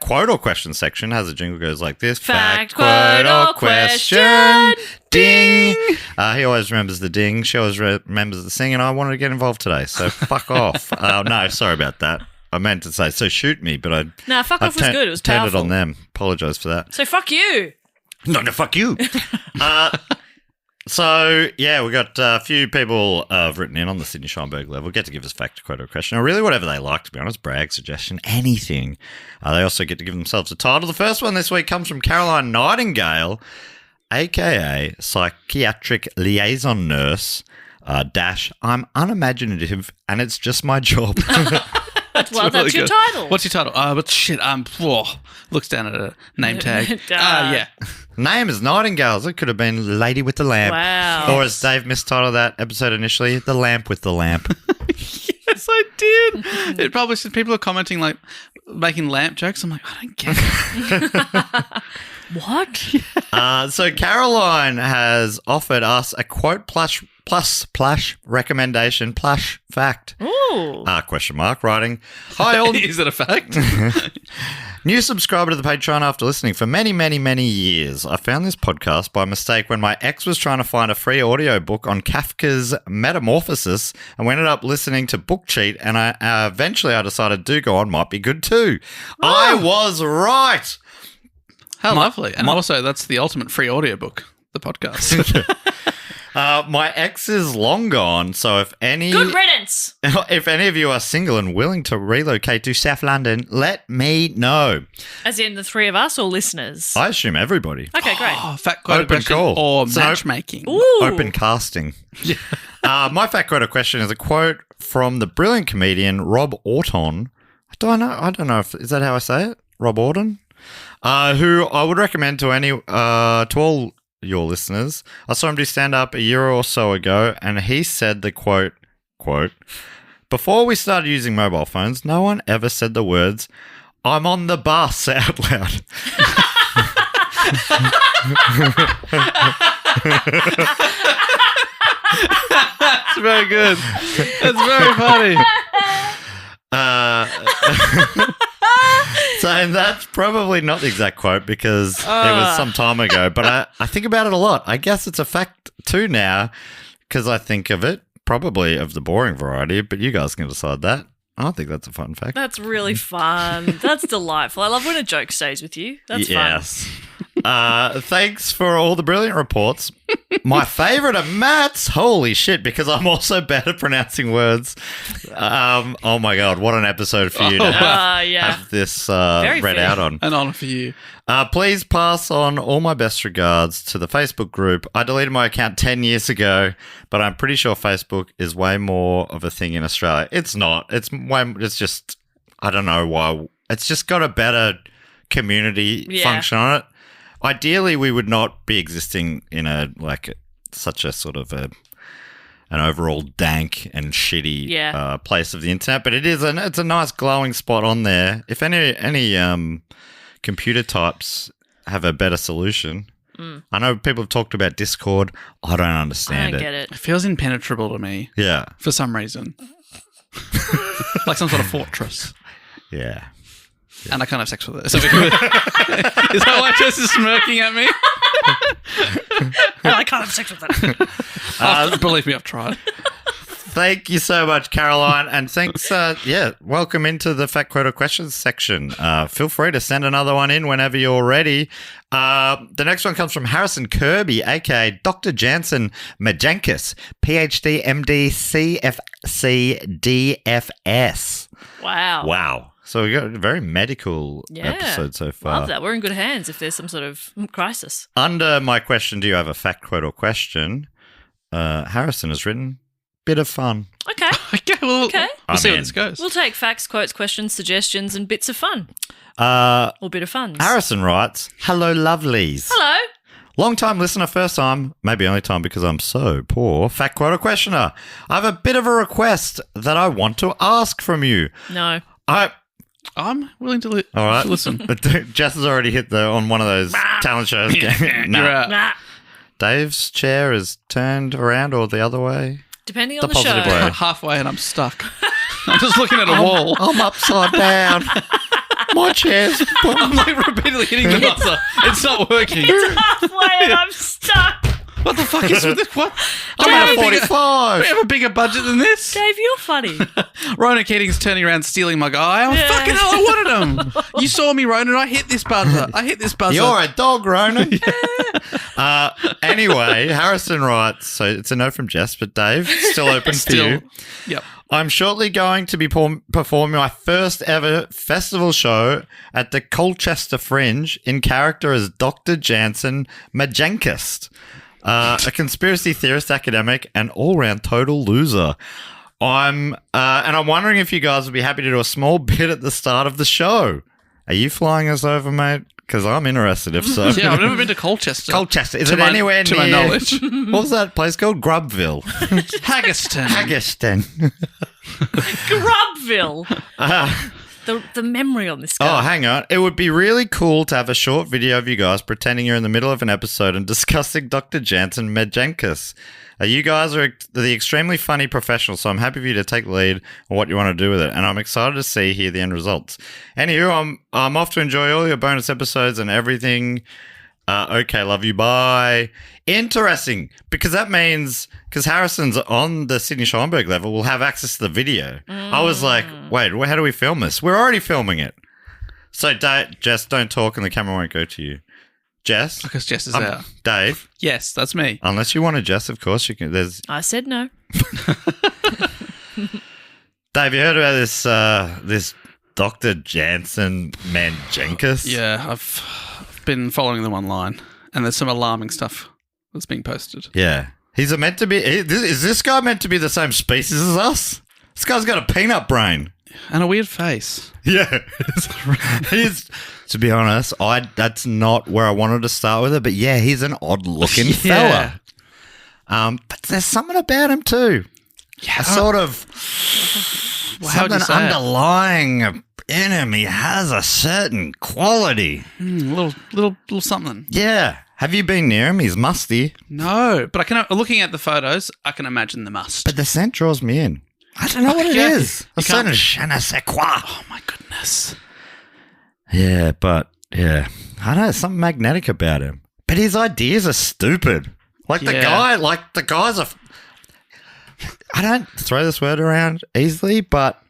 Quote, or Question section. Has a jingle goes like this. Fact, quote, or question. Ding. He always remembers the ding. She always remembers the sing, and I wanted to get involved today, so fuck off. No, sorry about that. I meant to say, so shoot me, but fuck off was good. It was powerful. Turned it on them. Apologise for that. So fuck you. No, fuck you. So, yeah, we got a few people written in on the Sydney Scheinberg level. Get to give us fact, quote, or question, or really whatever they like, to be honest, brag, suggestion, anything. They also get to give themselves a title. The first one this week comes from Caroline Nightingale, a.k.a. psychiatric liaison nurse, I'm unimaginative and it's just my job. That's your title. What's your title? But shit, looks down at a name tag. Yeah. Name is Nightingales. It could have been Lady with the Lamp. Wow. Or as Dave mistitled that episode initially, The Lamp with the Lamp. Yes, I did. It probably said people are commenting, like, making lamp jokes. I'm like, I don't get it. What? So Caroline has offered us a quote plus recommendation plush fact. Ooh. Question mark writing. Hi all. Is it a fact? New subscriber to the Patreon after listening for many, many, many years. I found this podcast by mistake when my ex was trying to find a free audio book on Kafka's Metamorphosis, and we ended up listening to Book Cheat, and eventually I decided Do Go On might be good too. Oh. I was right. How lovely. And also, that's the ultimate free audiobook. the podcast. My ex is long gone, so if any of you are single and willing to relocate to South London, let me know. As in the three of us or listeners? I assume everybody. Okay, great. Oh, fact quote Open question call. or So- matchmaking. Ooh. Open casting. My fact quote question is a quote from the brilliant comedian Rob Orton. I don't know if is that how I say it? Rob Orton, who I would recommend to all your listeners. I saw him do stand up a year or so ago, and he said the quote, before we started using mobile phones, no one ever said the words, "I'm on the bus" out loud. That's very good. That's very funny. So that's probably not the exact quote because it was some time ago, but I think about it a lot. I guess it's a fact too now because I think of it probably of the boring variety, but you guys can decide that. I think that's a fun fact. That's really fun. That's delightful. I love when a joke stays with you. That's fun. Thanks for all the brilliant reports. My favourite are Matt's. Holy shit, because I'm also bad at pronouncing words. Oh my God, what an episode for you to have this read fair. out on. An honour for you. Please pass on all my best regards to the Facebook group. I deleted my account 10 years ago, but I'm pretty sure Facebook is way more of a thing in Australia. It's not. It's just, I don't know why. It's just got a better community function on it. Ideally, we would not be existing in such a sort of an overall dank and shitty place of the internet. But it's a nice glowing spot on there. If any computer types have a better solution, I know people have talked about Discord. I don't understand I don't get it. It feels impenetrable to me. Yeah, For some reason. Like some sort of fortress. yeah. And I can't have sex with it. Is that why Jess is smirking at me? I can't have sex with that. Believe me, I've tried. Thank you so much, Caroline, and thanks. Welcome into the Fact Quote or Questions section. Feel free to send another one in whenever you're ready. The next one comes from Harrison Kirby, aka Dr. Jansen Majankis, PhD, MD, CFC, DFS. Wow. So we got a very medical episode so far. Love that. We're in good hands if there's some sort of crisis. Under my question, do you have a fact quote or question? Harrison has written, bit of fun. Okay. We'll I'm see where in. this goes. We'll take facts, quotes, questions, suggestions, and bits of fun. Or bit of fun. Harrison writes, hello, lovelies. Hello. Long time listener, first time, maybe only time because I'm so poor. Fact quote or questioner. I have a bit of a request that I want to ask from you. No. I'm willing to All right. listen. Jess has already hit on one of those talent shows. You're out. Nah. Dave's chair is turned around or the other way. Depending on the positive show. way. Halfway and I'm stuck. I'm just looking at a wall. I'm upside down. My chair's... I'm like repeatedly hitting the buzzer. It's not working. It's halfway and I'm stuck. What the fuck is with this? What? I'm at a We 45. have a bigger budget than this. Dave, you're funny. Rona Keating's turning around stealing my guy. Oh, fucking hell, I wanted him. You saw me, Ronan. I hit this buzzer. You're a dog, Ronan. Anyway, Harrison writes, so it's a note from Jess, but Dave, still open for you. Yep. I'm shortly going to be performing my first ever festival show at the Colchester Fringe in character as Dr. Jansen Majankis, a conspiracy theorist, academic, and all-round total loser. I'm wondering if you guys would be happy to do a small bit at the start of the show. Are you flying us over, mate? Because I'm interested, if so. Yeah, I've never been to Colchester. Colchester. Is it anywhere to near... my knowledge. What was that place called? Grubville. Haggerston. Haggerston. Grubville. The memory on this guy. Oh, hang on. It would be really cool to have a short video of you guys pretending you're in the middle of an episode and discussing Dr. Jansen Majankis. You guys are the extremely funny professionals, so I'm happy for you to take the lead on what you want to do with it, and I'm excited to hear the end results. Anywho, I'm off to enjoy all your bonus episodes and everything. Okay, love you, bye. Interesting, because that means, because Harrison's on the Sydney Schoenberg level, will have access to the video. I was like, wait, how do we film this? We're already filming it. So, Jess, don't talk and the camera won't go to you. Jess. Because Jess is out. Dave. Yes, that's me. Unless you want to, Jess, of course you can. I said no. Dave, you heard about this Dr. Jansen Manjenkis? Yeah, I've been following them online, and there's some alarming stuff that's being posted. Yeah. Is this guy meant to be the same species as us? This guy's got a peanut brain. And a weird face. Yeah. He's, to be honest, that's not where I wanted to start with it, but yeah, he's an odd-looking fella. But there's something about him too. Yeah. A sort of something underlying in him. He has a certain quality. Little something. Yeah. Have you been near him? He's musty. No, but looking at the photos, I can imagine the must. But the scent draws me in. I don't know what it is. A certain je ne sais quoi. Oh, my goodness. Yeah, but, yeah. I don't know, there's something magnetic about him. But his ideas are stupid. The guy's I don't throw this word around easily, but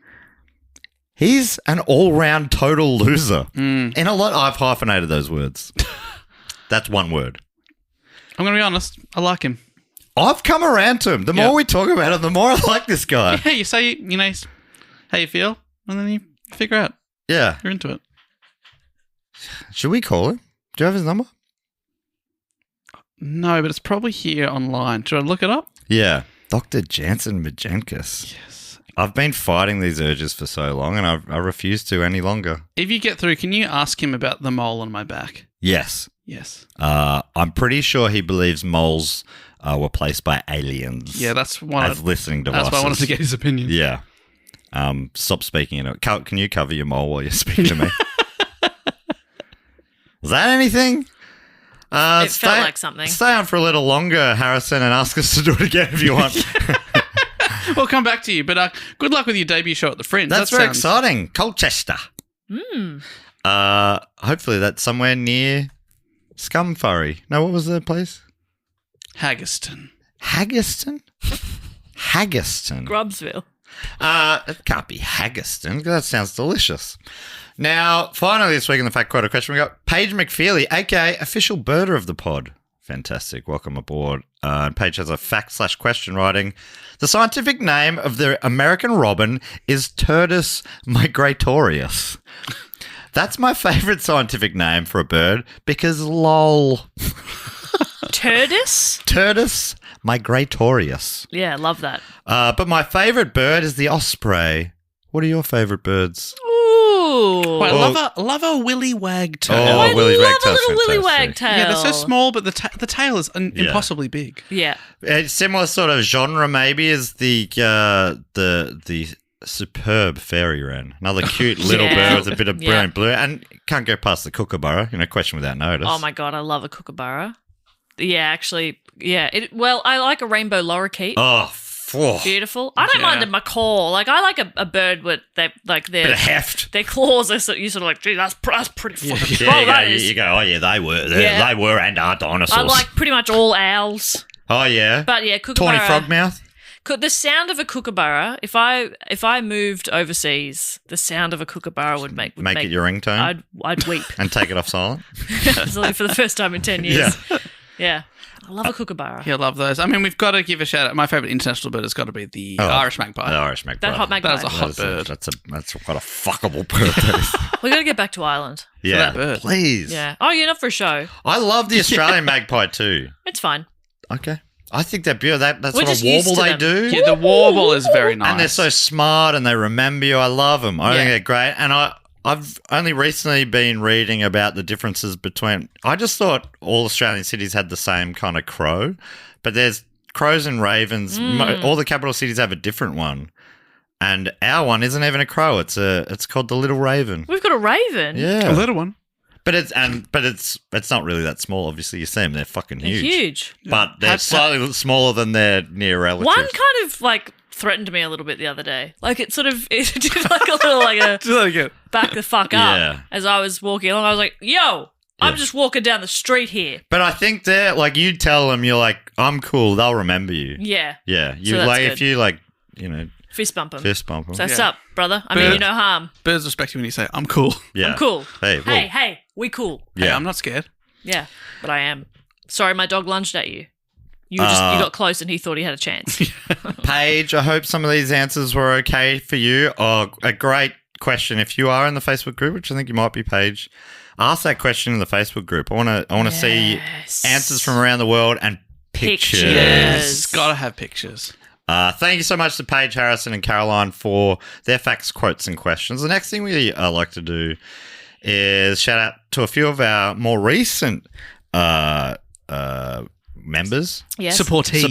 he's an all-round total loser. In a lot, I've hyphenated those words. That's one word. I'm going to be honest. I like him. I've come around to him. The more we talk about him, the more I like this guy. Yeah, you say, how you feel, and then you figure out. Yeah. You're into it. Should we call him? Do you have his number? No, but it's probably here online. Should I look it up? Yeah. Dr. Jansen Majenkis. Yes. I've been fighting these urges for so long, and I refuse to any longer. If you get through, can you ask him about the mole on my back? Yes. Yes. I'm pretty sure he believes moles were placed by aliens. Yeah, that's one as listening devices. That's why I wanted to get his opinion. Yeah. Stop speaking in it. Can you cover your mole while you speak to me? Was that anything? It felt like something. Stay on for a little longer, Harrison, and ask us to do it again if you want. We'll come back to you, but good luck with your debut show at the Fringe. That's very exciting. Colchester. Mm. Hopefully that's somewhere near Scumfurry. No, what was the place? Haggerston. Haggerston? Haggerston. Grubsville. It can't be Haggerston. That sounds delicious. Now, finally this week in the Fact Quote question, we got Paige McFeely, aka official birder of the pod. Fantastic. Welcome aboard. Paige has a fact/question writing. The scientific name of the American robin is Turdus migratorius. That's my favourite scientific name for a bird because lol. Turdus? Turdus migratorius. Yeah, love that. But my favourite bird is the osprey. What are your favourite birds? Ooh. Wait, I love a willy wagtail. Oh, I willy love wagtail's a little willy fantastic. wagtail. Yeah, they're so small, but the tail is impossibly big. Yeah. A similar sort of genre maybe is the superb fairy wren. Another cute little bird with a bit of brilliant blue. And can't go past the kookaburra, question without notice. Oh my God, I love a kookaburra. Yeah, actually, yeah. I like a rainbow lorikeet. Oh, beautiful. I don't mind a macaw. Like, I like a bird with their bit of heft. Their claws are you sort of like, gee, that's pretty fucking strong. Yeah, you go, oh yeah, they were and are dinosaurs. I like pretty much all owls. Oh yeah. But yeah, kookaburra. Tawny frogmouth. The sound of a kookaburra, if I moved overseas, the sound of a kookaburra would make it your ringtone. I'd weep and take it off silent. Absolutely, for the first time in 10 years. Yeah. I love a kookaburra. Yeah, I love those. I mean, we've got to give a shout out. My favourite international bird has got to be the Irish magpie. The Irish magpie. That hot magpie. That is a hot bird. That's quite a fuckable bird. That is. We've got to get back to Ireland. Yeah, that bird. Please. Yeah. Oh, you're not for a show. I love the Australian magpie too. It's fine. Okay. I think they're beautiful. That We're sort of just used warble to they them. do. Yeah, the warble is very nice. And they're so smart and they remember you. I love them. I think they're great. And I've only recently been reading about the differences between... I just thought all Australian cities had the same kind of crow, but there's crows and ravens. All the capital cities have a different one. And our one isn't even a crow. It's called the Little Raven. We've got a raven. Yeah. A little one. But it's not really that small. Obviously, you see them; they're fucking huge. They're huge. But they're slightly smaller than their near relatives. One kind of like threatened me a little bit the other day. Like it did like a little like a back the fuck up as I was walking along. I was like, "Yo, I'm just walking down the street here." But I think they're like you tell them you're like, "I'm cool." They'll remember you. Yeah. Yeah. You So like good. if you like fist bump them. fist bump them. So what's up, brother? I mean you no harm. Birds respect you when you say, I'm cool. Yeah. I'm cool. Hey, Hey, we cool. Yeah. Hey, I'm not scared. Yeah, but I am. Sorry, my dog lunged at you. You got close and he thought he had a chance. Paige, I hope some of these answers were okay for you. Oh, a great question. If you are in the Facebook group, which I think you might be, Paige, ask that question in the Facebook group. I want to see answers from around the world and pictures. Yes, gotta have pictures. Thank you so much to Paige, Harrison, and Caroline for their facts, quotes, and questions. The next thing we like to do is shout out to a few of our more recent members. Yes. Supporters.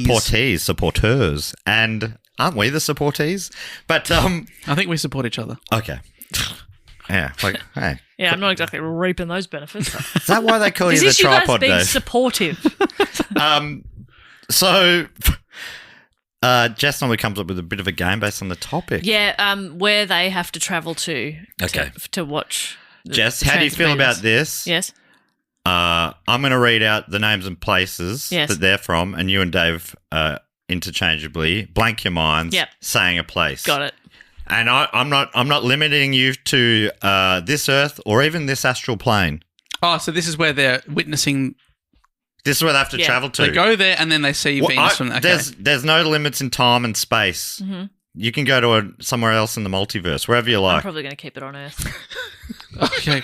And aren't we the supportees? But I think we support each other. okay. Yeah, like, hey. Yeah, I'm not exactly reaping those benefits. Is that why they call you the Is this you guys tripod, being Dave? supportive? So, Jess normally comes up with a bit of a game based on the topic. Yeah, where they have to travel to Okay. to watch. Jess, how do you feel about this? Yes. I'm going to read out the names and places Yes. that they're from, and you and Dave interchangeably blank your minds, saying a place. Got it. And I'm not limiting you to this Earth or even this astral plane. Oh, so this is where they're witnessing. This is where they have to travel to. They go there and then they see Venus from there. Okay. There's no limits in time and space. Mm-hmm. You can go to somewhere else in the multiverse, wherever you I'm like. probably going to keep it on Earth. Okay,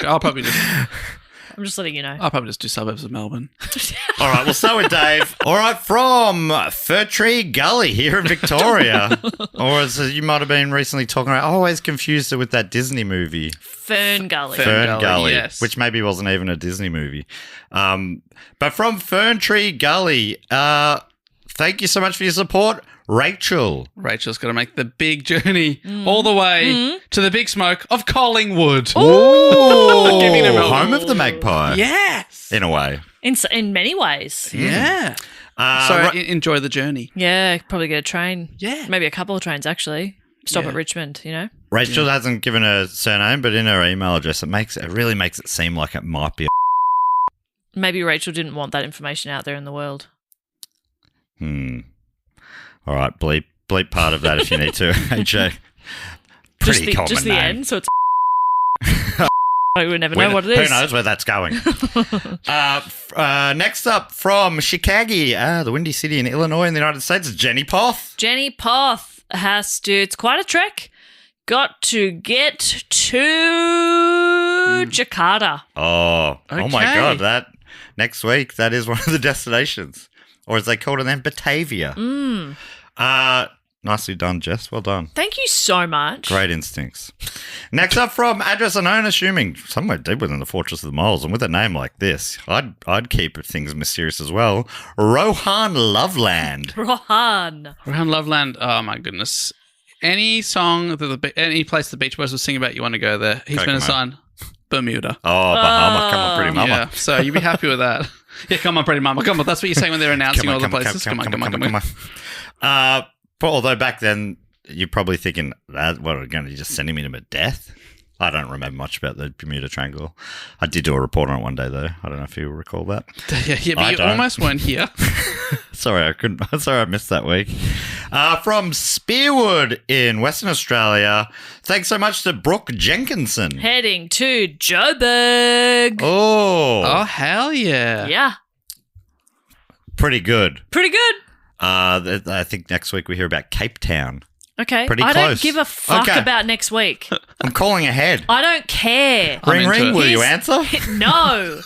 I'm just letting you know. I'll probably just do suburbs of Melbourne. All right, we'll start with Dave. All right, from Fir Tree Gully here in Victoria. Or as you might have been recently talking about, I always confused it with that Disney movie. Fern Gully. Fern Gully, yes. which maybe wasn't even a Disney movie. But from Fern Tree Gully, thank you so much for your support, Rachel. Rachel's got to make the big journey all the way to the big smoke of Collingwood. Ooh, Giving them a- home of the magpie. Yes. In a way. In many ways. Yeah. So enjoy the journy. Yeah, probably get a train. Yeah. Maybe a couple of trains, actually. Stop Yeah. at Richmond, you know? Rachel hasn't given her surname, but in her email address, it really makes it seem like it might be Maybe Rachel didn't want that information out there in the world. All right, bleep part of that if you need to, AJ. Pretty common just the name. end, so it's I would never know what it is. Who knows where that's going? Next up from Chicago, the Windy City in Illinois in the United States, is Jenny Poth. Jenny Poth has to, it's quite a trek, got to get to Jakarta. Oh my Okay. God, that next week, that is one of the destinations. Or as they call it then, Batavia. Nicely done, Jess. Well done. Thank you so much. Great instincts. Next up from address unknown, assuming somewhere deep within the Fortress of the Moles, and with a name like this, I'd keep things mysterious as well. Rohan Loveland. Rohan. Around Loveland. Oh my goodness. Any song that any place the Beach Boys will sing about, you want to go there. He's been assigned Bermuda. Oh, Bahama. Come on, pretty mama. Yeah, so you'd be happy with that. Yeah, come on, pretty mama. Come on, that's what you're saying when they're announcing all the places. Come on. But although back then you're probably thinking, what are we going to just sending me to my death? I don't remember much about the Bermuda Triangle. I did do a report on it one day though. I don't know if you recall that. Yeah, but you almost weren't here. Sorry, I missed that week. From Spearwood in Western Australia, thanks so much to Brooke Jenkinson. Heading to Joburg. Oh, hell yeah. Yeah. pretty good. Pretty good. I think next week we hear about Cape Town. Okay. Pretty I close. don't give a fuck Okay. about next week. I'm calling ahead. I don't care. Ring, into ring, it. will you answer? No.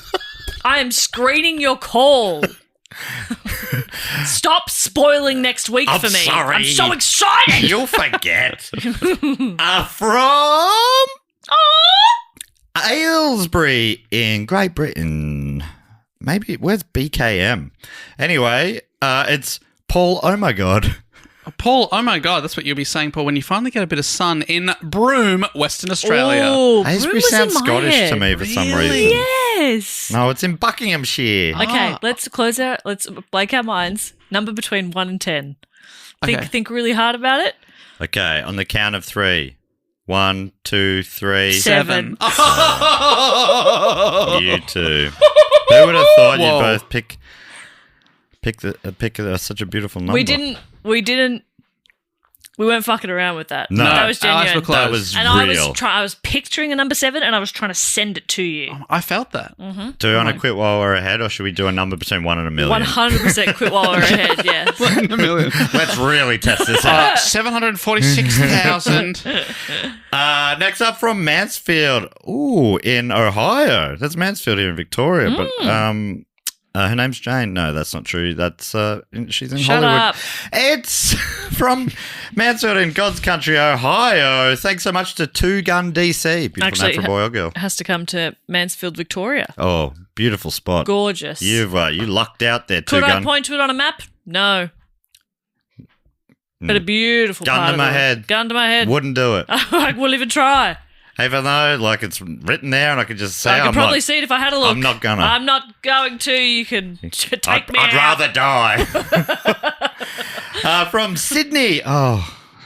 I am screening your call. Stop spoiling next week I'm for me. sorry. I'm so excited. You'll forget. From Aylesbury in Great Britain. Maybe, where's BKM? Anyway, it's Paul, oh my God. Paul, oh my God, that's what you'll be saying, Paul, when you finally get a bit of sun in Broome, Western Australia. Oh, Aylesbury Broome was sounds in my Scottish head. to me for some Really? reason. Yes. No, it's in Buckinghamshire. Okay, let's close out. Let's blank our minds. Number between 1 and 10. Okay. Think really hard about it. Okay, on the count of 3. 1, 2, 3. 7. You two. Who would have thought Whoa. you'd both pick such a beautiful number? We didn't We weren't fucking around with that. No. That was Our eyes were genuine. closed. That was And real. I was picturing a number 7 and I was trying to send it to you. I felt that. Do we want to quit while we're ahead, or should we do a number between 1 and a million? 100% quit while we're ahead, yes. A million. Let's really test this out. 746,000. Next up from Mansfield. Ooh, in Ohio. That's Mansfield here in Victoria. But her name's Jane. No, that's not true. That's she's in Shut Hollywood. up. It's from Mansfield in God's country, Ohio. Thanks so much to Two Gun DC. Beautiful name for a boy or girl. It has to come to Mansfield, Victoria. Oh, beautiful spot. Gorgeous. You lucked out there, Two Could Gun. I point to it on a map? No. But a beautiful Gun part to of my it. head. Gun to my head. Wouldn't do it. I will even try. Even though, like, it's written there and I could just say, I could probably see it if I had a look. I'm not gonna. I'm not going to. You can take me I'd out. rather die. From Sydney. Oh,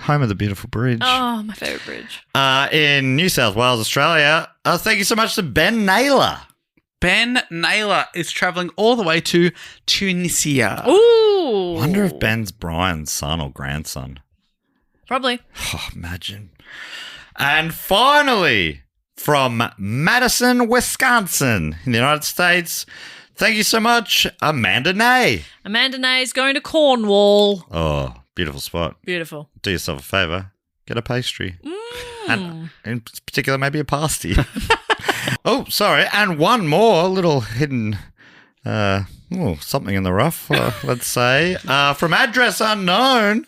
home of the beautiful bridge. Oh, my favourite bridge. In New South Wales, Australia. Thank you so much to Ben Naylor. Ben Naylor is travelling all the way to Tunisia. Ooh. Wonder if Ben's Brian's son or grandson. Probably. Oh, imagine. And finally, from Madison, Wisconsin, in the United States. Thank you so much, Amanda Nay. Amanda Nay's going to Cornwall. Oh, beautiful spot. Beautiful. Do yourself a favour. Get a pastry. And in particular, maybe a pasty. Oh, sorry. And one more little hidden, something in the rough, let's say. From Address Unknown,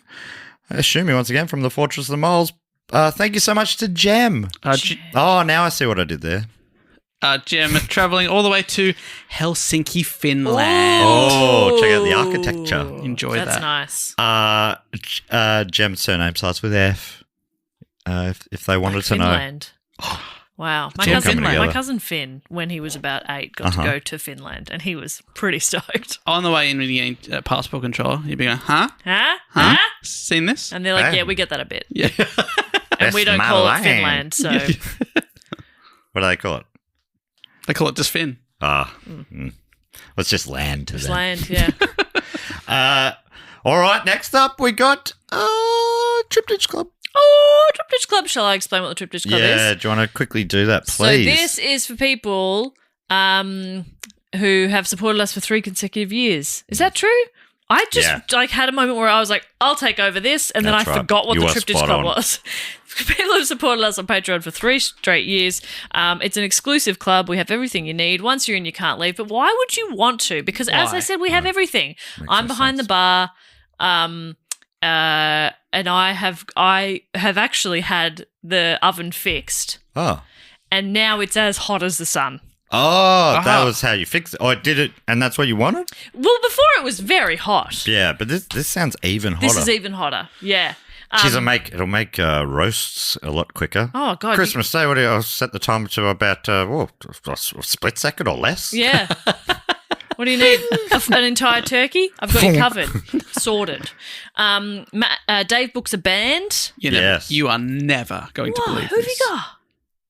assuming once again from the Fortress of the Moles. Thank you so much to Jem. Oh, now I see what I did there. Jem travelling all the way to Helsinki, Finland. Oh, check out the architecture. Enjoy That's that. nice. Jem's surname starts with F. If they wanted to know. Finland. Wow. all coming My together. cousin Finn, when he was about 8, got to go to Finland, and he was pretty stoked. On the way in when you get passport control, you'd be going, huh? Huh? Huh? Huh? Seen this? And they're like, Hey. yeah, we get that a bit. Yeah. And we don't That's call my it Finland, so What do they call it? They call it just Finn. Let's just land to it's them. land, yeah. All right, next up we got Triptych Club. Oh, Triptych Club. Shall I explain what the Triptych Club Yeah, is? do you want to quickly do that, please? So this is for people who have supported us for 3 consecutive years. Is that true? I just had a moment where I was like, I'll take over this, and then That's I right. forgot what You the are Triptych spot Club on. was. People who have supported us on Patreon for 3 straight years. It's an exclusive club. We have everything you need. Once you're in, you can't leave. But why would you want to? Because as I said, we have everything. I'm behind the bar. And I have actually had the oven fixed, Oh. and now it's as hot as the sun. Oh, that was how you fixed it. Oh, did it, and that's what you wanted? Well, before it was very hot. Yeah, but this sounds even hotter. This is even hotter. Yeah. Jeez, it'll make roasts a lot quicker. Oh God. Christmas Day, what do I'll set the timer to about a split second or less? Yeah. What do you need? An entire turkey? I've got you covered. Sorted. Dave books a band. Yes. You are never going to believe Who have this. you got?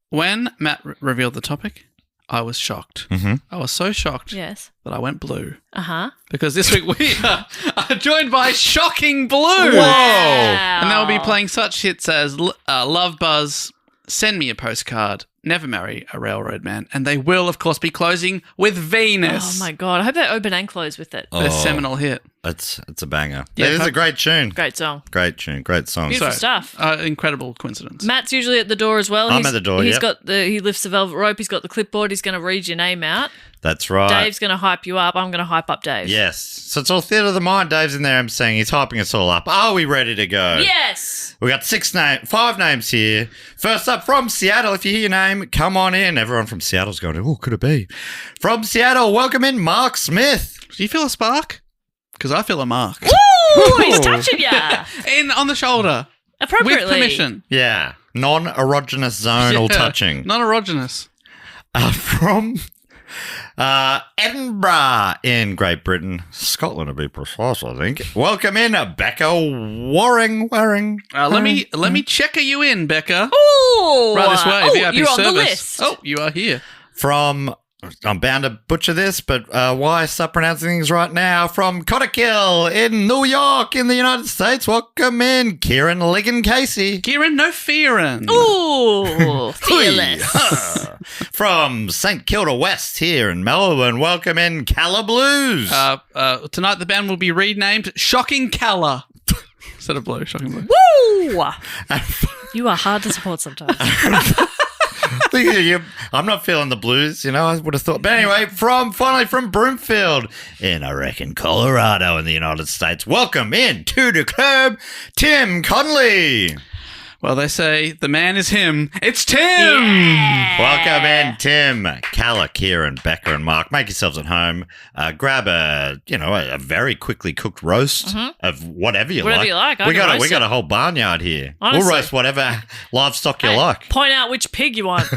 When Matt revealed the topic, I was shocked. Mm-hmm. I was so shocked Yes. that I went blue. Uh-huh. Because this week we are joined by Shocking Blue. Wow. And they'll be playing such hits as Love Buzz, Send Me a Postcard, Never Marry a Railroad Man. And they will, of course, be closing with Venus. Oh my God. I hope they open and close with it. Their seminal hit. It's a banger. Yeah, It is a great tune. Great song. Great tune. Great song. Beautiful stuff. Incredible coincidence. Matt's usually at the door as well. I'm at the door, He's yep. got he lifts the velvet rope. He's got the clipboard. He's going to read your name out. That's right. Dave's going to hype you up. I'm going to hype up Dave. Yes. So it's all theatre of the mind. Dave's in there emceeing. He's hyping us all up. Are we ready to go? Yes. We got 5 names here. First up from Seattle. If you hear your name, come on in. Everyone from Seattle's going, oh, could it be? From Seattle, welcome in Mark Smith. Do you feel a spark? Because I feel a mark. Ooh, he's touching you. On the shoulder. Appropriately. With permission. Yeah. Non-erogenous zonal touching. Non-erogenous. From Edinburgh in Great Britain. Scotland, to be precise, I think. Welcome in, Becca Waring. Let me checker you in, Becca. Ooh. Right this way, Oh, VIP you're service. on the list. Oh, you are here. From I'm bound to butcher this, but why stop pronouncing things right now? From Cottakill in New York in the United States, welcome in Kieran Ligon Casey. Kieran, no fearing. Ooh, fearless. From St Kilda West here in Melbourne, welcome in Calla Blues. Tonight the band will be renamed Shocking Calla. Instead of Blue, Shocking Blue. Woo! You are hard to support sometimes. I'm not feeling the blues, I would have thought. But anyway, finally from Broomfield in, I reckon, Colorado in the United States. Welcome in to the club, Tim Conley. Well, they say the man is him. It's Tim! Yeah. Welcome in, Tim, Calla, Kieran, Becca, and Mark. Make yourselves at home. Grab a very quickly cooked roast of whatever you like. Whatever you like. We got a whole barnyard here. Honestly. We'll roast whatever livestock you like. Point out which pig you want.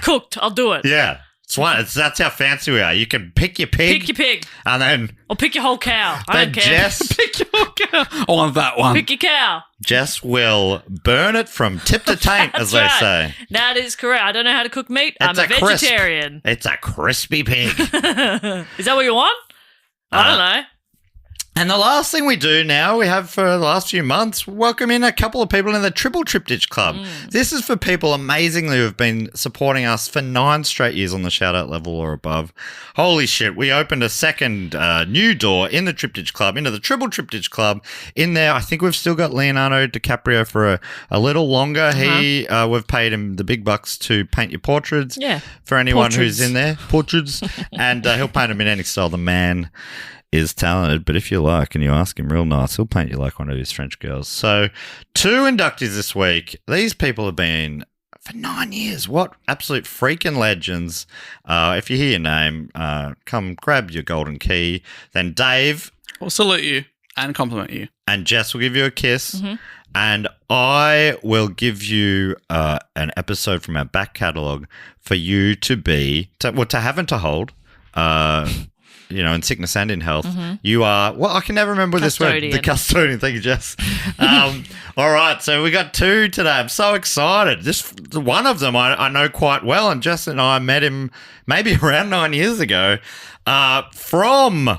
Cooked. I'll do it. Yeah. That's how fancy we are. You can pick your pig. Pick your pig. And then... Or pick your whole cow. I don't care. Pick your cow. I want that one. Pick your cow. Jess will burn it from tip to taint, as they say. That is correct. I don't know how to cook meat. I'm a vegetarian. It's a crispy pig. Is that what you want? I don't know. And the last thing we do now, we have for the last few months, welcome in a couple of people in the Triple Triptych Club. This is for people amazingly who have been supporting us for 9 straight years on the shout-out level or above. Holy shit, we opened a second new door in the Triptych Club, into the Triple Triptych Club. In there, I think we've still got Leonardo DiCaprio for a little longer. We've paid him the big bucks to paint your portraits for anyone who's in there. Portraits. And he'll paint them in any style. The man is talented, but if you like and you ask him real nice, he'll paint you like one of his French girls. So 2 inductees this week. These people have been for 9 years. What absolute freaking legends. If you hear your name, come grab your golden key. Then Dave will salute you and compliment you. And Jess will give you a kiss. And I will give you an episode from our back catalogue for you to have and to hold. In sickness and in health. You are, I can never remember this word. The custodian. Thank you, Jess. All right, so we got 2 today. I'm so excited. One of them I know quite well, and Jess and I met him maybe around 9 years ago from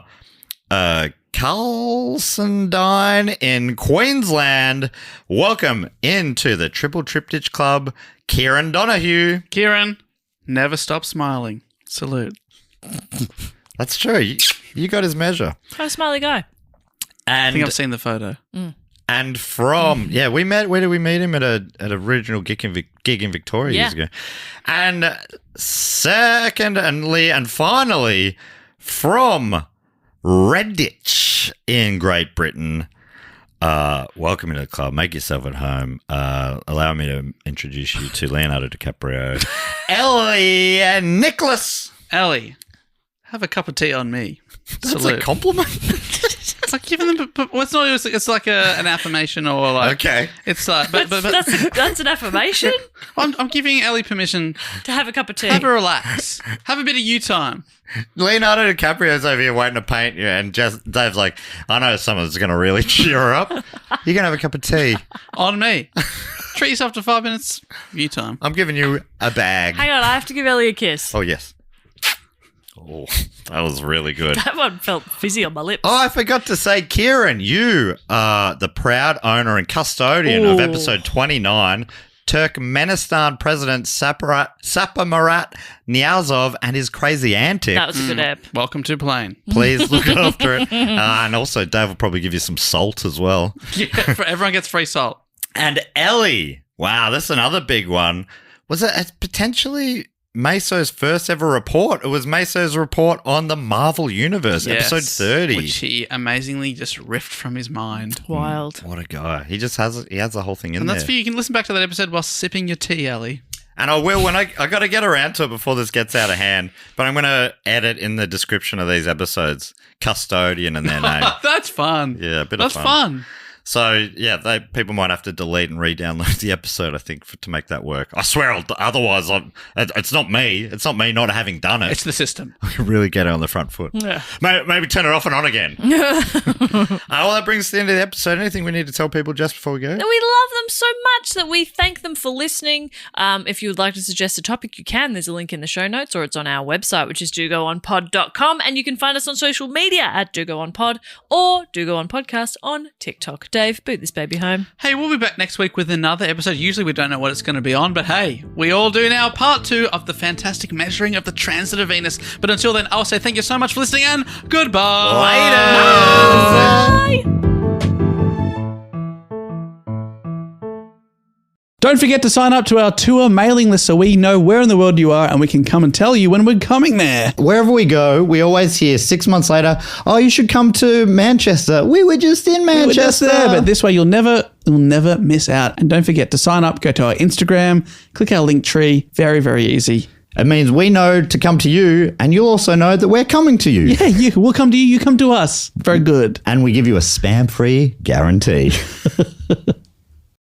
Carlsendine in Queensland. Welcome into the Triple Triptych Club, Kieran Donahue. Kieran, never stop smiling. Salute. That's true. You got his measure. How a smiley guy. And I think I've seen the photo. And from we met. Where did we meet him? At a regional gig in Victoria years ago. And secondly and finally from Redditch in Great Britain. Welcome to the club. Make yourself at home. Allow me to introduce you to Leonardo DiCaprio, Ellie and Nicholas. Ellie. Have a cup of tea on me. That's a compliment. It's like giving them, but it's not. It's like an affirmation or like. Okay. It's like, but that's an affirmation. I'm giving Ellie permission to have a cup of tea. Have a relax. Have a bit of you time. Leonardo DiCaprio's over here waiting to paint you, and Dave's like, I know someone's going to really cheer her up. You can have a cup of tea on me. Treat yourself to 5 minutes you time. I'm giving you a bag. Hang on, I have to give Ellie a kiss. Oh yes. Oh, that was really good. That one felt fizzy on my lips. Oh, I forgot to say, Kieran, you are the proud owner and custodian of episode 29, Turkmenistan President Saparmurat Niyazov and his crazy antics. That was a good app. Welcome to Plane. Please look after it. And also, Dave will probably give you some salt as well. Yeah, everyone gets free salt. And Ellie, wow, that's another big one. Was it potentially Meso's first ever report? It was Meso's report on the Marvel Universe, episode 30. Which he amazingly just riffed from his mind. Wild. What a guy. He has the whole thing in there. And that's for you. You can listen back to that episode while sipping your tea, Ellie. And I will when I got to get around to it before this gets out of hand. But I'm going to edit in the description of these episodes, custodian and their name. That's fun. Yeah, a bit of fun. That's fun. So, yeah, people might have to delete and re-download the episode, I think, to make that work. I swear, otherwise, it's not me. It's not me not having done it. It's the system. We can really get it on the front foot. Yeah. Maybe turn it off and on again. Well, that brings us to the end of the episode. Anything we need to tell people just before we go? We love them so much that we thank them for listening. If you would like to suggest a topic, you can. There's a link in the show notes, or it's on our website, which is dogoonpod.com. And you can find us on social media at dogoonpod or dogoonpodcast on TikTok. Dave, boot this baby home. Hey, we'll be back next week with another episode. Usually we don't know what it's going to be on, but hey, we all do now. Part 2 of the fantastic measuring of the transit of Venus. But until then, I'll say thank you so much for listening and goodbye. Later. Bye. Don't forget to sign up to our tour mailing list so we know where in the world you are and we can come and tell you when we're coming there. Wherever we go, we always hear 6 months later, oh, you should come to Manchester. We were just in Manchester. We're just there, but this way you'll never miss out. And don't forget to sign up, go to our Instagram, click our link tree. Very, very easy. It means we know to come to you, and you'll also know that we're coming to you. Yeah, we'll come to you, you come to us. Very good. And we give you a spam-free guarantee.